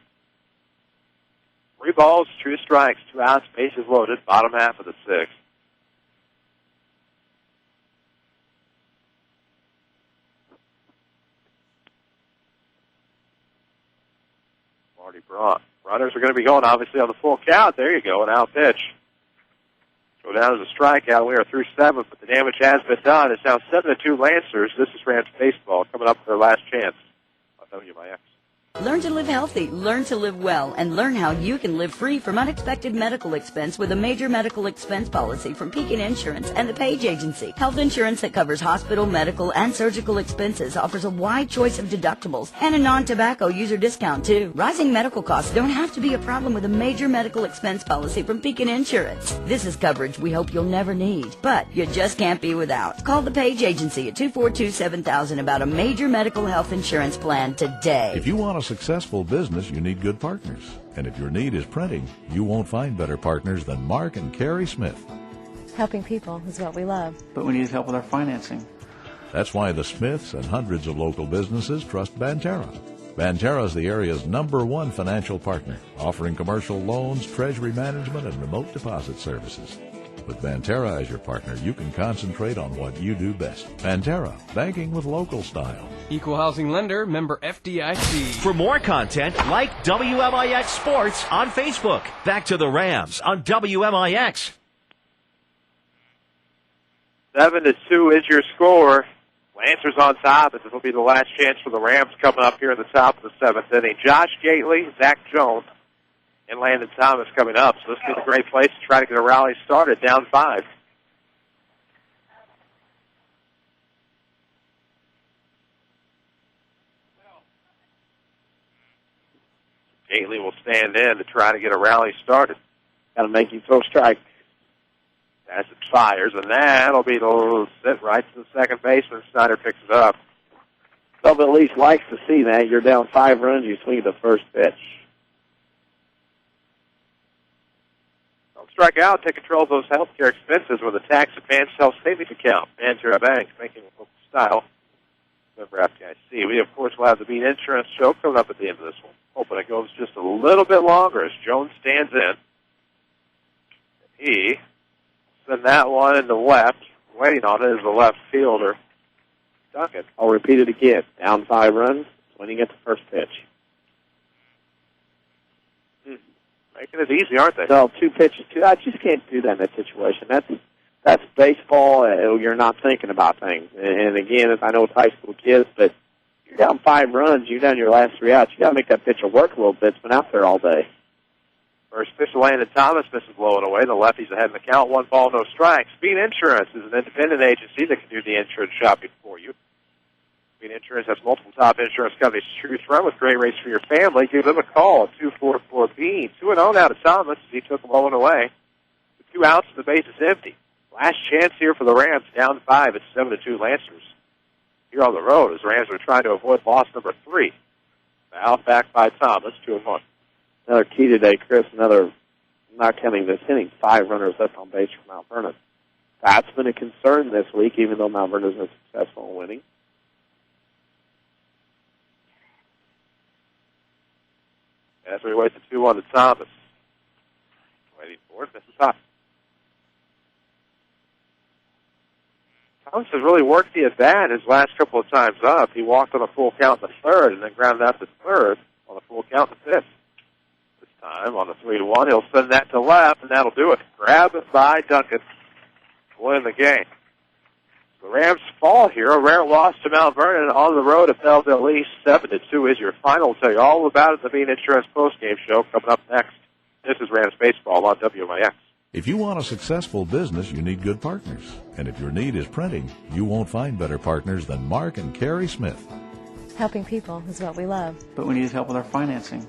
3 balls, 2 strikes, 2 outs, bases loaded, bottom half of the 6th. Marty Braun. Runners are going to be going, obviously, on the full count. There you go, an out pitch. Go down as a strikeout. We are through 7, but the damage has been done. It's now 7-2 Lancers. This is Rams Baseball coming up for their last chance on WMIX. Learn to live healthy, learn to live well, and learn how you can live free from unexpected medical expense with a major medical expense policy from Pekin Insurance and the Page Agency. Health insurance that covers hospital, medical, and surgical expenses offers a wide choice of deductibles and a non-tobacco user discount, too. Rising medical costs don't have to be a problem with a major medical expense policy from Pekin Insurance. This is coverage we hope you'll never need, but you just can't be without. Call the Page Agency at 242-7000 about a major medical health insurance plan today. If you want a successful business, you need good partners. And if your need is printing, you won't find better partners than Mark and Carrie Smith. Helping people is what we love. But we need help with our financing. That's why the Smiths and hundreds of local businesses trust Banterra. Banterra is the area's #1 financial partner, offering commercial loans, treasury management, and remote deposit services. With Banterra as your partner, you can concentrate on what you do best. Banterra, banking with local style. Equal housing lender, member FDIC. For more content, like WMIX Sports on Facebook. Back to the Rams on WMIX. 7-2 is your score. Lancers on top, and this will be the last chance for the Rams coming up here in the top of the 7th inning. Josh Gately, Zach Jones, and Landon Thomas coming up. So this is a great place to try to get a rally started, down 5. Gately will stand in to try to get a rally started. Got to make him throw strike. As it fires, and that'll be the sit right to the second baseman. Snyder picks it up. Belleville East likes to see that. You're down 5 runs, you swing the first pitch. Don't strike out. Take control of those health care expenses with a tax advance health savings account. Banterra Bank, making it local style. Member FDIC. We, of course, will have the Bean Insurance Show coming up at the end of this one. Hoping it goes just a little bit longer as Jones stands in. He send that one in the left. Waiting on it is the left fielder, Duncan. I'll repeat it again. Down 5 runs, swinging at the first pitch. Making it easy, aren't they? No, 2 pitches. I just can't do that in that situation. That's baseball. You're not thinking about things. And again, I know it's high school kids, but you're down 5 runs. You're down your last 3 outs. You got to make that pitcher work a little bit. It's been out there all day. First pitch to Landon Thomas, misses blowing away. The lefty's ahead in the count. 1 ball, no strikes. Bean Insurance is an independent agency that can do the insurance shopping for you. Bean Insurance has multiple top insurance companies to choose from with great rates for your family. Give them a call at 244-BEAN. 2-0 now to Thomas as he took blowing away. With 2 outs, the base is empty. Last chance here for the Rams, down 5. It's 7-2 Lancers. Here on the road as the Rams are trying to avoid loss number 3. Foul back by Thomas, 2-1. Another key today, Chris. Another, not counting this inning, 5 runners left on base for Mount Vernon. That's been a concern this week, even though Mount Vernon has been successful in winning. As we wait the 2-1 to Thomas. Waiting for it, misses high. Thomas has really worked the at-bat his last couple of times up. He walked on a full count in the 3rd and then grounded out to 3rd on a full count in the 5th. Time on the 3-1, he'll send that to left, and that'll do it. Grab it by Duncan. Win the game. The Rams fall here. A rare loss to Mount Vernon on the road at Belleville East. 7-2 is your final. We'll tell you all about it in the Bean Insurance postgame show coming up next. This is Rams Baseball on WMIX. If you want a successful business, you need good partners. And if your need is printing, you won't find better partners than Mark and Carrie Smith. Helping people is what we love. But we need help with our financing.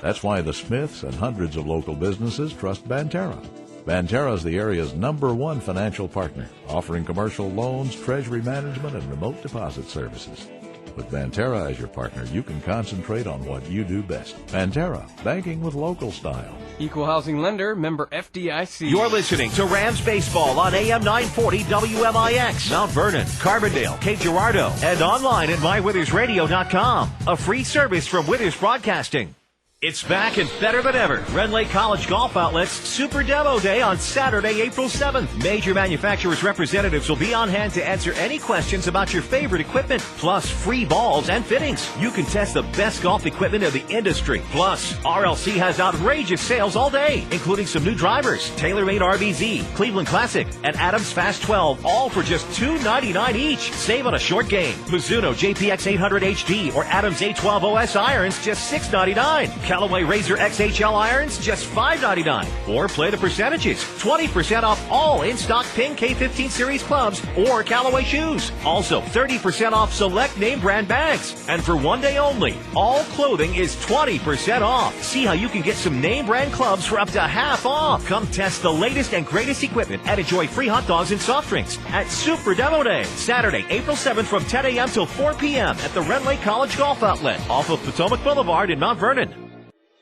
That's why the Smiths and hundreds of local businesses trust Banterra. Banterra is the area's #1 financial partner, offering commercial loans, treasury management, and remote deposit services. With Banterra as your partner, you can concentrate on what you do best. Banterra, banking with local style. Equal housing lender, member FDIC. You're listening to Rams Baseball on AM 940 WMIX, Mount Vernon, Carbondale, Cape Girardeau, and online at mywithersradio.com. A free service from Withers Broadcasting. It's back and better than ever. Red Lake College Golf Outlet's Super Demo Day on Saturday, April 7th. Major manufacturers' representatives will be on hand to answer any questions about your favorite equipment, plus free balls and fittings. You can test the best golf equipment in the industry. Plus, RLC has outrageous sales all day, including some new drivers, TaylorMade RVZ, Cleveland Classic, and Adams Fast 12, all for just $2.99 each. Save on a short game. Mizuno JPX 800 HD or Adams A12 OS irons, just $6.99. Callaway Razor XHL irons, just $5.99. Or play the percentages. 20% off all in-stock Ping K15 Series clubs or Callaway shoes. Also, 30% off select name brand bags. And for one day only, all clothing is 20% off. See how you can get some name brand clubs for up to half off. Come test the latest and greatest equipment and enjoy free hot dogs and soft drinks at Super Demo Day, Saturday, April 7th from 10 a.m. till 4 p.m. at the Red Lake College Golf Outlet off of Potomac Boulevard in Mount Vernon.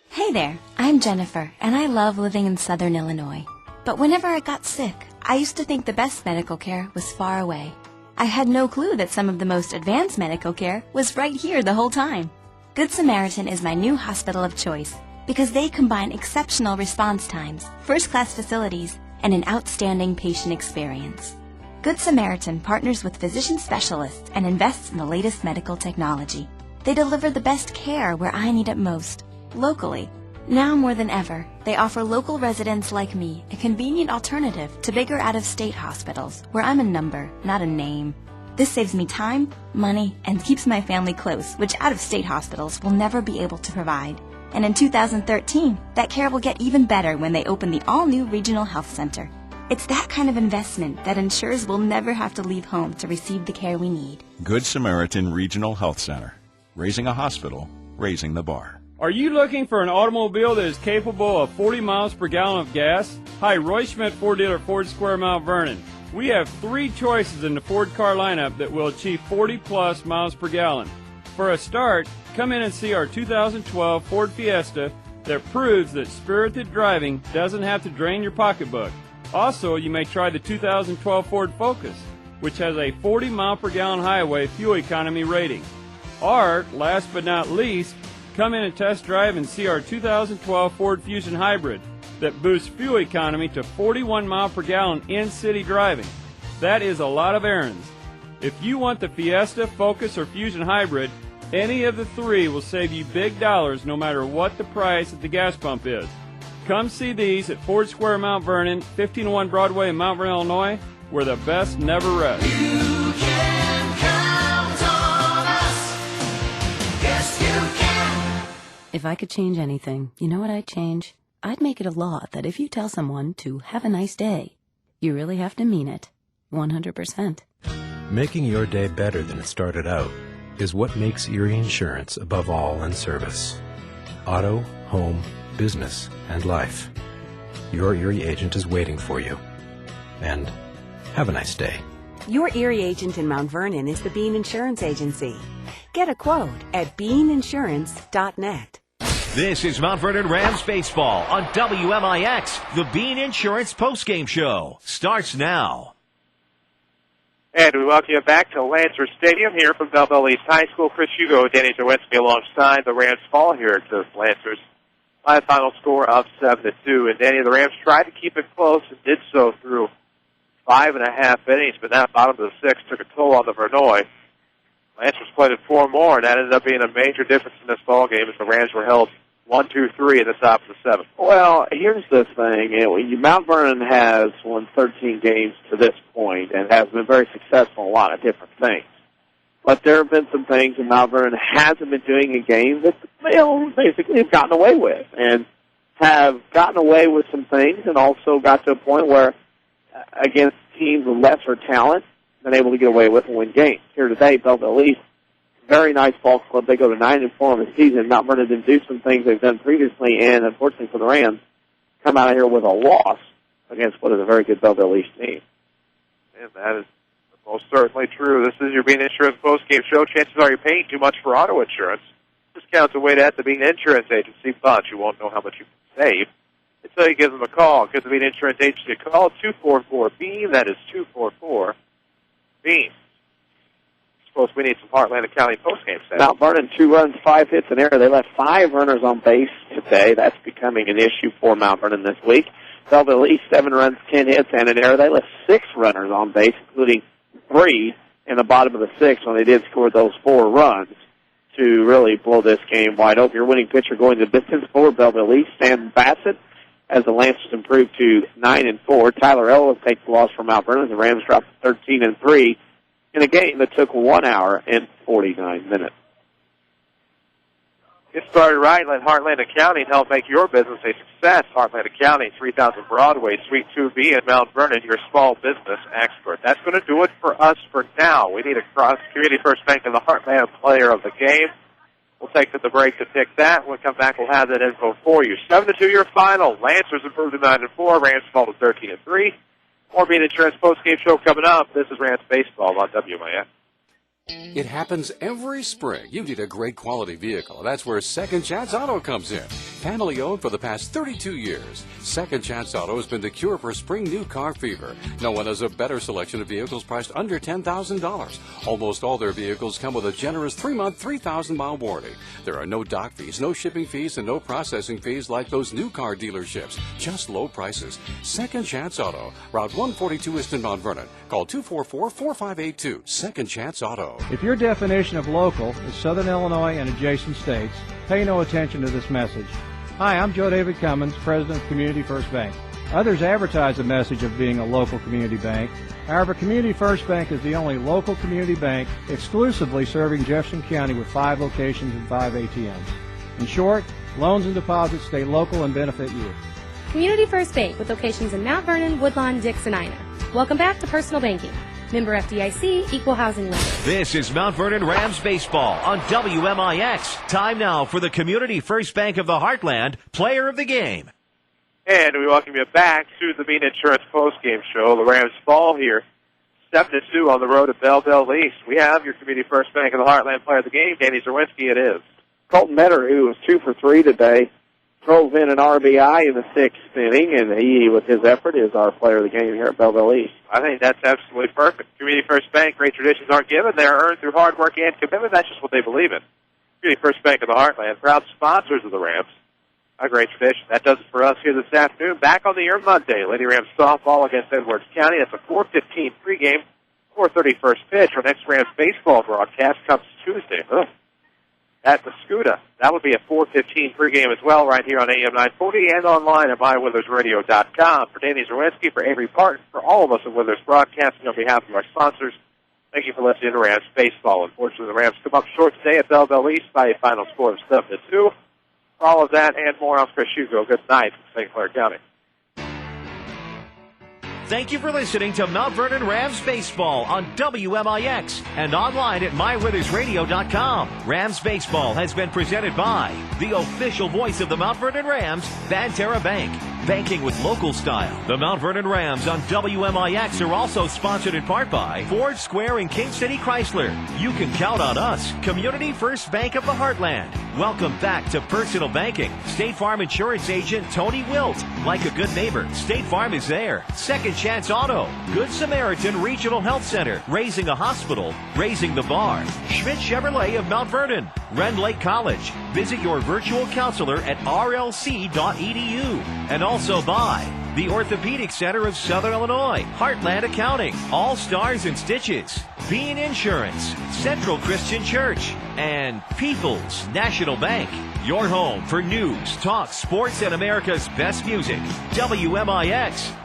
Hey there, I'm Jennifer, and I love living in Southern Illinois. But whenever I got sick, I used to think the best medical care was far away. I had no clue that some of the most advanced medical care was right here the whole time. Good Samaritan is my new hospital of choice because they combine exceptional response times, first-class facilities, and an outstanding patient experience. Good Samaritan partners with physician specialists and invests in the latest medical technology. They deliver the best care where I need it most. Locally. Now more than ever, they offer local residents like me a convenient alternative to bigger out-of-state hospitals where I'm a number, not a name. This saves me time, money, and keeps my family close, which out-of-state hospitals will never be able to provide. And in 2013, that care will get even better when they open the all-new Regional Health Center. It's that kind of investment that ensures we'll never have to leave home to receive the care we need. Good Samaritan Regional Health Center. Raising a hospital, raising the bar. Are you looking for an automobile that is capable of 40 miles per gallon of gas? Hi, Roy Schmidt, Ford dealer, Ford Square, Mount Vernon. We have 3 choices in the Ford car lineup that will achieve 40-plus miles per gallon. For a start, come in and see our 2012 Ford Fiesta that proves that spirited driving doesn't have to drain your pocketbook. Also, you may try the 2012 Ford Focus, which has a 40-mile-per-gallon highway fuel economy rating. Or, last but not least, come in and test drive and see our 2012 Ford Fusion Hybrid that boosts fuel economy to 41 miles per gallon in city driving. That is a lot of errands. If you want the Fiesta, Focus, or Fusion Hybrid, any of the 3 will save you big dollars no matter what the price at the gas pump is. Come see these at Ford Square, Mount Vernon, 1501 Broadway in Mount Vernon, Illinois, where the best never rests. You can count on us. Yes, you can. If I could change anything, you know what I'd change? I'd make it a law that if you tell someone to have a nice day, you really have to mean it. 100%. Making your day better than it started out is what makes Erie Insurance above all in service. Auto, home, business, and life. Your Erie agent is waiting for you. And have a nice day. Your Erie agent in Mount Vernon is the Bean Insurance Agency. Get a quote at beaninsurance.net. This is Mount Vernon Rams Baseball on WMIX. The Bean Insurance Postgame Show starts now. And we welcome you back to Lancers Stadium here from Belleville East High School. Chris Hugo, Danny Czerwinski alongside the Rams ball here at the Lancers by a final score of 7-2. And Danny, the Rams tried to keep it close and did so through 5.5 innings, but that bottom of the 6th took a toll on the Vernoy. Lancers played it 4 more, and that ended up being a major difference in this ball game as the Rams were held 1-2-3 in the top of the 7th. Well, here's the thing. Mount Vernon has won 13 games to this point and has been very successful in a lot of different things. But there have been some things that Mount Vernon hasn't been doing in games that they basically have gotten away with, and have gotten away with some things and also got to a point where, against teams with lesser talent, been able to get away with and win games. Here today, Belleville East very nice ball club. They go to 9-4 on the season. Mount Vernon didn't do some things they've done previously, and unfortunately for the Rams, come out of here with a loss against what is a very good Belleville East team. And that is most certainly true. This is your Bean Insurance postgame show. Chances are you're paying too much for auto insurance. Discounts await at the Bean Insurance Agency, but you won't know how much you can save until you give them a call. Give the Bean Insurance Agency a call, 244-BEAN. That is 244-BEAN. Suppose we need some Heartland County postgame stats. Mount Vernon, 2 runs, 5 hits, an error. They left 5 runners on base today. That's becoming an issue for Mount Vernon this week. Belleville East, 7 runs, 10 hits, and an error. They left 6 runners on base, including 3 in the bottom of the 6th when they did score those 4 runs to really blow this game wide open. Your winning pitcher going the distance for Belleville East, Sam Bassett, as the Lancers improved to 9-4. Tyler Ellis takes the loss from Mount Vernon. The Rams dropped to 13-3 in a game that took 1 hour and 49 minutes. Get started right. Let Heartland County help make your business a success. Heartland County, 3000 Broadway, Suite 2B in Mount Vernon, your small business expert. That's going to do it for us for now. We need a Community First Bank of the Heartland player of the game. We'll take the break to pick that. When we come back, we'll have that info for you. 7-2 your final. Lancers improved to 9-4. Rams fall to 13-3. More Bean Insurance postgame show coming up. This is Rams Baseball on WMIX. It happens every spring. You need a great quality vehicle. That's where Second Chance Auto comes in. Family owned for the past 32 years. Second Chance Auto has been the cure for spring new car fever. No one has a better selection of vehicles priced under $10,000. Almost all their vehicles come with a generous 3-month, 3,000-mile warranty. There are no dock fees, no shipping fees, and no processing fees like those new car dealerships. Just low prices. Second Chance Auto. Route 142 East in Mount Vernon. Call 244-4582. Second Chance Auto. If your definition of local is Southern Illinois and adjacent states, pay no attention to this message. Hi, I'm Joe David Cummins, President of Community First Bank. Others advertise the message of being a local community bank. However, Community First Bank is the only local community bank exclusively serving Jefferson County with 5 locations and 5 ATMs. In short, loans and deposits stay local and benefit you. Community First Bank with locations in Mount Vernon, Woodlawn, Dix, and Ina. Welcome back to Personal Banking. Member FDIC, Equal Housing Lender. This is Mount Vernon Rams Baseball on WMIX. Time now for the Community First Bank of the Heartland Player of the Game. And we welcome you back to the Bean Insurance postgame show. The Rams fall here 7-2 on the road at Belleville East. We have your Community First Bank of the Heartland Player of the Game, Danny Czerwinski. It is Colton Metter, who was 2 for 3 today, drove in an RBI in the 6th inning, and he, with his effort, is our player of the game here at Belleville East. I think that's absolutely perfect. Community First Bank, great traditions aren't given. They're earned through hard work and commitment. That's just what they believe in. Community First Bank of the Heartland, proud sponsors of the Rams. A great tradition. That does it for us here this afternoon. Back on the air Monday. Lady Rams softball against Edwards County. That's a 4:15 pregame, 4:30 first pitch. Our next Rams baseball broadcast comes Tuesday. At the Scuda. That would be a 4:15 pregame as well right here on AM 940 and online at mywithers.radio.com. For Danny Czerwinski, for Avery Parton, for all of us at Withers Broadcasting on behalf of our sponsors, thank you for listening to Rams Baseball. Unfortunately, the Rams come up short today at Belleville East by a final score of 7-2. For all of that and more, I'm Chris Hugo. Good night from St. Clair County. Thank you for listening to Mount Vernon Rams Baseball on WMIX and online at mywithersradio.com. Rams Baseball has been presented by the official voice of the Mount Vernon Rams, Banterra Bank. Banking with local style. The Mount Vernon Rams on WMIX are also sponsored in part by Ford Square and King City Chrysler. You can count on us, Community First Bank of the Heartland. Welcome back to Personal Banking. State Farm Insurance Agent Tony Wilt. Like a good neighbor, State Farm is there. Second Chance Auto. Good Samaritan Regional Health Center. Raising a hospital. Raising the bar. Schmidt Chevrolet of Mount Vernon. Rend Lake College. Visit your virtual counselor at rlc.edu. And also by the Orthopedic Center of Southern Illinois, Heartland Accounting, All Stars and Stitches, Bean Insurance, Central Christian Church, and People's National Bank. Your home for news, talk, sports, and America's best music. WMIX.